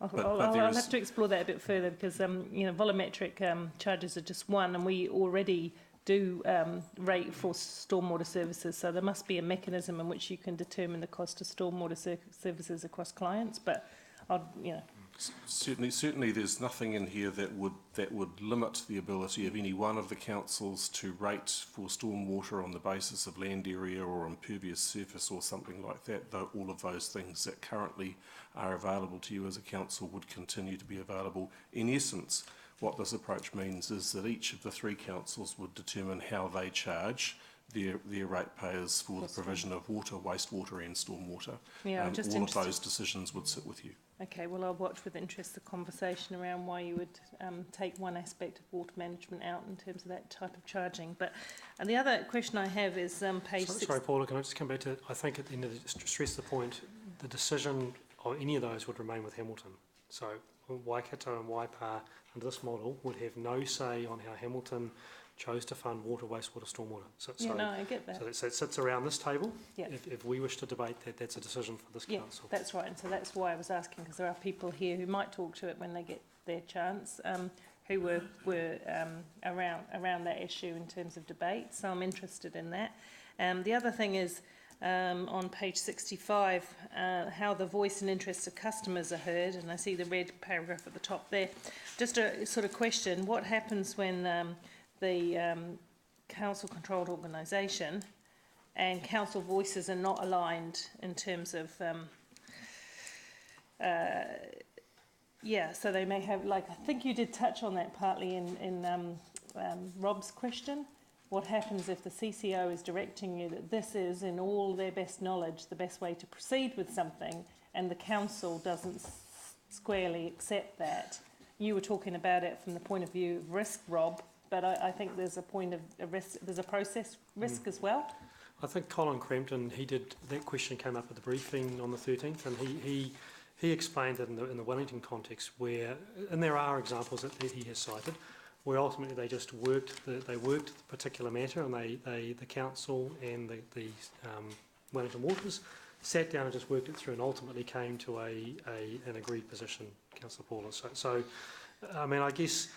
I'll have to explore that a bit further because volumetric charges are just one, and we already do rate for stormwater services, so there must be a mechanism in which you can determine the cost of stormwater services across clients. But certainly, there's nothing in here that would limit the ability of any one of the councils to rate for stormwater on the basis of land area or impervious surface or something like that. Though all of those things that currently are available to you as a council would continue to be available. In essence, what this approach means is that each of the three councils would determine how they charge their ratepayers for the provision of water, wastewater and stormwater. Yeah, I'm just all of interested. those decisions would sit with you. Okay, well, I'll watch with interest the conversation around why you would take one aspect of water management out in terms of that type of charging. But and the other question I have is page 6. Sorry, Paula, can I just come back to, I think at the end of the, stress the point, the decision of any of those would remain with Hamilton. So Waikato and Waipa under this model would have no say on how Hamilton chose to fund water, wastewater, stormwater. Yeah, no, I get that. So it sits around this table. Yeah. If we wish to debate that, that's a decision for this Yeah, council. that's right. And so that's why I was asking, because there are people here who might talk to it when they get their chance, who were around that issue in terms of debate. So I'm interested in that. The other thing is on page 65, how the voice and interests of customers are heard, and I see the red paragraph at the top there. Just a sort of question: what happens when the council-controlled organisation and council voices are not aligned in terms of, so they may have, like, I think you did touch on that partly in Rob's question. What happens if the CCO is directing you that this is, in all their best knowledge, the best way to proceed with something, and the council doesn't squarely accept that? You were talking about it from the point of view of risk, Rob, but I think there's a point of a risk, there's a process risk as well. I think Colin Crampton, that question came up at the briefing on the 13th, and he explained it in the Wellington context where, and there are examples that he has cited, where ultimately they just worked the particular matter, and the council and the Wellington Waters sat down and just worked it through, and ultimately came to an agreed position, Councillor Paula. So I mean, I guess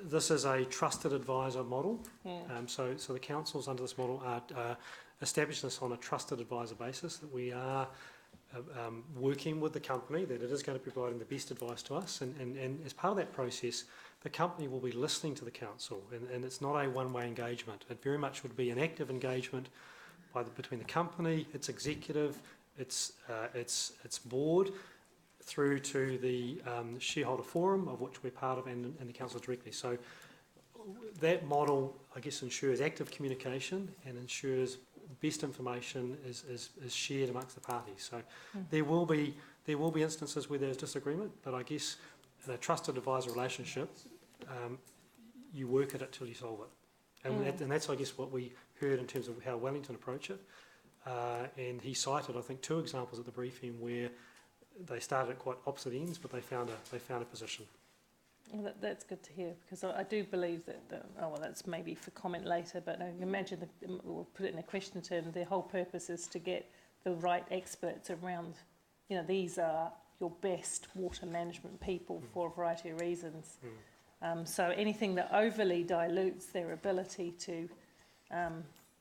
this is a trusted advisor model. Yeah. So the councils under this model are establishing this on a trusted advisor basis, that we are working with the company, that it is going to be providing the best advice to us, and as part of that process, the company will be listening to the council, and it's not a one-way engagement. It very much would be an active engagement between the company, its executive, its board, through to the shareholder forum, of which we're part of, and the council directly. So that model, I guess, ensures active communication and ensures best information is shared amongst the parties. So there will be instances where there's disagreement, but I guess in a trusted advisor relationship, you work at it till you solve it. And that's, I guess, what we heard in terms of how Wellington approach it. And he cited, I think, 2 examples at the briefing where they started at quite opposite ends, but they found a position. Well, that's good to hear, because I do believe that, that's maybe for comment later, but I imagine, we'll put it in a question term, the whole purpose is to get the right experts around, these are your best water management people for a variety of reasons. So anything that overly dilutes their ability to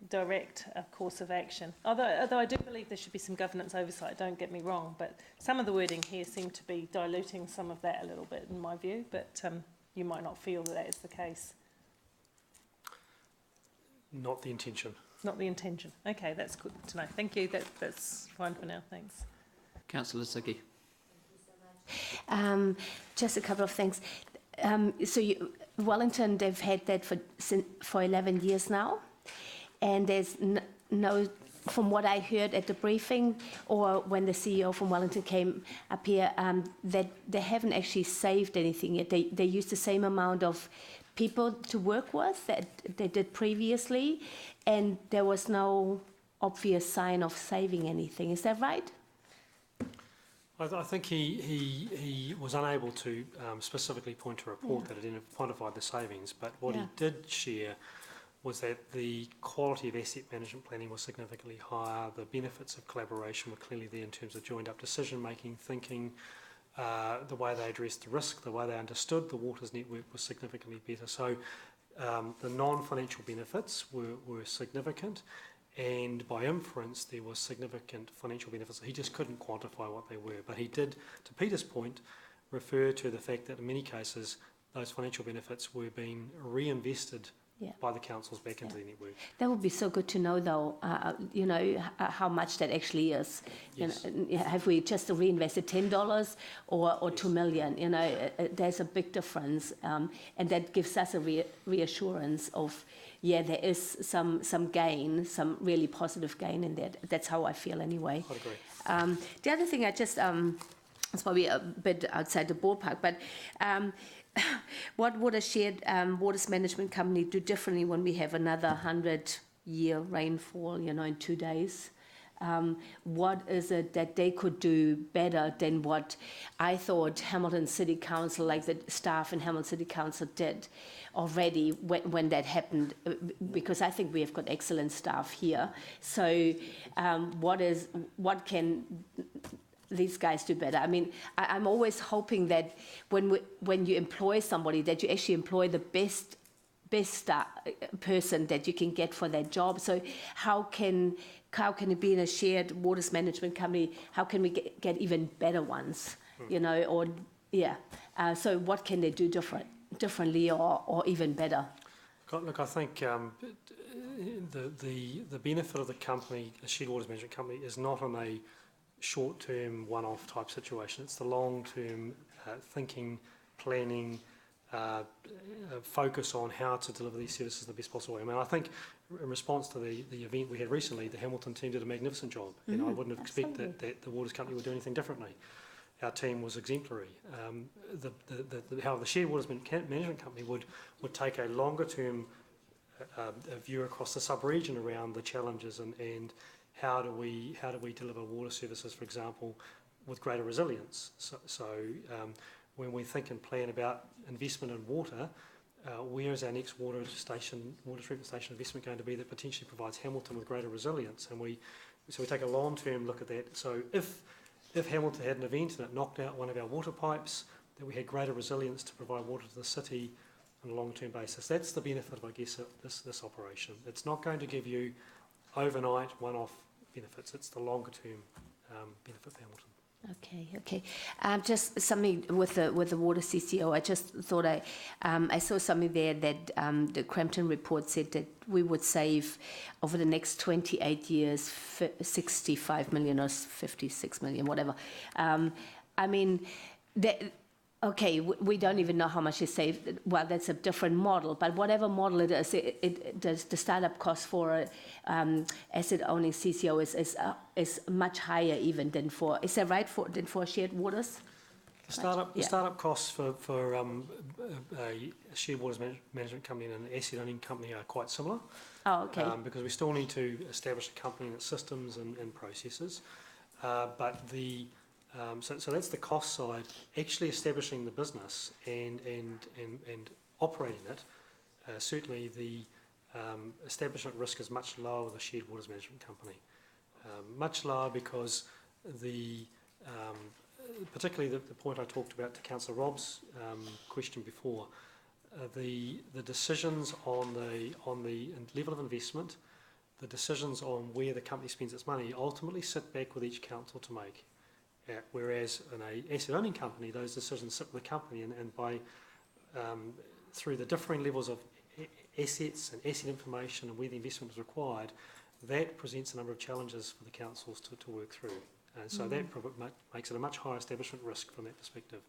direct a course of action. Although I do believe there should be some governance oversight, don't get me wrong, but some of the wording here seemed to be diluting some of that a little bit in my view, but you might not feel that is the case. Not the intention. Not the intention. Okay, that's good to know. Thank you. That's fine for now. Thanks. Councillor Ziggy. Just a couple of things. Wellington, they've had that for 11 years now. And there's no, from what I heard at the briefing or when the CEO from Wellington came up here, that they haven't actually saved anything yet. They used the same amount of people to work with that they did previously, and there was no obvious sign of saving anything. Is that right? I think he was unable to specifically point to a report that had quantified the savings, but what he did share was that the quality of asset management planning was significantly higher. The benefits of collaboration were clearly there in terms of joined up decision making, thinking, the way they addressed the risk, the way they understood the waters network was significantly better. So the non-financial benefits were significant, and by inference there was significant financial benefits. He just couldn't quantify what they were, but he did, to Peter's point, refer to the fact that in many cases those financial benefits were being reinvested by the councils back into the network. That would be so good to know, though, you know, how much that actually is. Yes. You know, have we just reinvested $10 or 2 million? You know, there's a big difference, and that gives us a reassurance of, yeah, there is some gain, some really positive gain in that. That's how I feel anyway. I'd agree. The other thing I just, it's probably a bit outside the ballpark, but what would a shared waters management company do differently when we have another 100-year rainfall, you know, in 2 days? What is it that they could do better than what I thought Hamilton City Council, like the staff in Hamilton City Council did already when that happened? Because I think we have got excellent staff here. So what can these guys do better? I mean, I'm always hoping that when you employ somebody, that you actually employ the best person that you can get for that job. So how can it be in a shared waters management company? How can we get even better ones? You know, or yeah. So what can they do differently or even better? Look, I think the benefit of the company, a shared waters management company, is not on a short-term, one-off type situation. It's the long-term thinking, planning, focus on how to deliver these services in the best possible way. I mean, I think in response to the event we had recently, the Hamilton team did a magnificent job. You know, I wouldn't have expected that the waters company would do anything differently. Our team was exemplary. How the shared waters management company would take a longer-term view across the sub-region around the challenges and how do we deliver water services, for example, with greater resilience. So when we think and plan about investment in water, where is our next water treatment station investment going to be that potentially provides Hamilton with greater resilience? And we take a long-term look at that. So if Hamilton had an event and it knocked out one of our water pipes, that we had greater resilience to provide water to the city on a long-term basis. That's the benefit of, I guess, this operation. It's not going to give you overnight one-off benefits. It's the longer-term benefit for Hamilton. Okay. Just something with the water CCO. I just thought I saw something there that the Crampton report said that we would save over the next 28 years 65 million or 56 million, whatever. I mean, okay, we don't even know how much they saved. Well, that's a different model, but whatever model it is, the startup cost for asset-owning CCO is much higher even than for, is that right, than for shared waters? The startup costs for a shared waters management company and an asset-owning company are quite similar. Oh, okay. Because we still need to establish a company and its systems and processes. But so that's the cost side. Actually establishing the business and operating it, certainly the establishment risk is much lower with a shared waters management company. Much lower because particularly the point I talked about to Councillor Robb's question before, the decisions on the level of investment, the decisions on where the company spends its money ultimately sit back with each council to make. Whereas in an asset-owning company, those decisions sit with the company, and by through the differing levels of assets and asset information and where the investment is required, that presents a number of challenges for the councils to work through. And so that makes it a much higher establishment risk from that perspective.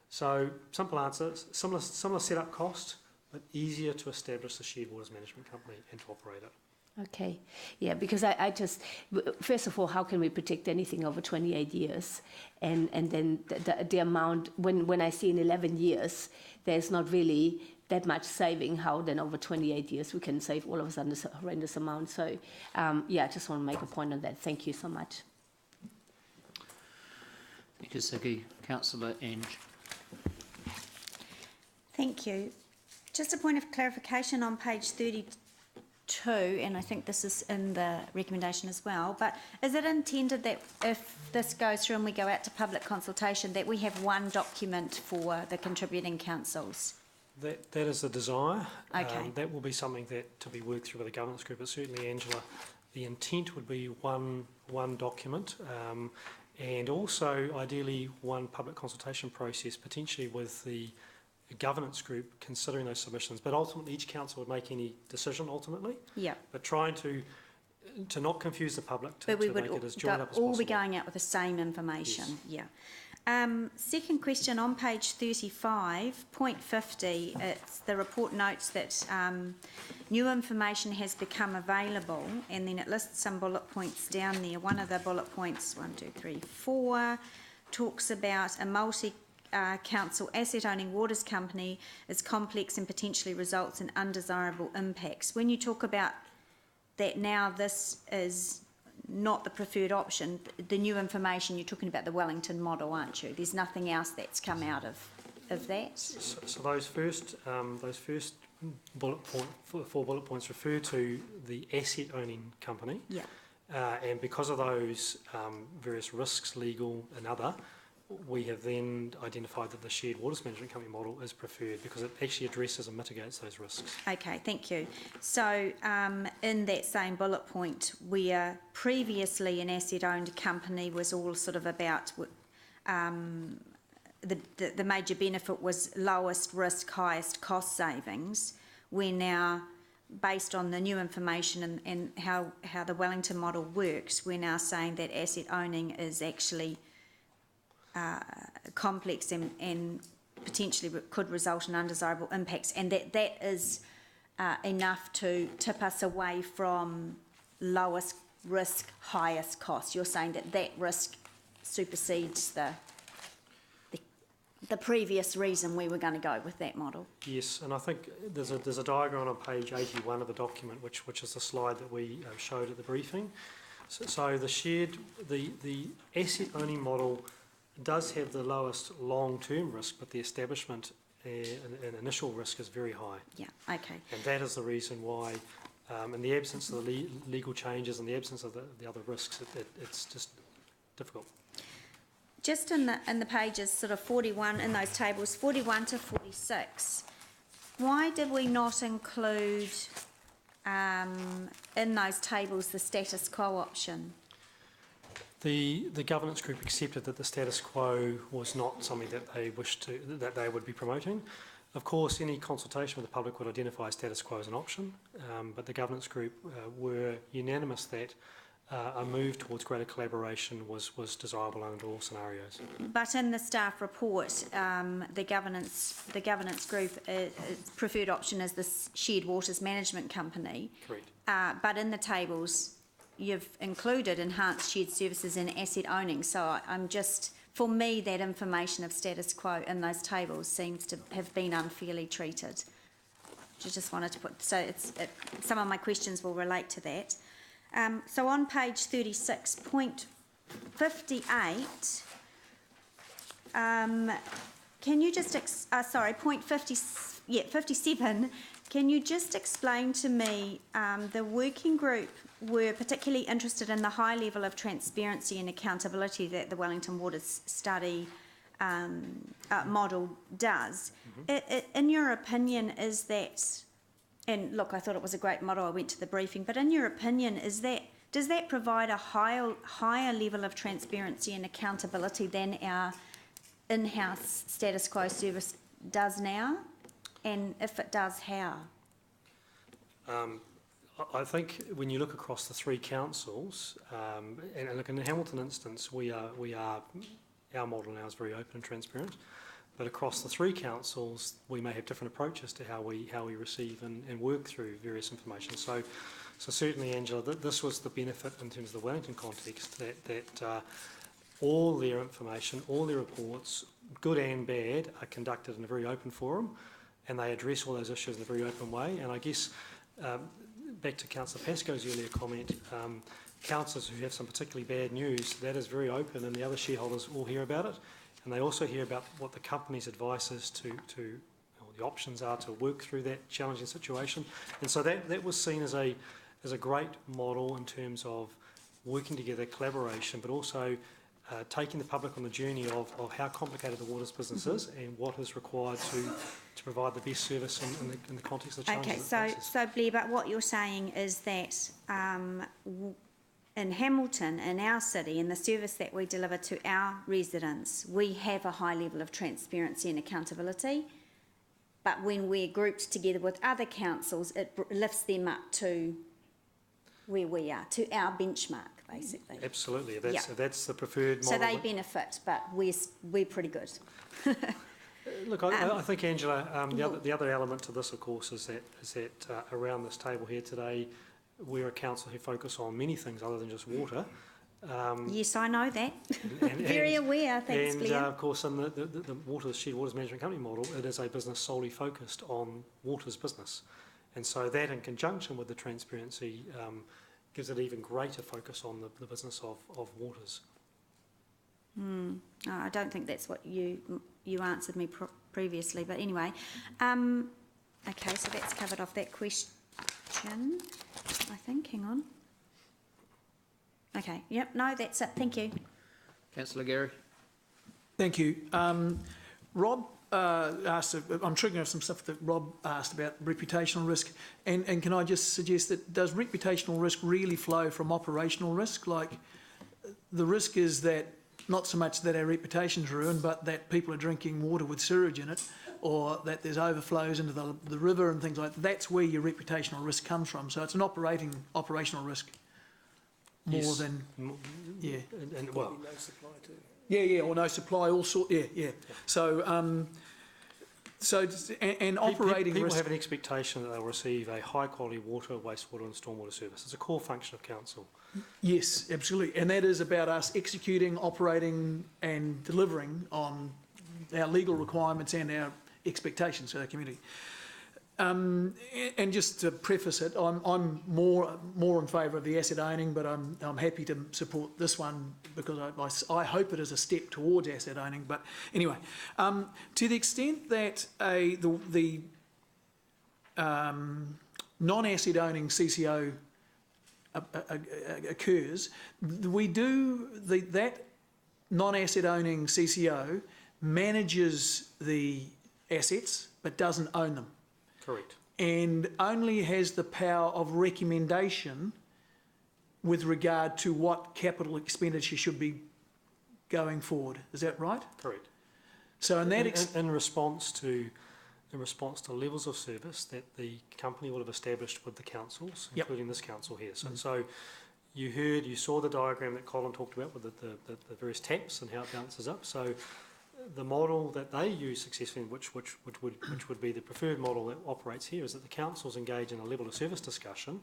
So simple answer, similar setup cost, but easier to establish the shared waters management company and to operate it. Okay, yeah, because I just, first of all, how can we predict anything over 28 years? And then the amount, when I see in 11 years, there's not really that much saving, how then over 28 years we can save all of a sudden this horrendous amount. So, yeah, I just want to make a point on that. Thank you so much. Thank you, Siki. Councillor Eng. Thank you. Just a point of clarification on page 32, and I think this is in the recommendation as well, but is it intended that if this goes through and we go out to public consultation, that we have one document for the contributing councils? That is the desire. Okay. That will be something that to be worked through with the governance group, but certainly, Angela, the intent would be one document, and also ideally one public consultation process, potentially with the governance group considering those submissions, but ultimately each council would make any decision ultimately. Yeah. But trying to not confuse the public, to But we make would it as joined up as all possible. be going out with the same information. Yes. Yeah. Second question on page 35, point 50, the report notes that new information has become available, and then it lists some bullet points down there. One of the bullet points, 1, 2, 3, 4, talks about a multi-council asset-owning waters company is complex and potentially results in undesirable impacts. When you talk about that now this is not the preferred option, the new information, you're talking about the Wellington model, aren't you? There's nothing else that's come out of that? So those first bullet point, 4 bullet points refer to the asset owning company. Yeah. And because of those various risks, legal and other, we have then identified that the shared waters management company model is preferred because it actually addresses and mitigates those risks. Okay, thank you. So in that same bullet point, where previously an asset-owned company was all sort of about the major benefit was lowest risk, highest cost savings, we're now, based on the new information and how the Wellington model works, we're now saying that asset owning is actually complex and potentially could result in undesirable impacts, and that is enough to tip us away from lowest risk, highest cost. You're saying that risk supersedes the previous reason we were going to go with that model. Yes, and I think there's a diagram on page 81 of the document, which is the slide that we showed at the briefing. So the asset owning model does have the lowest long-term risk, but the establishment and initial risk is very high. Yeah, okay. And that is the reason why, in the absence of the legal changes and the absence of the other risks, it's just difficult. Just in the pages sort of 41, in those tables, 41 to 46, why did we not include in those tables the status quo option? The governance group accepted that the status quo was not something that they would be promoting. Of course, any consultation with the public would identify status quo as an option, but the governance group were unanimous that a move towards greater collaboration was desirable under all scenarios. But in the staff report, the governance group preferred option is the shared waters management company. Correct. But in the tables, you've included enhanced shared services and asset owning. So for me, that information of status quo in those tables seems to have been unfairly treated. I just wanted to put, some of my questions will relate to that. So on page 36, point 58, can you just, point 57, can you just explain to me, the working group were particularly interested in the high level of transparency and accountability that the Wellington Waters Study model does. In your opinion, is that, and look, I thought it was a great model, I went to the briefing, but in your opinion, does that provide a higher level of transparency and accountability than our in-house status quo service does now? And if it does, how? I think when you look across the 3 councils, and look in the Hamilton instance, our model now is very open and transparent. But across the 3 councils, we may have different approaches to how we receive and work through various information. So certainly, Angela, this was the benefit in terms of the Wellington context, that all their information, all their reports, good and bad, are conducted in a very open forum, and they address all those issues in a very open way. And I guess, back to Councillor Pascoe's earlier comment, councillors who have some particularly bad news, that is very open, and the other shareholders all hear about it. And they also hear about what the company's advice is or the options are to work through that challenging situation. And so that was seen as a great model in terms of working together, collaboration, but also taking the public on the journey of how complicated the waters business is and what is required to provide the best service in the context of the challenges. Okay, so Blair, but what you're saying is that in Hamilton, in our city, in the service that we deliver to our residents, we have a high level of transparency and accountability, but when we're grouped together with other councils, it lifts them up to where we are, to our benchmark, basically. Absolutely, that's the preferred So model. they benefit, but we're pretty good. Look, I think, Angela, the other element to this, of course, is that around this table here today, we're a council who focus on many things other than just water. Yes, I know that. Very aware, thanks, Blair. And of course, in the Shared Waters Management Company model, it is a business solely focused on waters business. And so that, in conjunction with the transparency, gives it even greater focus on the business of waters. I don't think that's what you answered me previously, but anyway. Okay, so that's covered off that question, I think. Hang on. Okay, yep, no, that's it. Thank you. Councillor Gary. Thank you. Rob asked, I'm triggering off some stuff that Rob asked about reputational risk, and can I just suggest that does reputational risk really flow from operational risk? Like, the risk is that not so much that our reputation's ruined, but that people are drinking water with sewage in it, or that there's overflows into the river and things like that. That's where your reputational risk comes from. So it's an operational risk more than, yeah. And well, No supply too. Yeah, or no supply, all sort. Yeah. So, operating people risk. have an expectation that they'll receive a high quality water, wastewater, and stormwater service. It's a core function of council. Yes, absolutely, and that is about us executing, operating, and delivering on our legal requirements and our expectations for our community. And just to preface it, I'm more in favour of the asset owning, but I'm happy to support this one because I hope it is a step towards asset owning. But anyway, to the extent that the non-asset owning CCO occurs, that non-asset owning CCO manages the assets but doesn't own them. Correct. And only has the power of recommendation with regard to what capital expenditure should be going forward. Is that right? Correct. So in response to levels of service that the company will have established with the councils, including this council here. So you saw the diagram that Colin talked about with the various taps and how it balances up. So the model that they use successfully, which would be the preferred model that operates here, is that the councils engage in a level of service discussion,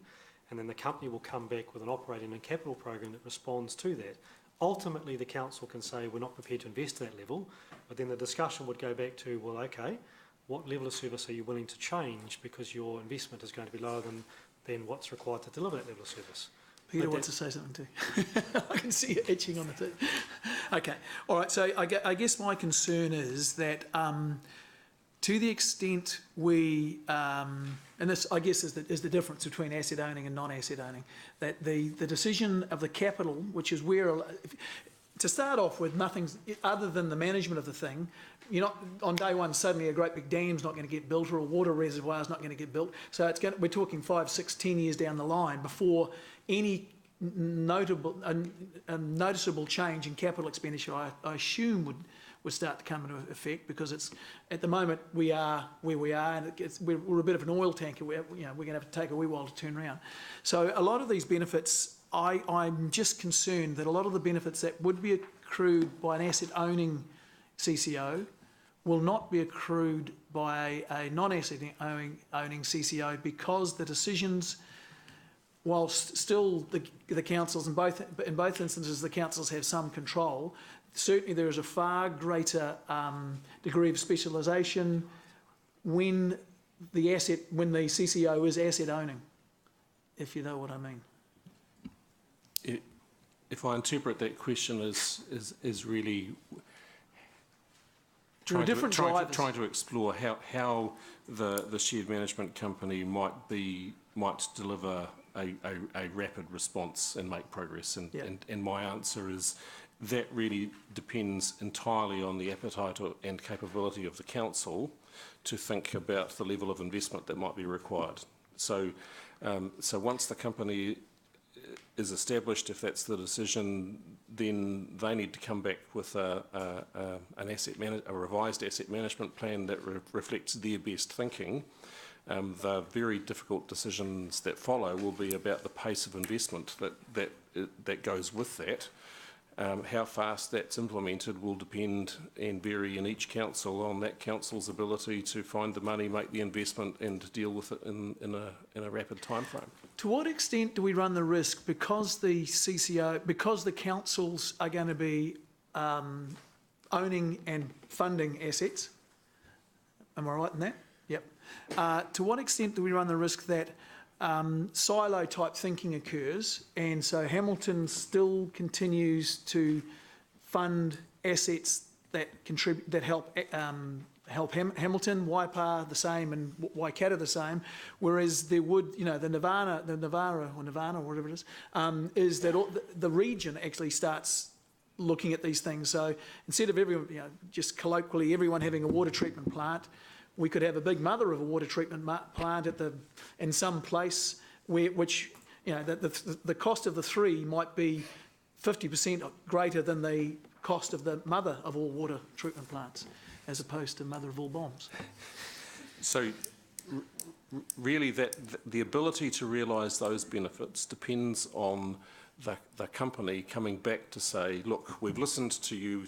and then the company will come back with an operating and capital program that responds to that. Ultimately, the council can say we're not prepared to invest to that level, but then the discussion would go back to, well, okay, what level of service are you willing to change because your investment is going to be lower than what's required to deliver that level of service. Peter wants to say something too. I can see you itching on the tip. Okay, all right, so I guess my concern is that to the extent we, and this I guess is the difference between asset owning and non-asset owning, that the decision of the capital, which is where, to start off with, nothing's other than the management of the thing. You're not on day one suddenly a great big dam's not going to get built or a water reservoir's not going to get built. So we're talking 5, 6, 10 years down the line before any noticeable change in capital expenditure, I assume would start to come into effect, because it's at the moment we are where we are, and we're a bit of an oil tanker. We're going to have to take a wee while to turn around. So a lot of these benefits, I'm just concerned that a lot of the benefits that would be accrued by an asset owning CCO will not be accrued by a non-asset owning CCO, because the decisions, whilst still the councils, in both instances the councils have some control, certainly there is a far greater degree of specialisation when the CCO is asset owning, if you know what I mean. If I interpret that question as really trying to explore how the shared management company might deliver a rapid response and make progress, and my answer is that really depends entirely on the appetite and capability of the council to think about the level of investment that might be required. So once the company is established, if that's the decision, then they need to come back with a revised asset management plan that reflects their best thinking. The very difficult decisions that follow will be about the pace of investment that goes with that. How fast that's implemented will depend and vary in each council on that council's ability to find the money, make the investment, and deal with it in a rapid timeframe. To what extent do we run the risk, because the CCO, because the councils are going to be owning and funding assets? Am I right in that? Yep. To what extent do we run the risk that silo type thinking occurs, and so Hamilton still continues to fund assets that contribute, that help Hamilton, Waipa the same, and Waikato the same, whereas there would, you know, the Nirvana or whatever it is that the region actually starts looking at these things. So instead of everyone, you know, just colloquially everyone having a water treatment plant, we could have a big mother of a water treatment plant in some place which, you know, the cost of the three might be 50% greater than the cost of the mother of all water treatment plants, as opposed to mother of all bombs. So really the ability to realise those benefits depends on the company coming back to say, look, we've listened to you,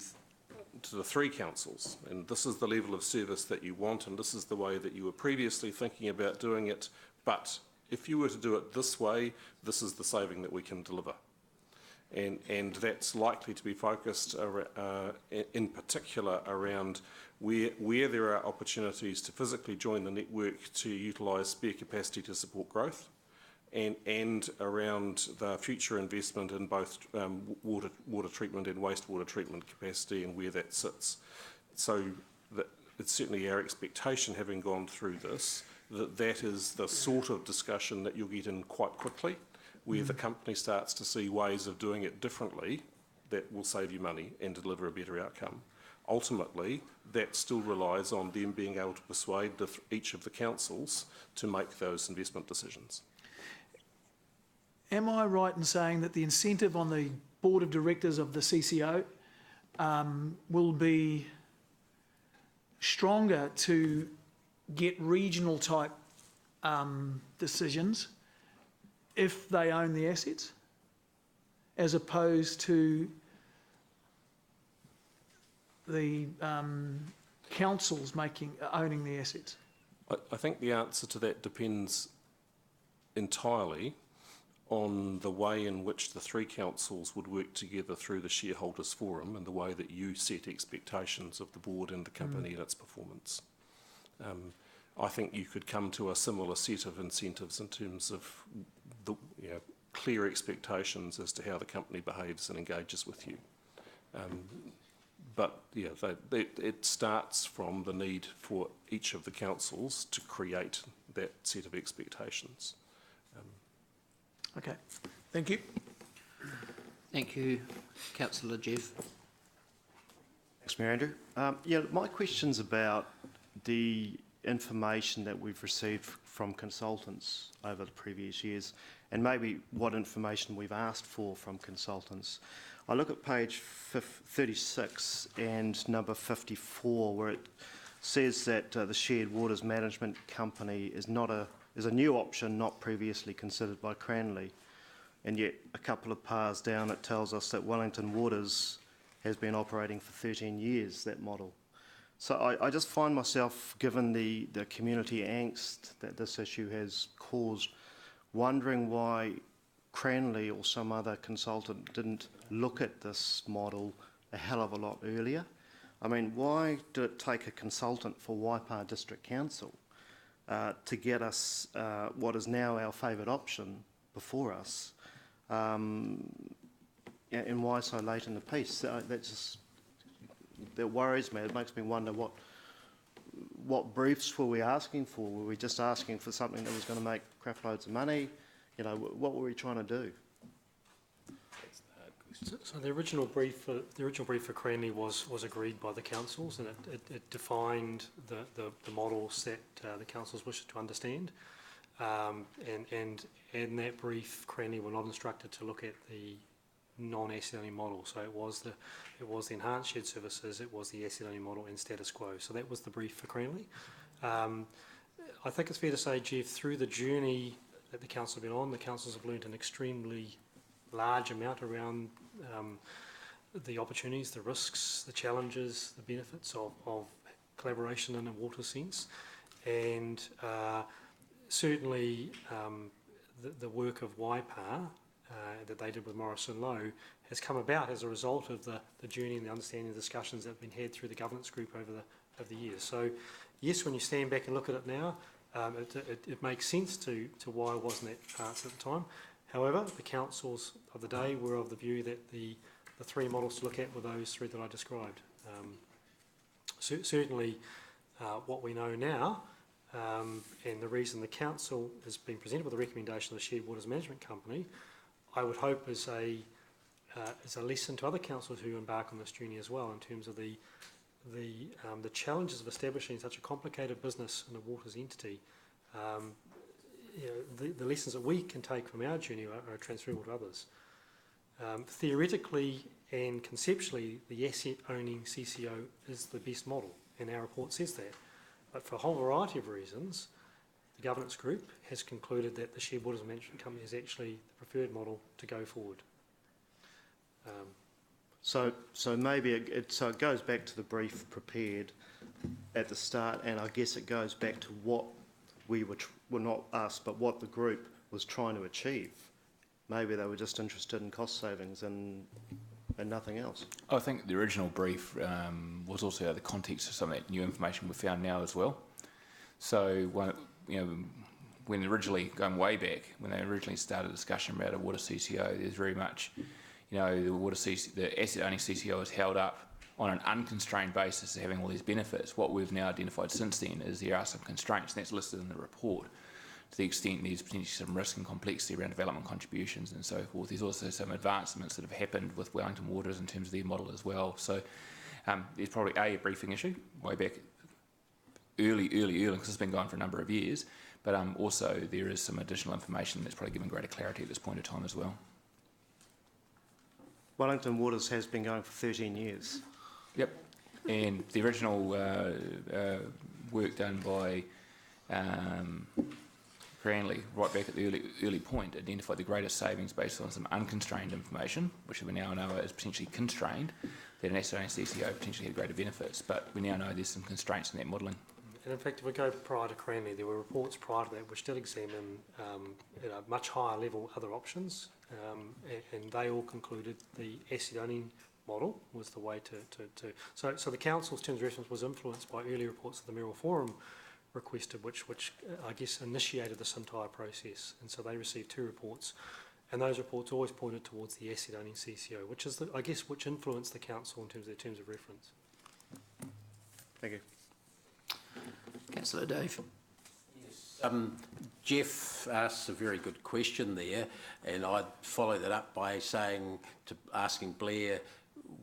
to the three councils, and this is the level of service that you want, and this is the way that you were previously thinking about doing it, but if you were to do it this way, this is the saving that we can deliver. And that's likely to be focused in particular around where there are opportunities to physically join the network to utilise spare capacity to support growth, and around the future investment in both water treatment and wastewater treatment capacity and where that sits. So it's certainly our expectation, having gone through this, that is the sort of discussion that you'll get in quite quickly, where the company starts to see ways of doing it differently that will save you money and deliver a better outcome. Ultimately, that still relies on them being able to persuade each of the councils to make those investment decisions. Am I right in saying that the incentive on the board of directors of the CCO will be stronger to get regional type decisions if they own the assets, as opposed to the councils owning the assets? I think the answer to that depends entirely on the way in which the three councils would work together through the shareholders forum and the way that you set expectations of the board and the company and its performance. I think you could come to a similar set of incentives in terms of the clear expectations as to how the company behaves and engages with you. But yeah, it starts from the need for each of the councils to create that set of expectations. Okay, thank you. Thank you, Councillor Jeff. Thanks, Mayor Andrew. Yeah, my question's about the information that we've received from consultants over the previous years, and maybe what information we've asked for from consultants. I look at page 36 and number 54, where it says that the Shared Waters Management Company is a new option not previously considered by Cranleigh, and yet a couple of pars down it tells us that Wellington Waters has been operating for 13 years, that model. So I just find myself, given the community angst that this issue has caused, wondering why Cranleigh or some other consultant didn't look at this model a hell of a lot earlier. I mean, why did it take a consultant for Waipa District Council to get us what is now our favoured option before us, and why so late in the piece? That worries me. It makes me wonder what briefs were we asking for? Were we just asking for something that was going to make crap loads of money? You know, what were we trying to do? So the original brief for Cranleigh was agreed by the councils, and it defined the models that the councils wished to understand, and in that brief, Cranleigh were not instructed to look at the non-asset-only model. So it was the enhanced shared services, it was the asset-only model and status quo. So that was the brief for Cranley. I think it's fair to say, Jeff, through the journey that the council have been on, the councils have learned an extremely large amount around the opportunities, the risks, the challenges, the benefits of collaboration in a water sense. And certainly the work of Waipa that they did with Morrison Lowe has come about as a result of the journey and the understanding and discussions that have been had through the governance group over the years. So yes, when you stand back and look at it now, it makes sense to why it wasn't that parts at the time. However, the councils of the day were of the view that the three models to look at were those three that I described. Certainly what we know now, and the reason the council has been presented with a recommendation of the Shared Waters Management Company, I would hope is a lesson to other councils who embark on this journey as well, in terms of the challenges of establishing such a complicated business in a waters entity. The lessons that we can take from our journey are transferable to others. Theoretically and conceptually, the asset-owning CCO is the best model, and our report says that. But for a whole variety of reasons, the governance group has concluded that the Shared Waters Management Company is actually the preferred model to go forward. So maybe it goes back to the brief prepared at the start, and I guess it goes back to what we were not us, but what the group was trying to achieve. Maybe they were just interested in cost savings and nothing else. I think the original brief was also the context of some of that new information we found now as well. So when originally, going way back, when they originally started a discussion about a water CCO, there's very much, the asset-owning CCO is held up on an unconstrained basis of having all these benefits. What we've now identified since then is there are some constraints, and that's listed in the report, to the extent there's potentially some risk and complexity around development contributions and so forth. There's also some advancements that have happened with Wellington Waters in terms of their model as well. So there's probably a briefing issue way back early, because it's been going for a number of years, but also there is some additional information that's probably given greater clarity at this point in time as well. Wellington Waters has been going for 13 years. Yep, and the original work done by Cranley, right back at the early point, identified the greatest savings based on some unconstrained information, which we now know is potentially constrained, that an asset-owning CCO potentially had greater benefits, but we now know there's some constraints in that modelling. And in fact, if we go prior to Cranley, there were reports prior to that which did examine at a much higher level other options, and they all concluded the asset-owning model was the way to. So the council's terms of reference was influenced by early reports of the Mayoral Forum requested, which I guess initiated this entire process, and so they received two reports, and those reports always pointed towards the asset-owning CCO, which is which influenced the council in terms of their terms of reference. Thank you. Councillor Dave. Yes. Jeff asked a very good question there, and I'd follow that up by asking Blair,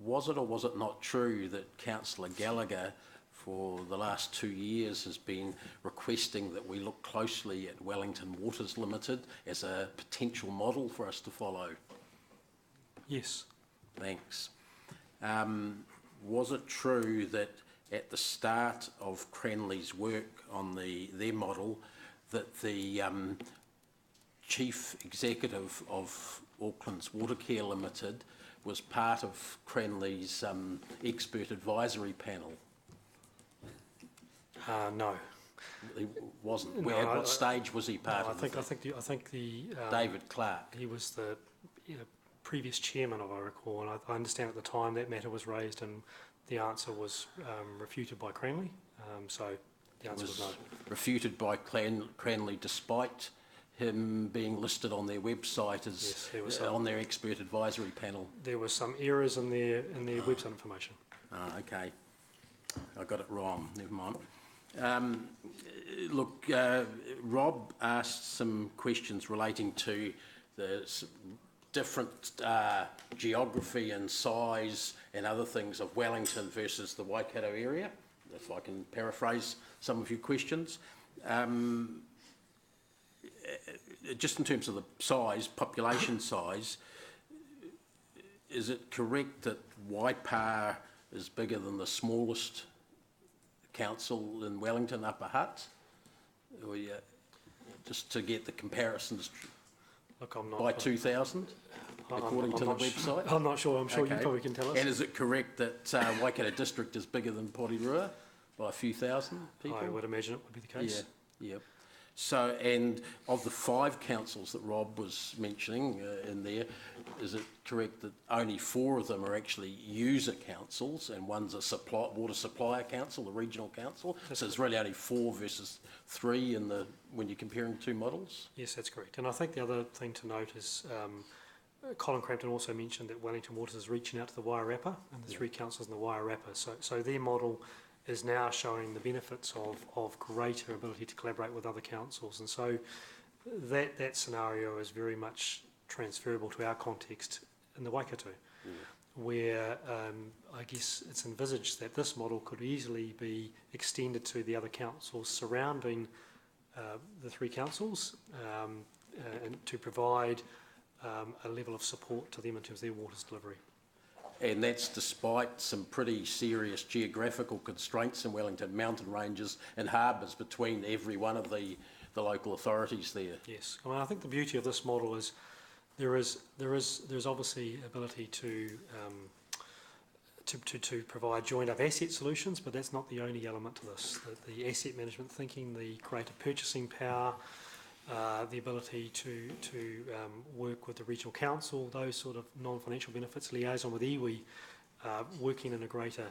was it or was it not true that Councillor Gallagher for the last 2 years has been requesting that we look closely at Wellington Waters Limited as a potential model for us to follow? Yes. Thanks. Was it true that at the start of Cranley's work on their model that the chief executive of Auckland's Watercare Limited was part of Cranley's expert advisory panel? No. He wasn't. No, At what stage was he part of it? I think the David Clark. He was the previous chairman of, I recall, and I understand at the time that matter was raised and the answer was refuted by Cranley. So the answer was no. Refuted by Cranley despite him being listed on their website as on their expert advisory panel. There were some errors in their website information. Okay. I got it wrong. Never mind. Look, Rob asked some questions relating to the different geography and size and other things of Wellington versus the Waikato area, if I can paraphrase some of your questions. Just in terms of the size, population size, is it correct that Waipa is bigger than the smallest council in Wellington, Upper Hutt? Or, just to get the comparisons Look, I'm not, by 2,000, according to the website? I'm not sure. I'm sure you probably can tell us. And is it correct that Waikato District is bigger than Porirua by a few thousand people? I would imagine it would be the case. Yeah, yeah. So, and of the 5 councils that Rob was mentioning in there, is it correct that only 4 of them are actually user councils and one's a water supplier council, the regional council? So it's really only 4 versus 3 in when you're comparing 2 models? Yes, that's correct. And I think the other thing to note is Colin Crampton also mentioned that Wellington Waters is reaching out to the Wairarapa and the 3 councils in the Wairarapa. So their model is now showing the benefits of greater ability to collaborate with other councils. And so that scenario is very much transferable to our context in the Waikato, where I guess it's envisaged that this model could easily be extended to the other councils surrounding the 3 councils and to provide a level of support to them in terms of their water's delivery. And that's despite some pretty serious geographical constraints in Wellington, mountain ranges and harbours between every one of the local authorities there. Yes, I mean, I think the beauty of this model is there's obviously ability to provide joined up asset solutions, but that's not the only element to this. The asset management thinking, the greater purchasing power, the ability to work with the regional council, those sort of non-financial benefits, liaison with iwi, working in a greater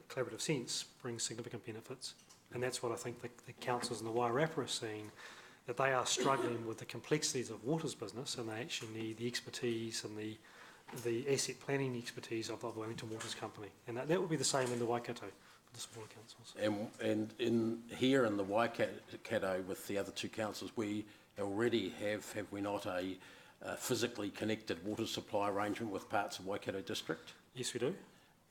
collaborative sense brings significant benefits. And that's what I think the councils in the Wairarapa are seeing, that they are struggling with the complexities of water's business, and they actually need the expertise and the asset planning expertise of the Wellington Waters Company. And that will be the same in the Waikato for the smaller councils. And in here in the Waikato with the other 2 councils, we already have we not, a physically connected water supply arrangement with parts of Waikato District? Yes, we do.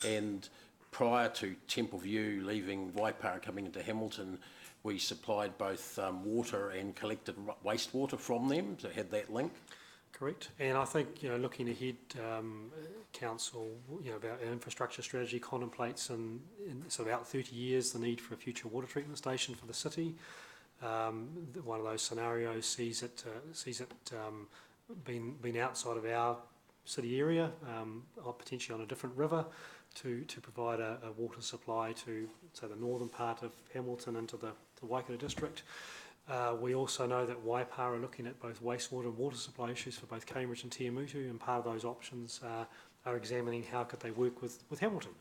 And prior to Templeview leaving Waipa and coming into Hamilton, we supplied both water and collected wastewater from them, so had that link. Correct. And I think, looking ahead, Council, our infrastructure strategy contemplates in sort of out 30 years the need for a future water treatment station for the city. One of those scenarios sees it being outside of our city area, or potentially on a different river, to provide a water supply to, say, the northern part of Hamilton into the Waikato district. We also know that Waipa are looking at both wastewater and water supply issues for both Cambridge and Tiamutu, and part of those options are examining how could they work with Hamilton.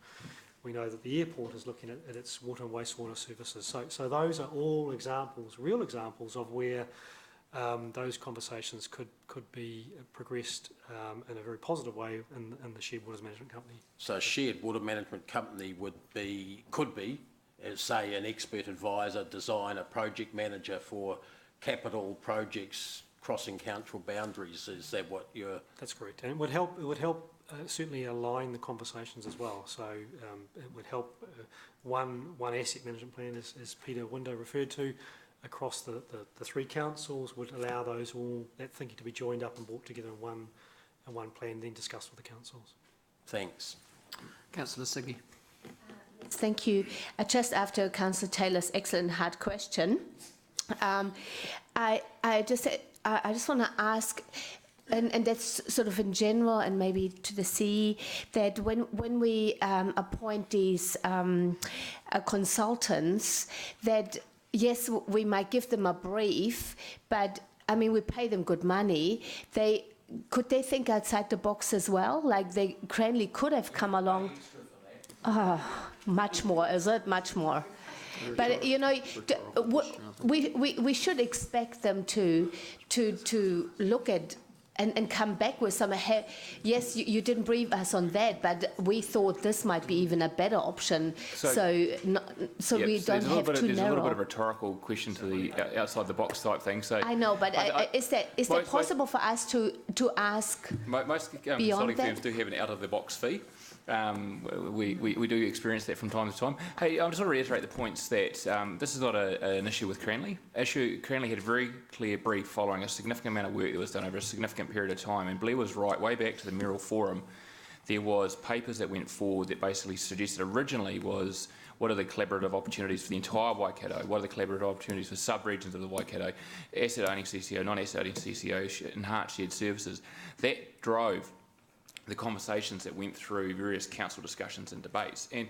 We know that the airport is looking at its water and wastewater services. So those are all examples, real examples of where those conversations could be progressed in a very positive way in the Shared Waters Management Company. So a Shared Water Management Company could be, as say, an expert advisor, designer, project manager for capital projects crossing council boundaries. Is that what you're... That's correct. And it would help certainly align the conversations as well. So it would help one asset management plan, as Peter Window referred to, across the 3 councils, would allow that thinking to be joined up and brought together in one plan, then discussed with the councils. Thanks. Councillor Siggy. Thank you. Just after Councillor Taylor's excellent hard question, I just want to ask, and that's sort of in general and maybe to the CE, that when we appoint these consultants, that yes, we might give them a brief, but I mean, we pay them good money. Could they think outside the box as well? Like Cranley could have come along. Much more, is it? Much more. But we should expect them to look at and come back with some. Yes, you didn't brief us on that, but we thought this might be even a better option. So we don't have too narrow. There's a little bit of a rhetorical question to the outside the box type thing. So I know, but is that possible for us to ask? Most consulting firms do have an out of the box fee. We do experience that from time to time. Hey, I just want to reiterate the points that this is not an issue with Cranley. Cranley had a very clear brief following a significant amount of work that was done over a significant period of time, and Blair was right, way back to the Merrill Forum, there was papers that went forward that basically suggested originally was what are the collaborative opportunities for the entire Waikato, what are the collaborative opportunities for sub-regions of the Waikato, asset-owning CCO, non-asset-owning CCO, enhanced shared services. That drove the conversations that went through various council discussions and debates. And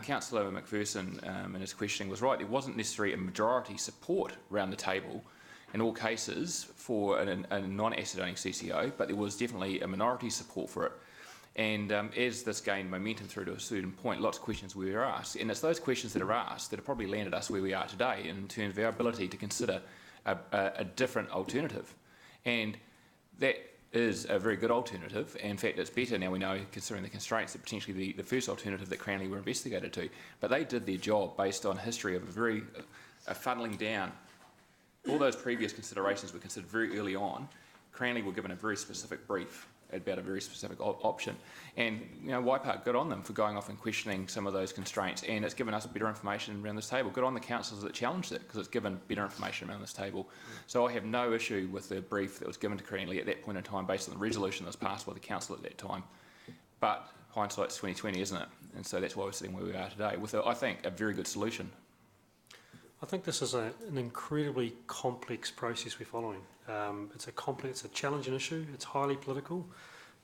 Councillor McPherson in his questioning was right, there wasn't necessarily a majority support around the table in all cases for a non-asset owning CCO, but there was definitely a minority support for it. And as this gained momentum through to a certain point, lots of questions were asked, and it's those questions that are asked that have probably landed us where we are today in terms of our ability to consider a different alternative. And that is a very good alternative. In fact, it's better now we know, considering the constraints, that potentially the first alternative that Cranley were investigated to. But they did their job based on a history of a funneling down. All those previous considerations were considered very early on. Cranley were given a very specific brief about a very specific option. And, you know, Waipa, good on them for going off and questioning some of those constraints, and it's given us better information around this table. Good on the councillors that challenged it, because it's given better information around this table. So I have no issue with the brief that was given to Cranley at that point in time based on the resolution that was passed by the council at that time. But hindsight's 20/20, isn't it? And so that's why we're sitting where we are today, with, I think, a very good solution. I think this is an incredibly complex process we're following. It's a challenging issue. It's highly political.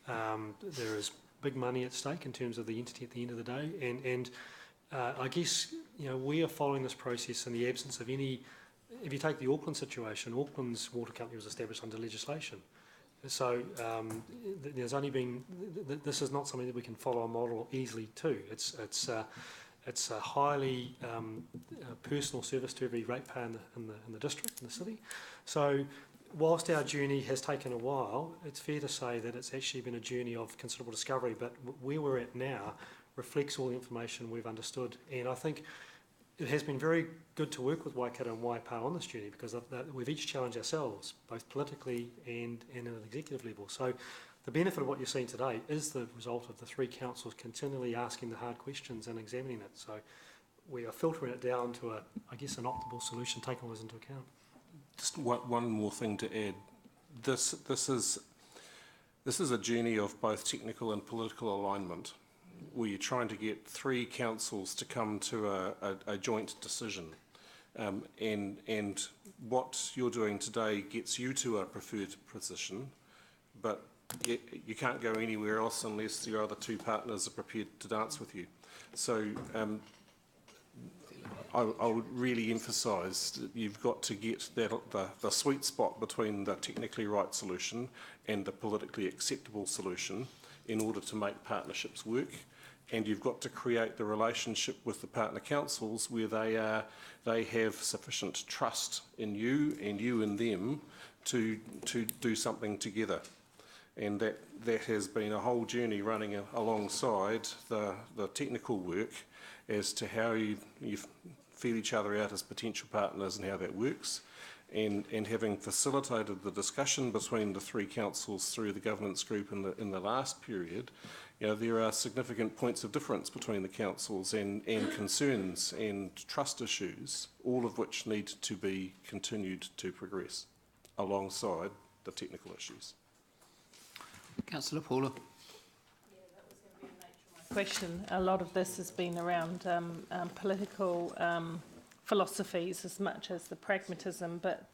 There is big money at stake in terms of the entity at the end of the day, and I guess, you know, we are following this process in the absence of any. If you take the Auckland situation, Auckland's water company was established under legislation, so there's only been. This is not something that we can follow a model easily to. It's a highly personal service to every ratepayer in the district, in the city. So whilst our journey has taken a while, it's fair to say that it's actually been a journey of considerable discovery, but where we're at now reflects all the information we've understood. And I think it has been very good to work with Waikato and Waipa on this journey, because we've each challenged ourselves, both politically and at an executive level. So the benefit of what you're seeing today is the result of the three councils continually asking the hard questions and examining it. So we are filtering it down to I guess, an optimal solution, taking all this into account. Just one more thing to add. This is a journey of both technical and political alignment, where you're trying to get three councils to come to a joint decision. And what you're doing today gets you to a preferred position, but you can't go anywhere else unless your other two partners are prepared to dance with you. So I would really emphasise that you've got to get the sweet spot between the technically right solution and the politically acceptable solution in order to make partnerships work. And you've got to create the relationship with the partner councils where they have sufficient trust in you and you in them to do something together. And that has been a whole journey running alongside the technical work as to how you feel each other out as potential partners and how that works. And having facilitated the discussion between the three councils through the governance group in the last period, you know, there are significant points of difference between the councils and concerns and trust issues, all of which need to be continued to progress alongside the technical issues. Councillor Paula. Yeah, that was going to be the nature of my question. A lot of this has been around political philosophies as much as the pragmatism, but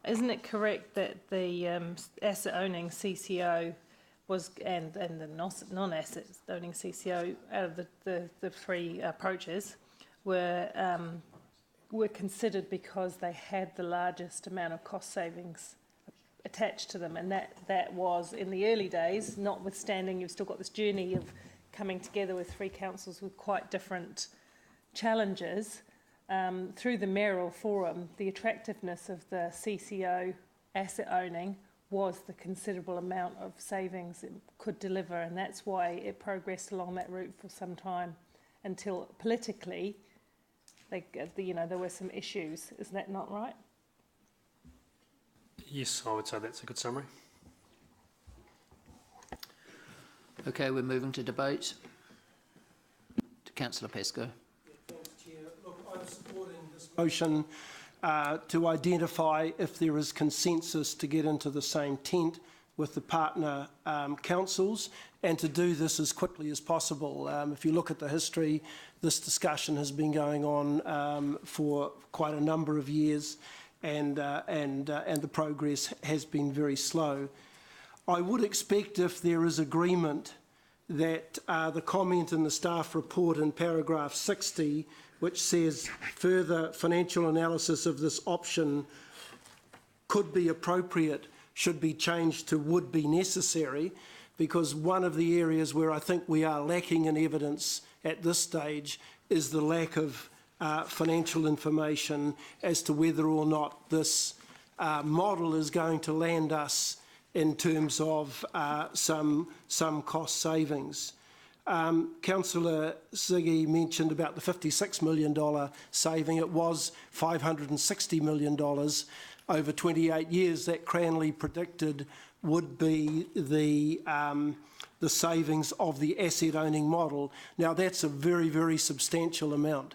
isn't it correct that the asset owning CCO was and the non-asset owning CCO out of the three approaches were considered because they had the largest amount of cost savings attached to them, and that was in the early days, notwithstanding you've still got this journey of coming together with three councils with quite different challenges. Through the mayoral forum, the attractiveness of the CCO asset owning was the considerable amount of savings it could deliver, and that's why it progressed along that route for some time until politically there were some issues. Is that not right? Yes, I would say that's a good summary. Okay, we're moving to debate. To Councillor Pesco. Thanks, Chair. Look, I'm supporting this motion to identify if there is consensus to get into the same tent with the partner councils, and to do this as quickly as possible. If you look at the history, this discussion has been going on for quite a number of years, and the progress has been very slow. I would expect, if there is agreement, that the comment in the staff report in paragraph 60, which says further financial analysis of this option could be appropriate, should be changed to would be necessary, because one of the areas where I think we are lacking in evidence at this stage is the lack of financial information as to whether or not this model is going to land us in terms of some cost savings. Councillor Ziggy mentioned about the $56 million saving. It was $560 million over 28 years that Cranley predicted would be the savings of the asset owning model. Now that's a very, very substantial amount.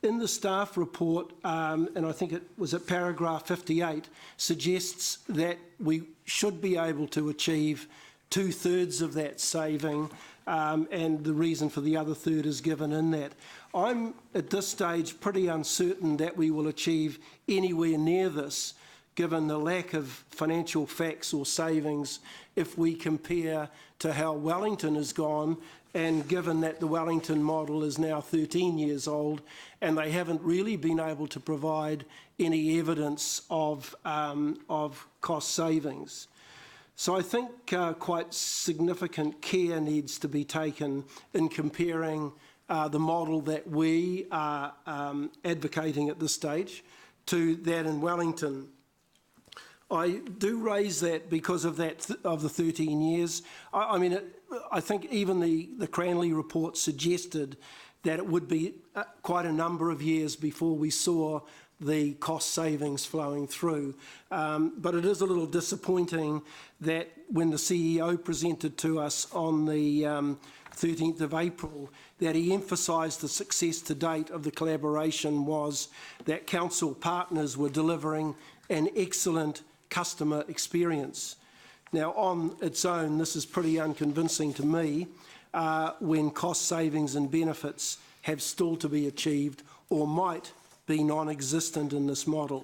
In the staff report, and I think it was at paragraph 58, suggests that we should be able to achieve 2/3 of that saving, and the reason for the other third is given in that. I'm, at this stage, pretty uncertain that we will achieve anywhere near this, given the lack of financial facts or savings if we compare to how Wellington has gone, and given that the Wellington model is now 13 years old and they haven't really been able to provide any evidence of cost savings. So I think quite significant care needs to be taken in comparing the model that we are advocating at this stage to that in Wellington. I do raise that because of that of the 13 years. I mean, I think even the Cranley report suggested that it would be quite a number of years before we saw the cost savings flowing through. But it is a little disappointing that when the CEO presented to us on the 13th of April, that he emphasised the success to date of the collaboration was that council partners were delivering an excellent customer experience. Now, on its own, this is pretty unconvincing to me when cost savings and benefits have still to be achieved or might be non-existent in this model.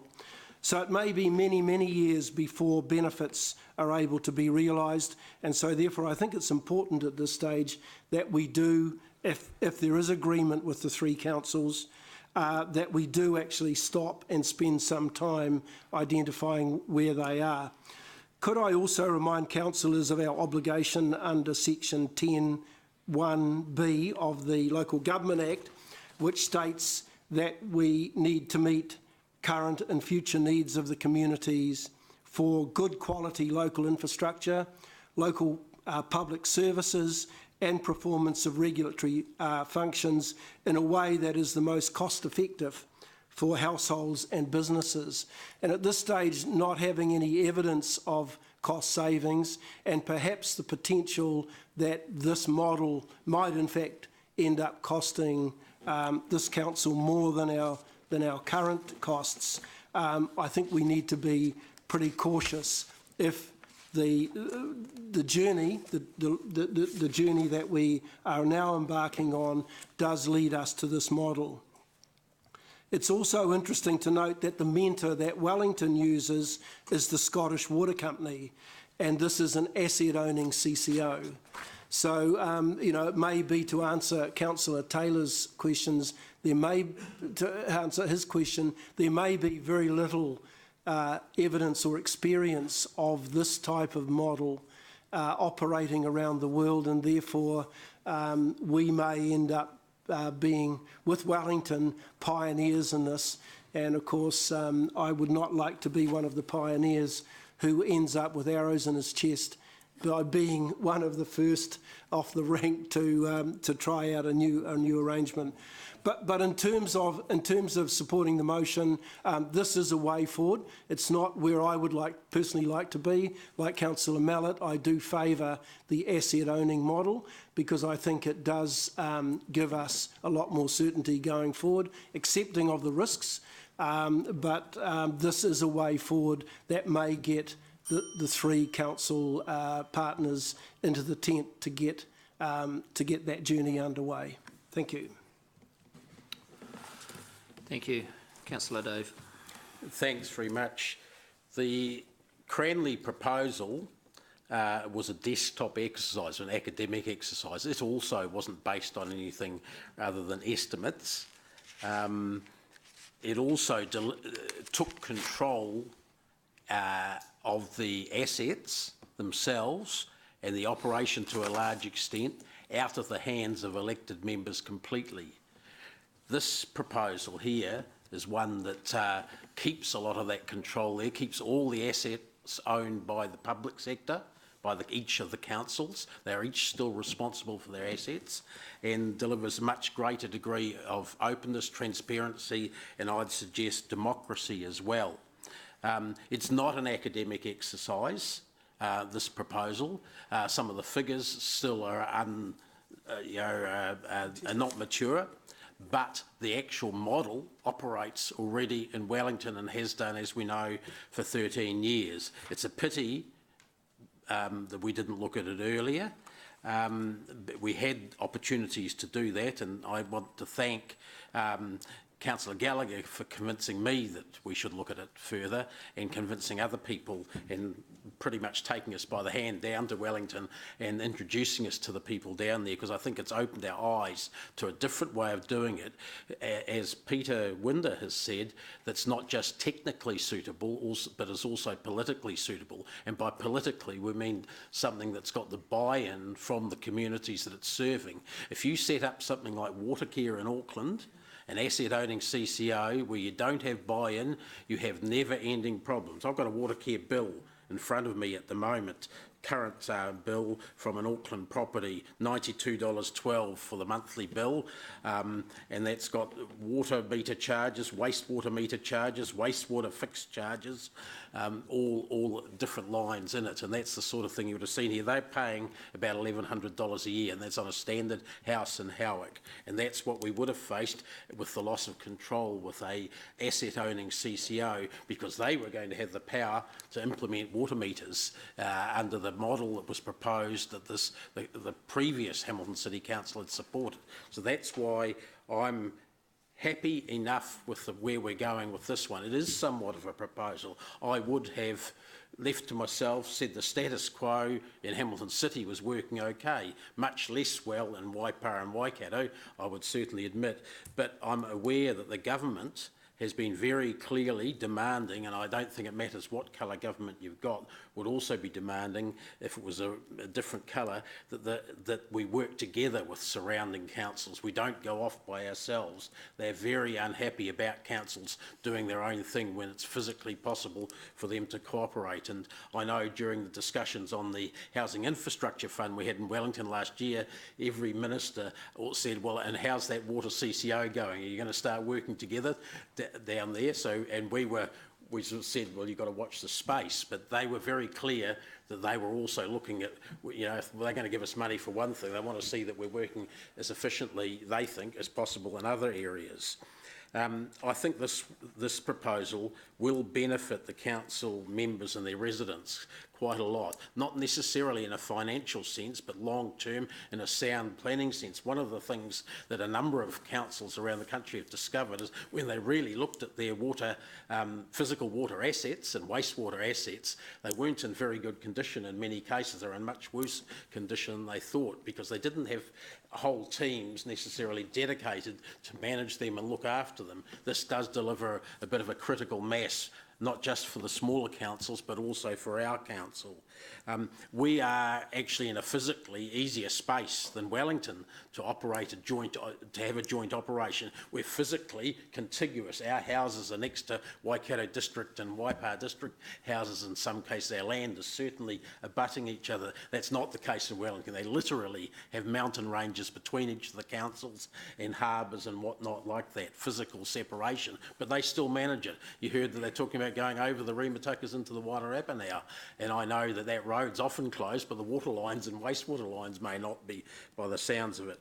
So it may be many, many years before benefits are able to be realised, and so therefore I think it's important at this stage that we do, if there is agreement with the three councils, that we do actually stop and spend some time identifying where they are. Could I also remind councillors of our obligation under section 10(1)(b) of the Local Government Act, which states that we need to meet current and future needs of the communities for good quality local infrastructure, local public services, and performance of regulatory functions in a way that is the most cost effective for households and businesses. And at this stage, not having any evidence of cost savings and perhaps the potential that this model might in fact end up costing this council more than our current costs, I think we need to be pretty cautious if the journey that we are now embarking on does lead us to this model. It's also interesting to note that the mentor that Wellington uses is the Scottish Water Company, and this is an asset-owning CCO. So, you know, it may be, to answer Councillor Taylor's questions, to answer his question, there may be very little evidence or experience of this type of model operating around the world, and therefore we may end up being, with Wellington, pioneers in this. And of course, I would not like to be one of the pioneers who ends up with arrows in his chest by being one of the first off the rank to try out a new arrangement. But in terms of supporting the motion, this is a way forward. It's not where I would personally like to be. Like Councillor Mallett, I do favour the asset owning model because I think it does give us a lot more certainty going forward, accepting of the risks. But this is a way forward that may get the three council partners into the tent to get that journey underway. Thank you. Thank you. Councillor Dave. Thanks very much. The Cranley proposal was a desktop exercise, an academic exercise. It also wasn't based on anything other than estimates. It also took control of the assets themselves and the operation to a large extent out of the hands of elected members completely. This proposal here is one that keeps a lot of that control there, keeps all the assets owned by the public sector, by each of the councils. They're each still responsible for their assets, and delivers a much greater degree of openness, transparency, and I'd suggest democracy as well. It's not an academic exercise, this proposal. Some of the figures still are not mature, but the actual model operates already in Wellington and has done, as we know, for 13 years. It's a pity that we didn't look at it earlier. We had opportunities to do that, and I want to thank Councillor Gallagher for convincing me that we should look at it further, and convincing other people, and pretty much taking us by the hand down to Wellington and introducing us to the people down there, because I think it's opened our eyes to a different way of doing it. As Peter Winder has said, that's not just technically suitable, but is also politically suitable. And by politically, we mean something that's got the buy-in from the communities that it's serving. If you set up something like Watercare in Auckland, an asset-owning CCO, where you don't have buy-in, you have never-ending problems. I've got a Watercare bill in front of me at the moment, current bill from an Auckland property, $92.12 for the monthly bill, and that's got water meter charges, wastewater meter charges, wastewater fixed charges, all different lines in it, and that's the sort of thing you would have seen here. They're paying about $1,100 a year, and that's on a standard house in Howick, and that's what we would have faced with the loss of control with a asset-owning CCO, because they were going to have the power to implement water meters under the model that was proposed that the previous Hamilton City Council had supported. So that's why I'm happy enough with where we're going with this one. It is somewhat of a proposal. I would have left to myself said the status quo in Hamilton City was working okay, much less well in Waipa and Waikato, I would certainly admit, but I'm aware that the government has been very clearly demanding, and I don't think it matters what colour government you've got, would also be demanding, if it was a different colour, that we work together with surrounding councils. We don't go off by ourselves. They're very unhappy about councils doing their own thing when it's physically possible for them to cooperate. And I know during the discussions on the Housing Infrastructure Fund we had in Wellington last year, every minister said, well, and how's that water CCO going? Are you going to start working together down there? So, and we sort of said, well, you've got to watch the space, but they were very clear that they were also looking at, if they're going to give us money for one thing, they want to see that we're working as efficiently, they think, as possible in other areas. I think this proposal will benefit the council members and their residents quite a lot, not necessarily in a financial sense, but long-term in a sound planning sense. One of the things that a number of councils around the country have discovered is when they really looked at their physical water assets and wastewater assets, they weren't in very good condition in many cases. They're in much worse condition than they thought, because they didn't have whole teams necessarily dedicated to manage them and look after them. This does deliver a bit of a critical mass, not just for the smaller councils, but also for our council. We are actually in a physically easier space than Wellington to operate to have a joint operation. We're physically contiguous. Our houses are next to Waikato District and Waipa District houses. In some cases, our land is certainly abutting each other. That's not the case in Wellington. They literally have mountain ranges between each of the councils and harbours and whatnot like that, physical separation. But they still manage it. You heard that they're talking about going over the Rimatakas into the Wairarapa now, and I know that road's often closed, but the water lines and wastewater lines may not be, by the sounds of it.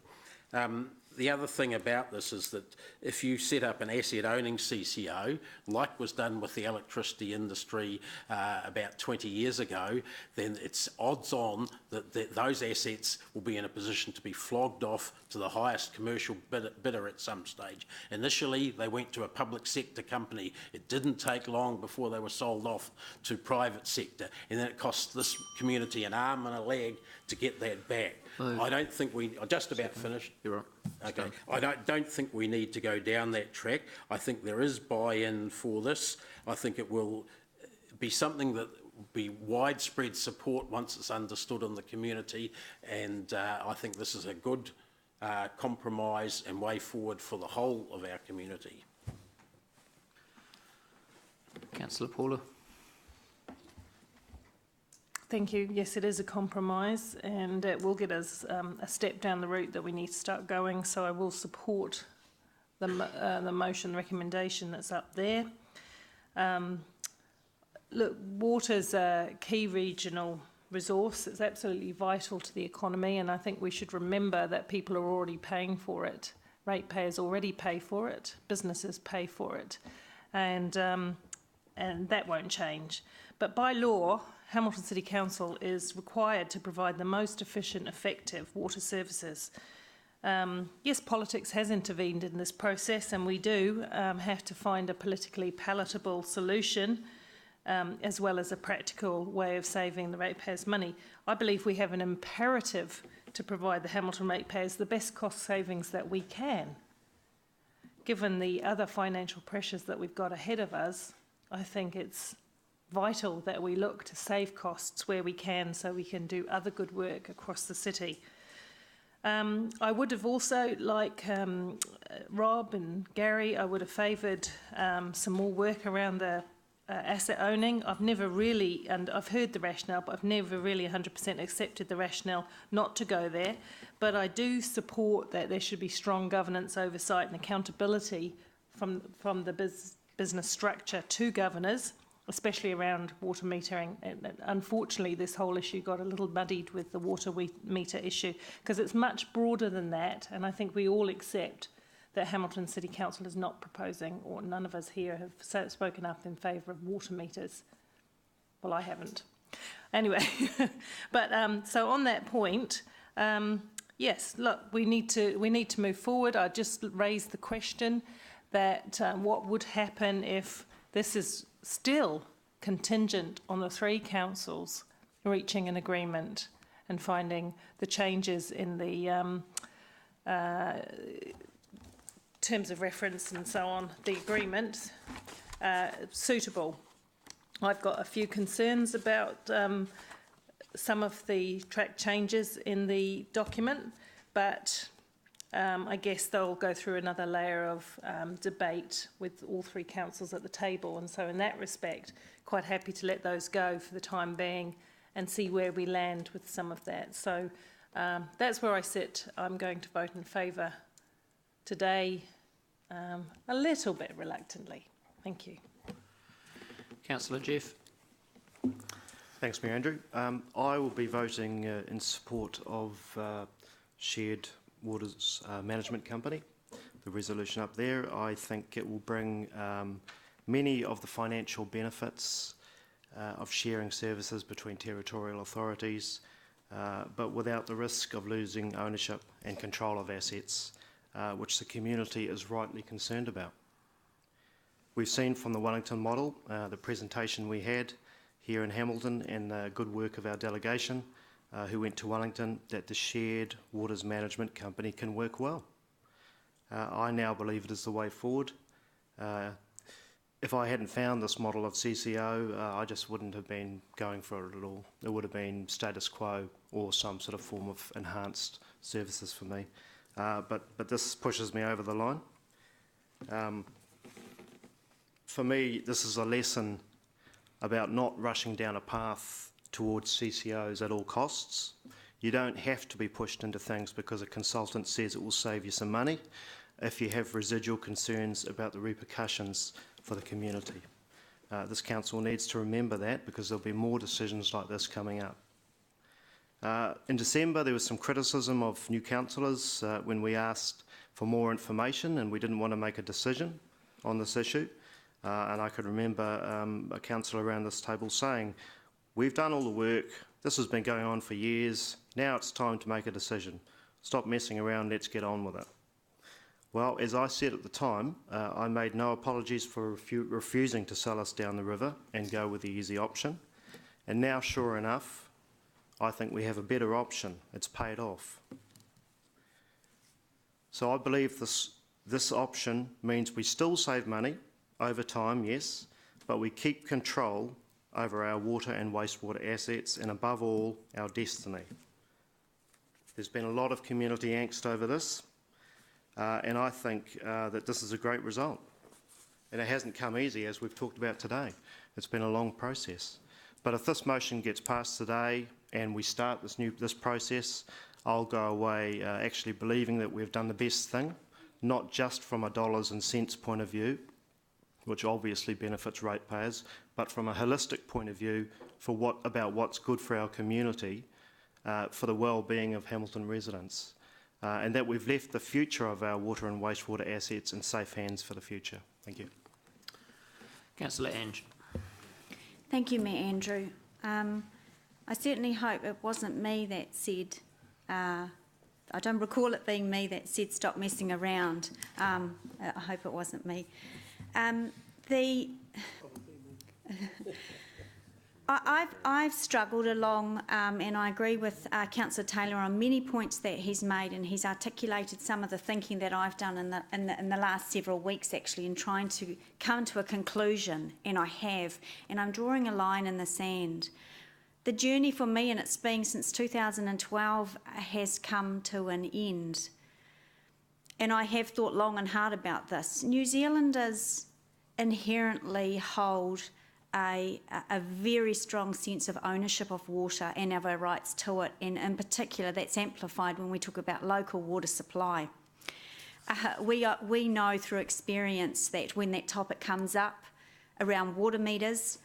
the other thing about this is that if you set up an asset-owning CCO, like was done with the electricity industry about 20 years ago, then it's odds-on that those assets will be in a position to be flogged off to the highest commercial bidder at some stage. Initially, they went to a public sector company. It didn't take long before they were sold off to private sector, and then it cost this community an arm and a leg to get that back. I don't think I'm just about finished. You're right. Okay. I don't think we need to go down that track. I think there is buy-in for this. I think it will be something that will be widespread support once it's understood in the community, and I think this is a good compromise and way forward for the whole of our community. Councillor Paula. Thank you. Yes, it is a compromise, and it will get us a step down the route that we need to start going. So I will support the motion recommendation that's up there. Look, water's a key regional resource. It's absolutely vital to the economy, and I think we should remember that people are already paying for it. Ratepayers already pay for it. Businesses pay for it, and that won't change. But by law, Hamilton City Council is required to provide the most efficient, effective water services. Yes, politics has intervened in this process, and we do have to find a politically palatable solution, as well as a practical way of saving the ratepayers' money. I believe we have an imperative to provide the Hamilton ratepayers the best cost savings that we can. Given the other financial pressures that we've got ahead of us, I think it's vital that we look to save costs where we can, so we can do other good work across the city. I would have also, like Rob and Gary, I would have favoured some more work around the asset owning. I've never really, and I've heard the rationale, but I've never really 100% accepted the rationale not to go there. But I do support that there should be strong governance, oversight and accountability from the business structure to governors, especially around water metering. And unfortunately, this whole issue got a little muddied with the water meter issue, because it's much broader than that, and I think we all accept that Hamilton City Council is not proposing, or none of us here have spoken up in favour of water meters. Well, I haven't. Anyway, but so on that point, yes, look, we need to move forward. I just raised the question that what would happen if this is still contingent on the three councils reaching an agreement and finding the changes in the terms of reference and so on, the agreement, suitable. I've got a few concerns about some of the track changes in the document, but I guess they'll go through another layer of debate with all three councils at the table, and so in that respect, quite happy to let those go for the time being and see where we land with some of that. So that's where I sit. I'm going to vote in favour today, a little bit reluctantly. Thank you. Councillor Jeff. Thanks, Mayor Andrew. I will be voting in support of Shared Waters Management Company, the resolution up there. I think it will bring many of the financial benefits of sharing services between territorial authorities, but without the risk of losing ownership and control of assets, which the community is rightly concerned about. We've seen from the Wellington model, the presentation we had here in Hamilton, and the good work of our delegation who went to Wellington, that the Shared Waters Management Company can work well. I now believe it is the way forward. If I hadn't found this model of CCO, I just wouldn't have been going for it at all. It would have been status quo or some sort of form of enhanced services for me. But this pushes me over the line. For me, this is a lesson about not rushing down a path towards CCOs at all costs. You don't have to be pushed into things because a consultant says it will save you some money if you have residual concerns about the repercussions for the community. This council needs to remember that, because there'll be more decisions like this coming up. In December, there was some criticism of new councillors when we asked for more information and we didn't want to make a decision on this issue. And I could remember a councillor around this table saying, we've done all the work, this has been going on for years, now it's time to make a decision. Stop messing around, let's get on with it. Well, as I said at the time, I made no apologies for refusing to sell us down the river and go with the easy option. And now, sure enough, I think we have a better option. It's paid off. So I believe this option means we still save money over time, yes, but we keep control over our water and wastewater assets and, above all, our destiny. There's been a lot of community angst over this, and I think that this is a great result. And it hasn't come easy, as we've talked about today. It's been a long process. But if this motion gets passed today and we start this process, I'll go away actually believing that we've done the best thing, not just from a dollars and cents point of view, which obviously benefits ratepayers, but from a holistic point of view about what's good for our community, for the well-being of Hamilton residents, and that we've left the future of our water and wastewater assets in safe hands for the future. Thank you. Councillor Ange. Thank you, Mayor Andrew. I certainly hope it wasn't me that said, I don't recall it being me that said stop messing around. I hope it wasn't me. I've struggled along, and I agree with Councillor Taylor on many points that he's made, and he's articulated some of the thinking that I've done in the last several weeks, actually, in trying to come to a conclusion, and I have, and I'm drawing a line in the sand. The journey for me, and it's been since 2012, has come to an end. And I have thought long and hard about this. New Zealanders inherently hold a very strong sense of ownership of water and of our rights to it, and in particular that's amplified when we talk about local water supply. We know through experience that when that topic comes up around water meters,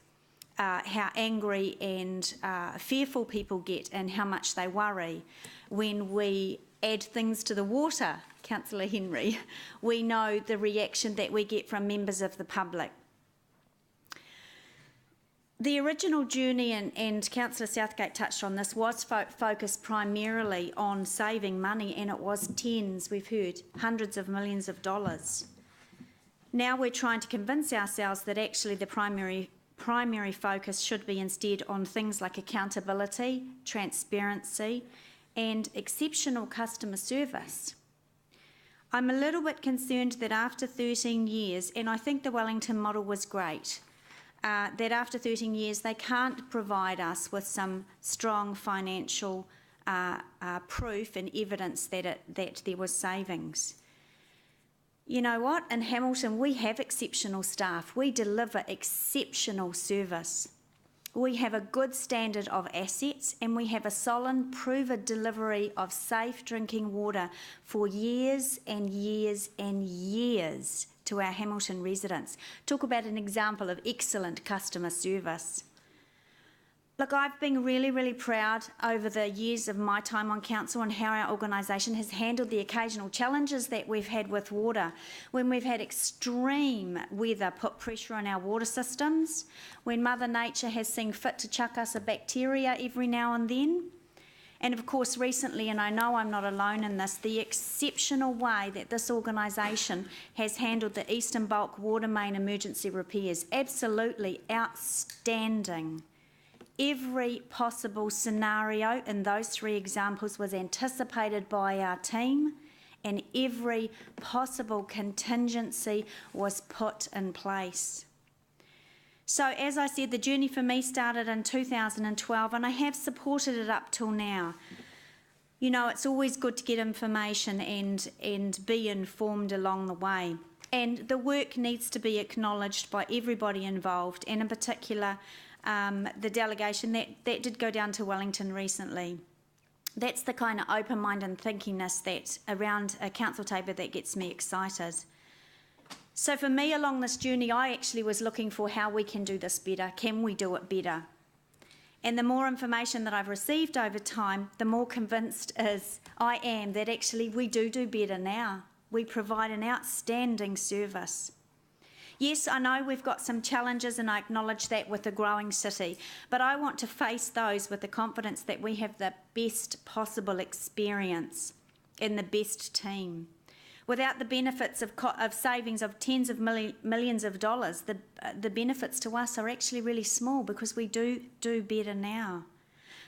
how angry and fearful people get and how much they worry when we add things to the water. Councillor Henry, we know the reaction that we get from members of the public. The original journey, and Councillor Southgate touched on this, was focused primarily on saving money, and it was tens, we've heard, hundreds of millions of dollars. Now we're trying to convince ourselves that actually the primary focus should be instead on things like accountability, transparency, and exceptional customer service. I'm a little bit concerned that after 13 years, and I think the Wellington model was great, that after 13 years they can't provide us with some strong financial proof and evidence that there was savings. You know what? In Hamilton we have exceptional staff. We deliver exceptional service. We have a good standard of assets, and we have a solid, proven delivery of safe drinking water for years and years and years to our Hamilton residents. Talk about an example of excellent customer service. Look, I've been really, really proud over the years of my time on council and how our organisation has handled the occasional challenges that we've had with water. When we've had extreme weather put pressure on our water systems, when Mother Nature has seen fit to chuck us a bacteria every now and then, and of course recently, and I know I'm not alone in this, the exceptional way that this organisation has handled the Eastern Bulk water main emergency repairs. Absolutely outstanding. Every possible scenario in those three examples was anticipated by our team, and every possible contingency was put in place. So, as I said, the journey for me started in 2012, and I have supported it up till now. You know, it's always good to get information and be informed along the way. And the work needs to be acknowledged by everybody involved, and in particular the delegation that did go down to Wellington recently. That's the kind of open mind and thinkingness that around a council table that gets me excited. So for me along this journey, I actually was looking for how we can do this better. Can we do it better? And the more information that I've received over time, the more convinced I am that actually we do better now. We provide an outstanding service. Yes, I know we've got some challenges, and I acknowledge that with a growing city, but I want to face those with the confidence that we have the best possible experience and the best team. Without the benefits of savings of tens of millions of dollars, the benefits to us are actually really small because we do better now.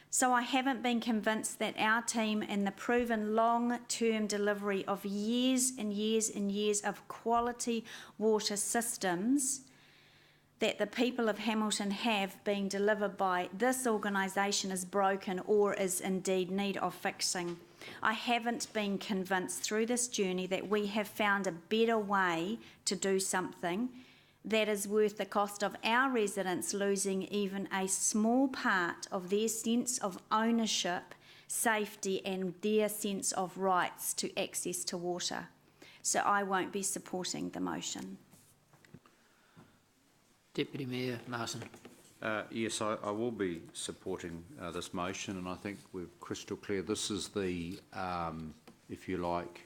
So I haven't been convinced that our team and the proven long-term delivery of years and years and years of quality water systems that the people of Hamilton have been delivered by this organisation is broken or is indeed need of fixing. I haven't been convinced through this journey that we have found a better way to do something that is worth the cost of our residents losing even a small part of their sense of ownership, safety and their sense of rights to access to water. So I won't be supporting the motion. Deputy Mayor Martin. Yes, I will be supporting this motion, and I think we're crystal clear. This is the, if you like,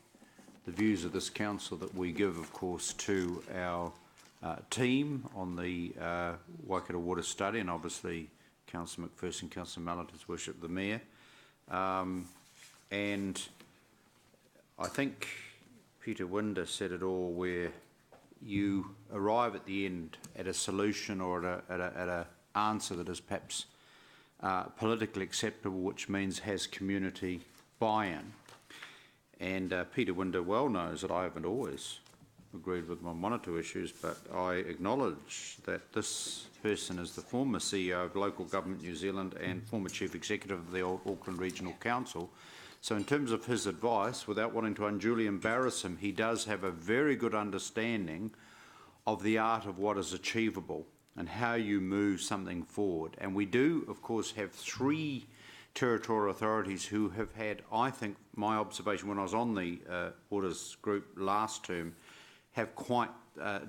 the views of this council that we give, of course, to our team on the Waikato Water Study, and obviously Councillor McPherson, Councillor Mallett, His Worship the Mayor. And I think Peter Winder said it all, where you arrive at the end at a solution or at a answer that is perhaps politically acceptable, which means has community buy-in. And Peter Winder well knows that I haven't always agreed with him on one or two issues, but I acknowledge that this person is the former CEO of Local Government New Zealand and former Chief Executive of the Auckland Regional Council. So in terms of his advice, without wanting to unduly embarrass him, he does have a very good understanding of the art of what is achievable and how you move something forward. And we do, of course, have 3 territorial authorities who have had, I think, my observation when I was on the Waters Group last term, have quite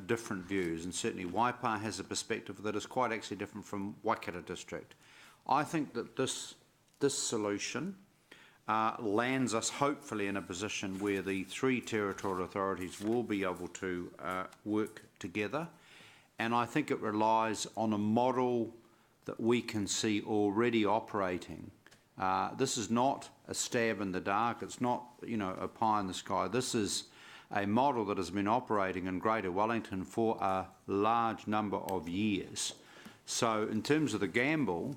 different views, and certainly Waipa has a perspective that is quite actually different from Waikato District. I think that this solution lands us hopefully in a position where the 3 territorial authorities will be able to work together, and I think it relies on a model that we can see already operating. This is not a stab in the dark, it's not, a pie in the sky. This is a model that has been operating in Greater Wellington for a large number of years. So in terms of the gamble,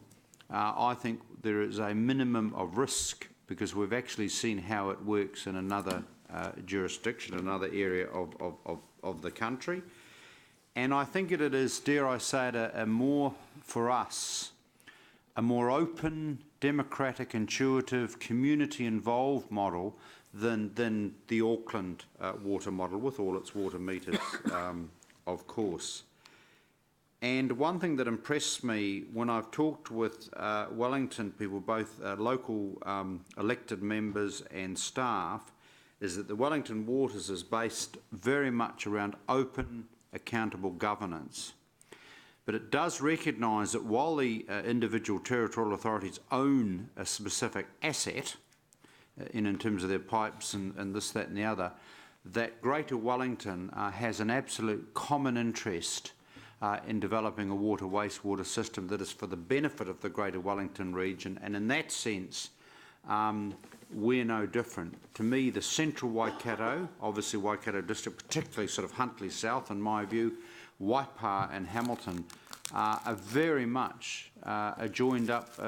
I think there is a minimum of risk because we've actually seen how it works in another jurisdiction, another area of the country. And I think it is, dare I say it, a more, for us, a more open, democratic, intuitive, community-involved model than the Auckland water model with all its water meters, of course. And one thing that impressed me when I've talked with Wellington people, both local elected members and staff, is that the Wellington Waters is based very much around open, accountable governance. But it does recognise that while the individual territorial authorities own a specific asset, in terms of their pipes and this, that and the other, that Greater Wellington has an absolute common interest in developing a wastewater system that is for the benefit of the Greater Wellington region, and in that sense we're no different. To me, the central Waikato, obviously Waikato District, particularly sort of Huntly South in my view, Waipa and Hamilton are very much a joined up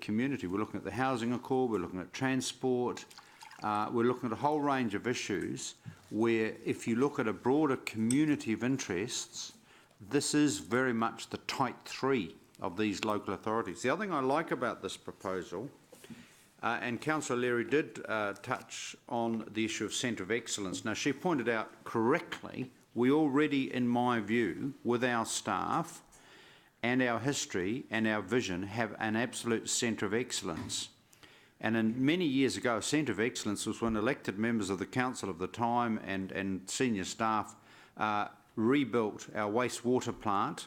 community. We're looking at the housing accord, we're looking at transport, we're looking at a whole range of issues where if you look at a broader community of interests, this is very much the tight 3 of these local authorities. The other thing I like about this proposal, and Councillor Leary did touch on the issue of Centre of Excellence. Now, she pointed out correctly, we already, in my view, with our staff and our history and our vision, have an absolute Centre of Excellence. And many years ago, a Centre of Excellence was when elected members of the council of the time and senior staff rebuilt our wastewater plant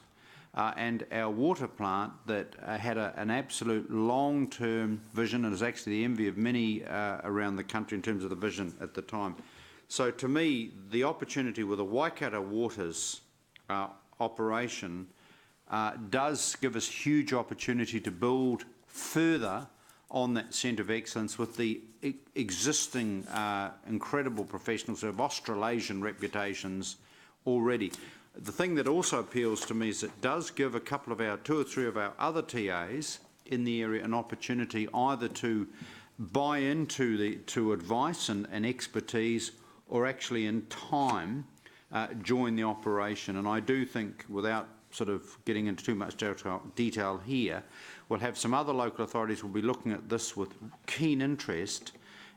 and our water plant that had an absolute long-term vision and is actually the envy of many around the country in terms of the vision at the time. So to me, the opportunity with the Waikato Waters operation does give us huge opportunity to build further on that centre of excellence with the existing incredible professionals who have Australasian reputations already. The thing that also appeals to me is it does give a couple of our, 2 or 3 of our other TAs in the area an opportunity either to buy into to advice and expertise, or actually in time join the operation. And I do think, without sort of getting into too much detail here, we'll have some other local authorities who will be looking at this with keen interest,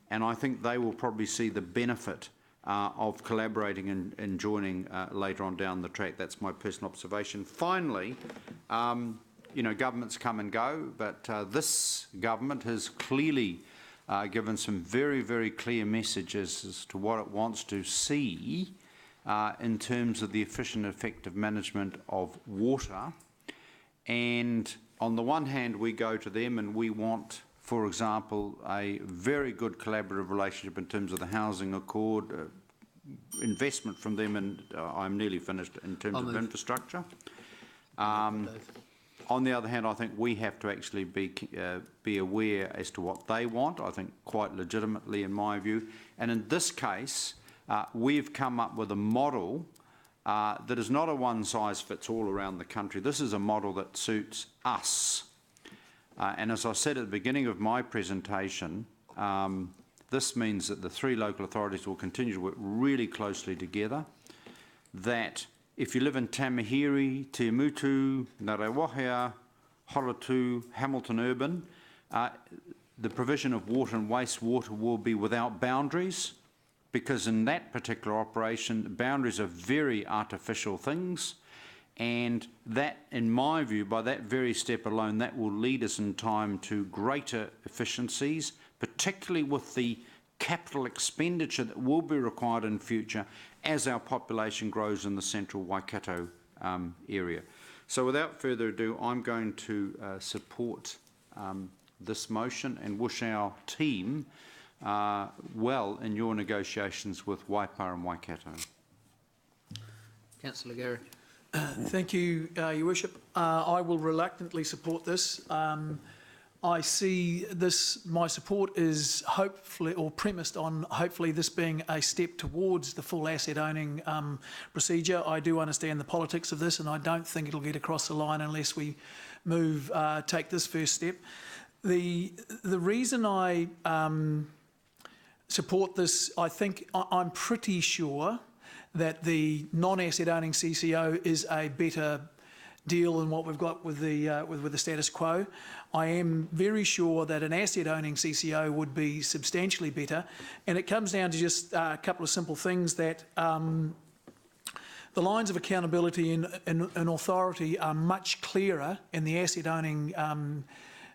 and I think they will probably see the benefit of collaborating and joining later on down the track. That's my personal observation. Finally, you know, governments come and go, but this government has clearly given some very, very clear messages as to what it wants to see in terms of the efficient, effective management of water. And on the one hand, we go to them and we want, for example, a very good collaborative relationship in terms of the housing accord, investment from them, and I'm nearly finished, in terms of infrastructure. On the other hand, I think we have to actually be aware as to what they want, I think quite legitimately in my view. And in this case, we've come up with a model that is not a one-size-fits-all around the country. This is a model that suits us. And as I said at the beginning of my presentation, this means that the 3 local authorities will continue to work really closely together, that if you live in Tamahiri, Te Mutu, Narewahia, Horatu, Hamilton Urban, the provision of water and wastewater will be without boundaries, because in that particular operation, boundaries are very artificial things, and that, in my view, by that very step alone, that will lead us in time to greater efficiencies, particularly with the capital expenditure that will be required in future as our population grows in the central Waikato area. So without further ado, I'm going to support this motion and wish our team well in your negotiations with Waipa and Waikato. Councillor Gary. Thank you, Your Worship. I will reluctantly support this. I see this, my support is hopefully, or premised on hopefully this being a step towards the full asset owning procedure. I do understand the politics of this, and I don't think it'll get across the line unless we take this first step. The reason I support this, I think, I'm pretty sure that the non-asset owning CCO is a better deal than what we've got with the status quo. I am very sure that an asset owning CCO would be substantially better, and it comes down to just a couple of simple things, that the lines of accountability and authority are much clearer in the asset owning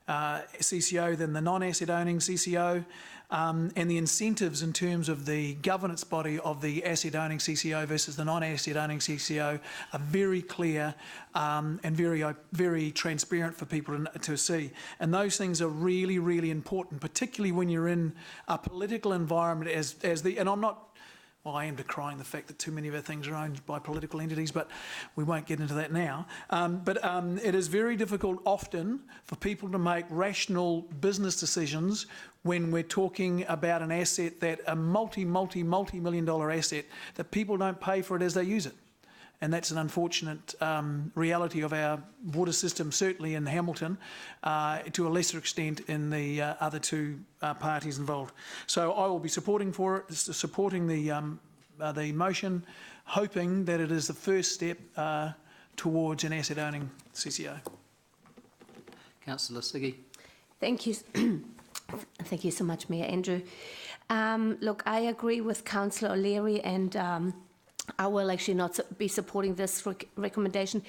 CCO than the non-asset owning CCO, and the incentives in terms of the governance body of the asset owning CCO versus the non-asset owning CCO are very clear and very transparent for people to see. And those things are really, really important, particularly when you're in a political environment and I'm not, well, I am decrying the fact that too many of our things are owned by political entities, but we won't get into that now. But it is very difficult often for people to make rational business decisions when we're talking about an asset that a multi-million dollar asset that people don't pay for it as they use it. And that's an unfortunate reality of our water system, certainly in Hamilton, to a lesser extent in the other 2 parties involved. So I will be supporting the motion, hoping that it is the first step towards an asset owning CCO. Councillor Siggy. Thank you. Thank you so much, Mayor Andrew. Look, I agree with Councillor O'Leary, and I will actually not be supporting this recommendation.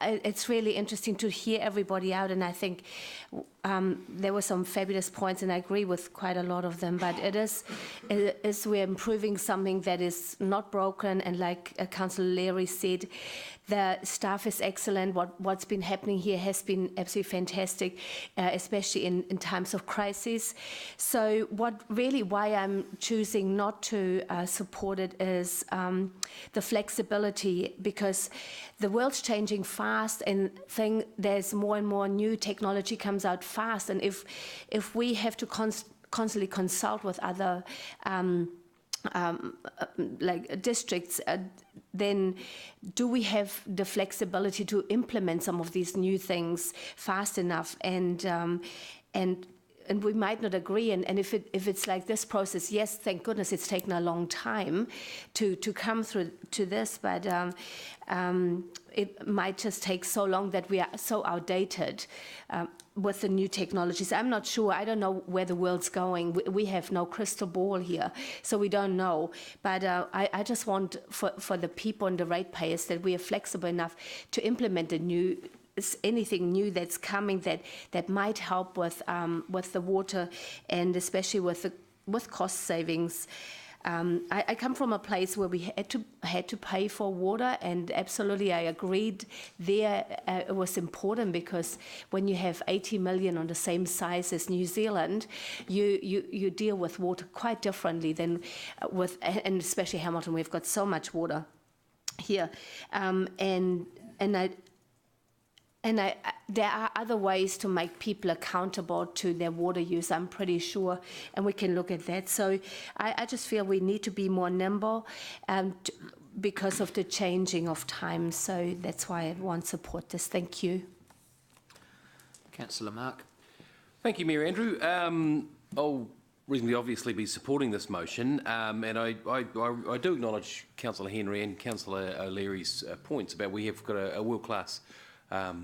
it's really interesting to hear everybody out, and I think there were some fabulous points, and I agree with quite a lot of them. But it is we're improving something that is not broken, and like Councillor Leary said, the staff is excellent. What's been happening here has been absolutely fantastic, especially in times of crisis. So why I'm choosing not to support it is the flexibility, because the world's changing fast, and there's more and more new technology comes out fast, and if we have to constantly consult with other like districts, then do we have the flexibility to implement some of these new things fast enough? And we might not agree, and if it's like this process, yes, thank goodness it's taken a long time to come through to this, but it might just take so long that we are so outdated with the new technologies. I'm not sure. I don't know where the world's going. We have no crystal ball here, so we don't know. But I just want for the people and the ratepayers that we are flexible enough to implement anything new that's coming that might help with the water, and especially with cost savings. I come from a place where we had to pay for water, and absolutely I agreed there. It was important because when you have 80 million on the same size as New Zealand, you deal with water quite differently than and especially Hamilton, we've got so much water here, there are other ways to make people accountable to their water use, I'm pretty sure, and we can look at that. So I just feel we need to be more nimble because of the changing of times. So that's why I want to support this. Thank you. Councillor Mark. Thank you, Mayor Andrew. I'll reasonably obviously be supporting this motion, and I do acknowledge Councillor Henry and Councillor O'Leary's points about we have got a world-class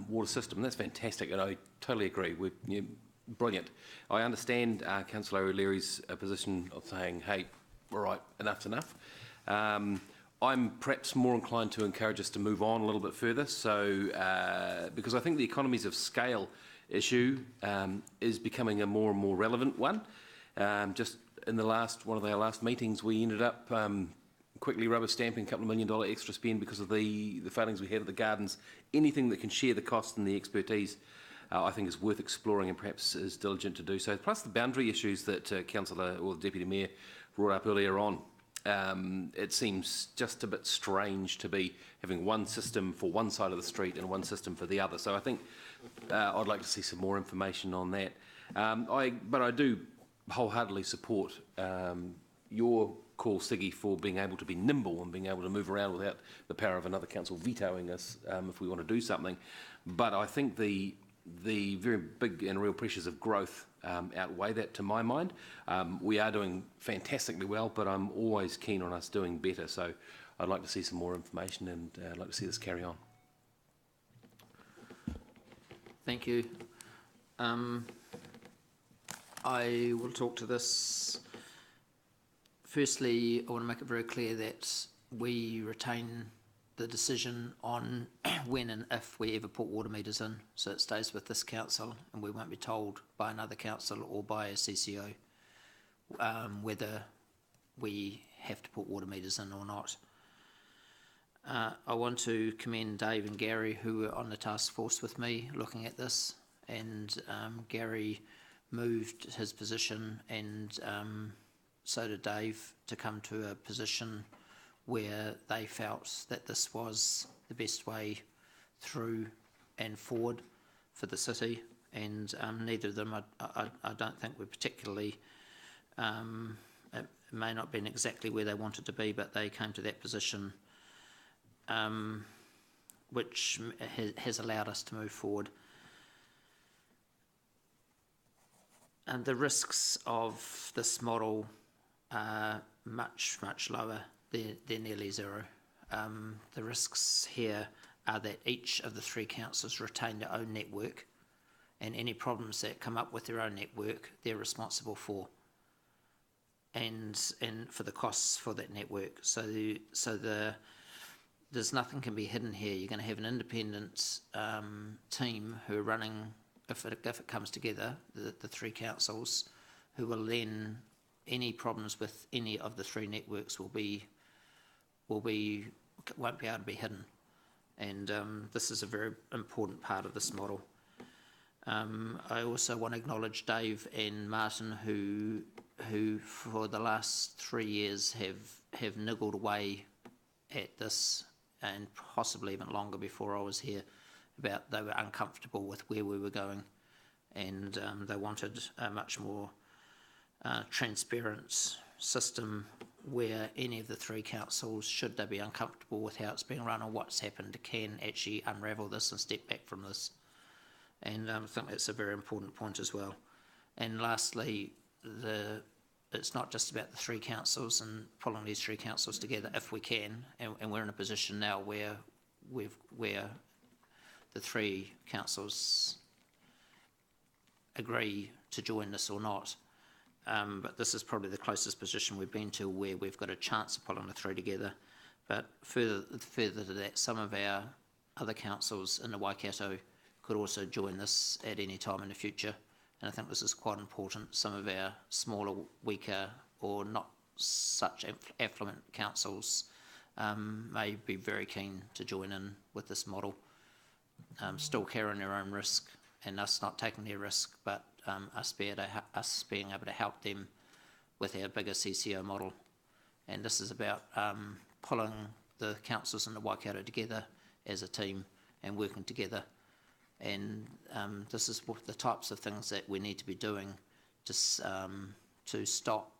water system. That's fantastic, and I totally agree. We're brilliant. I understand Councillor O'Leary's position of saying, hey, all right, enough's enough. I'm perhaps more inclined to encourage us to move on a little bit further, so because I think the economies of scale issue is becoming a more and more relevant one. Just in one of our last meetings, we ended up quickly rubber stamping a couple of $1 million extra spend because of the failings we had at the gardens. Anything that can share the cost and the expertise, I think is worth exploring, and perhaps is diligent to do so. Plus the boundary issues that Councillor or the Deputy Mayor brought up earlier on. It seems just a bit strange to be having one system for one side of the street and one system for the other. So I think I'd like to see some more information on that. But I do wholeheartedly support your call, Siggy, for being able to be nimble and being able to move around without the power of another council vetoing us if we want to do something. But I think the very big and real pressures of growth outweigh that, to my mind. We are doing fantastically well, but I'm always keen on us doing better. So I'd like to see some more information, and I'd like to see this carry on. Thank you. I will talk to this. Firstly, I want to make it very clear that we retain the decision on when and if we ever put water meters in, so it stays with this council, and we won't be told by another council or by a CCO whether we have to put water meters in or not. I want to commend Dave and Gary, who were on the task force with me looking at this, and Gary moved his position, and so did Dave, to come to a position where they felt that this was the best way through and forward for the city, and neither of them, I don't think, were particularly, it may not have been exactly where they wanted to be, but they came to that position which has allowed us to move forward. And the risks of this model are much, much lower. They're nearly zero. The risks here are that each of the three councils retain their own network, and any problems that come up with their own network, they're responsible for, and for the costs for that network. So the there's nothing can be hidden here. You're going to have an independent team who are running, if it comes together, the three councils, who will then, any problems with any of the three networks won't be able to be hidden. And this is a very important part of this model. I also want to acknowledge Dave and Martin, who for the last 3 years have niggled away at this, and possibly even longer before I was here, about they were uncomfortable with where we were going, and they wanted a much more transparent system where any of the three councils, should they be uncomfortable with how it's being run or what's happened, can actually unravel this and step back from this. And I think that's a very important point as well. And lastly, it's not just about the three councils and pulling these three councils together if we can, and we're in a position now where the three councils agree to join this or not. But this is probably the closest position we've been to where we've got a chance of pulling the three together. But further to that, some of our other councils in the Waikato could also join this at any time in the future. And I think this is quite important. Some of our smaller, weaker, or not such affluent councils may be very keen to join in with this model, still carrying their own risk and us not taking their risk, but us being able to help them with our bigger CCO model. And this is about pulling the councils in the Waikato together as a team and working together. And this is what the types of things that we need to be doing to stop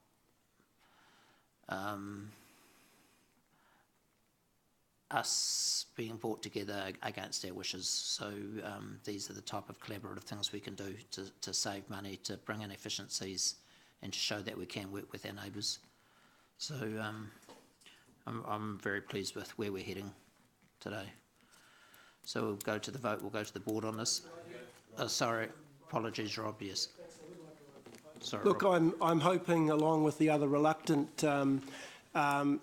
us being brought together against our wishes. So these are the type of collaborative things we can do to save money, to bring in efficiencies, and to show that we can work with our neighbours. So I'm very pleased with where we're heading today. So we'll go to the vote. We'll go to the board on this. Sorry, apologies, Rob. Yes. Sorry, Look, Rob. I'm hoping, along with the other reluctant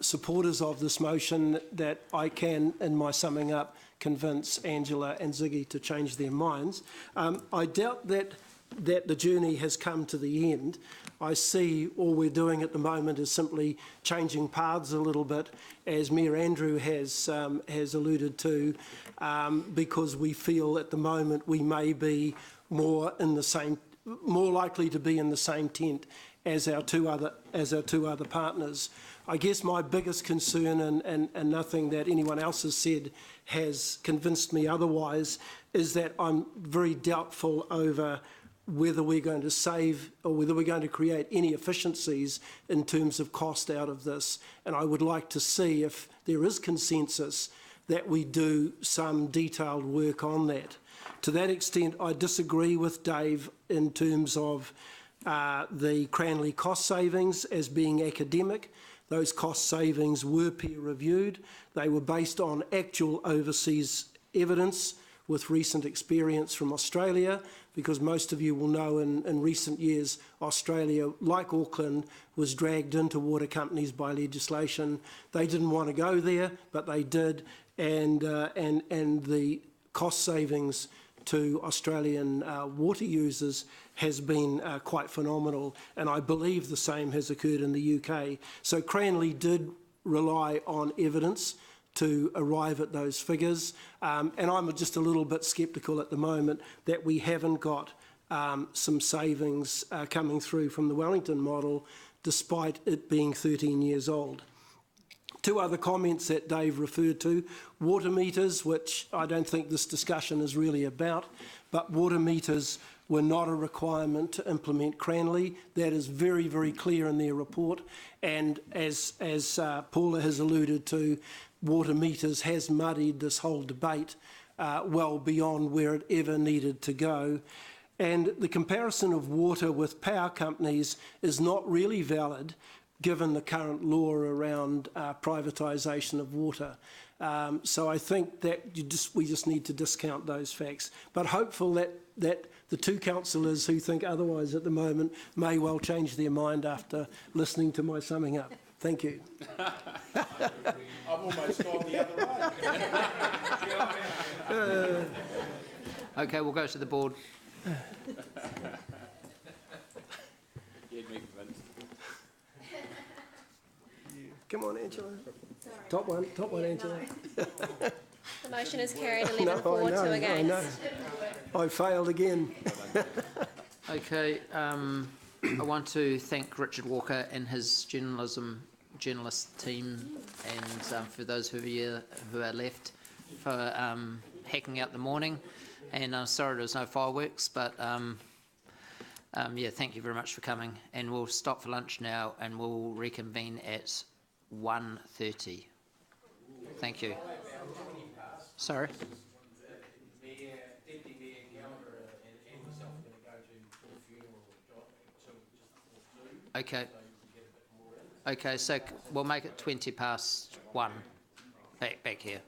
supporters of this motion, that I can, in my summing up, convince Angela and Ziggy to change their minds. I doubt that the journey has come to the end. I see all we're doing at the moment is simply changing paths a little bit, as Mayor Andrew has alluded to, because we feel at the moment we may be more likely to be in the same tent as our two other partners. I guess my biggest concern, and nothing that anyone else has said has convinced me otherwise, is that I'm very doubtful over whether we're going to save or whether we're going to create any efficiencies in terms of cost out of this. And I would like to see, if there is consensus, that we do some detailed work on that. To that extent, I disagree with Dave in terms of the Cranley cost savings as being academic. Those cost savings were peer reviewed. They were based on actual overseas evidence with recent experience from Australia, because most of you will know in recent years, Australia, like Auckland, was dragged into water companies by legislation. They didn't want to go there, but they did, and the cost savings to Australian water users has been quite phenomenal, and I believe the same has occurred in the UK. So Cranley did rely on evidence to arrive at those figures, and I'm just a little bit sceptical at the moment that we haven't got some savings coming through from the Wellington model, despite it being 13 years old. Two other comments that Dave referred to: water meters, which I don't think this discussion is really about, but water meters were not a requirement to implement Cranley. That is very, very clear in their report, and as Paula has alluded to, water meters has muddied this whole debate well beyond where it ever needed to go. And the comparison of water with power companies is not really valid, given the current law around privatisation of water. So I think that we just need to discount those facts. But hopeful that the two councillors who think otherwise at the moment may well change their mind after listening to my summing up. Thank you. I've almost gone the other way. Okay, we'll go to the board. Come on, Angela. Top one, Angela. The motion is carried No, 11-4, I know, 2 I against. know. I failed again. Okay, I want to thank Richard Walker and his journalist team, and for those who are left for hacking out the morning. And I'm sorry there was no fireworks, but yeah, thank you very much for coming. And we'll stop for lunch now, and we'll reconvene at 1:30. Thank you. Sorry. Okay. Okay, so we'll make it 1:20. Back here.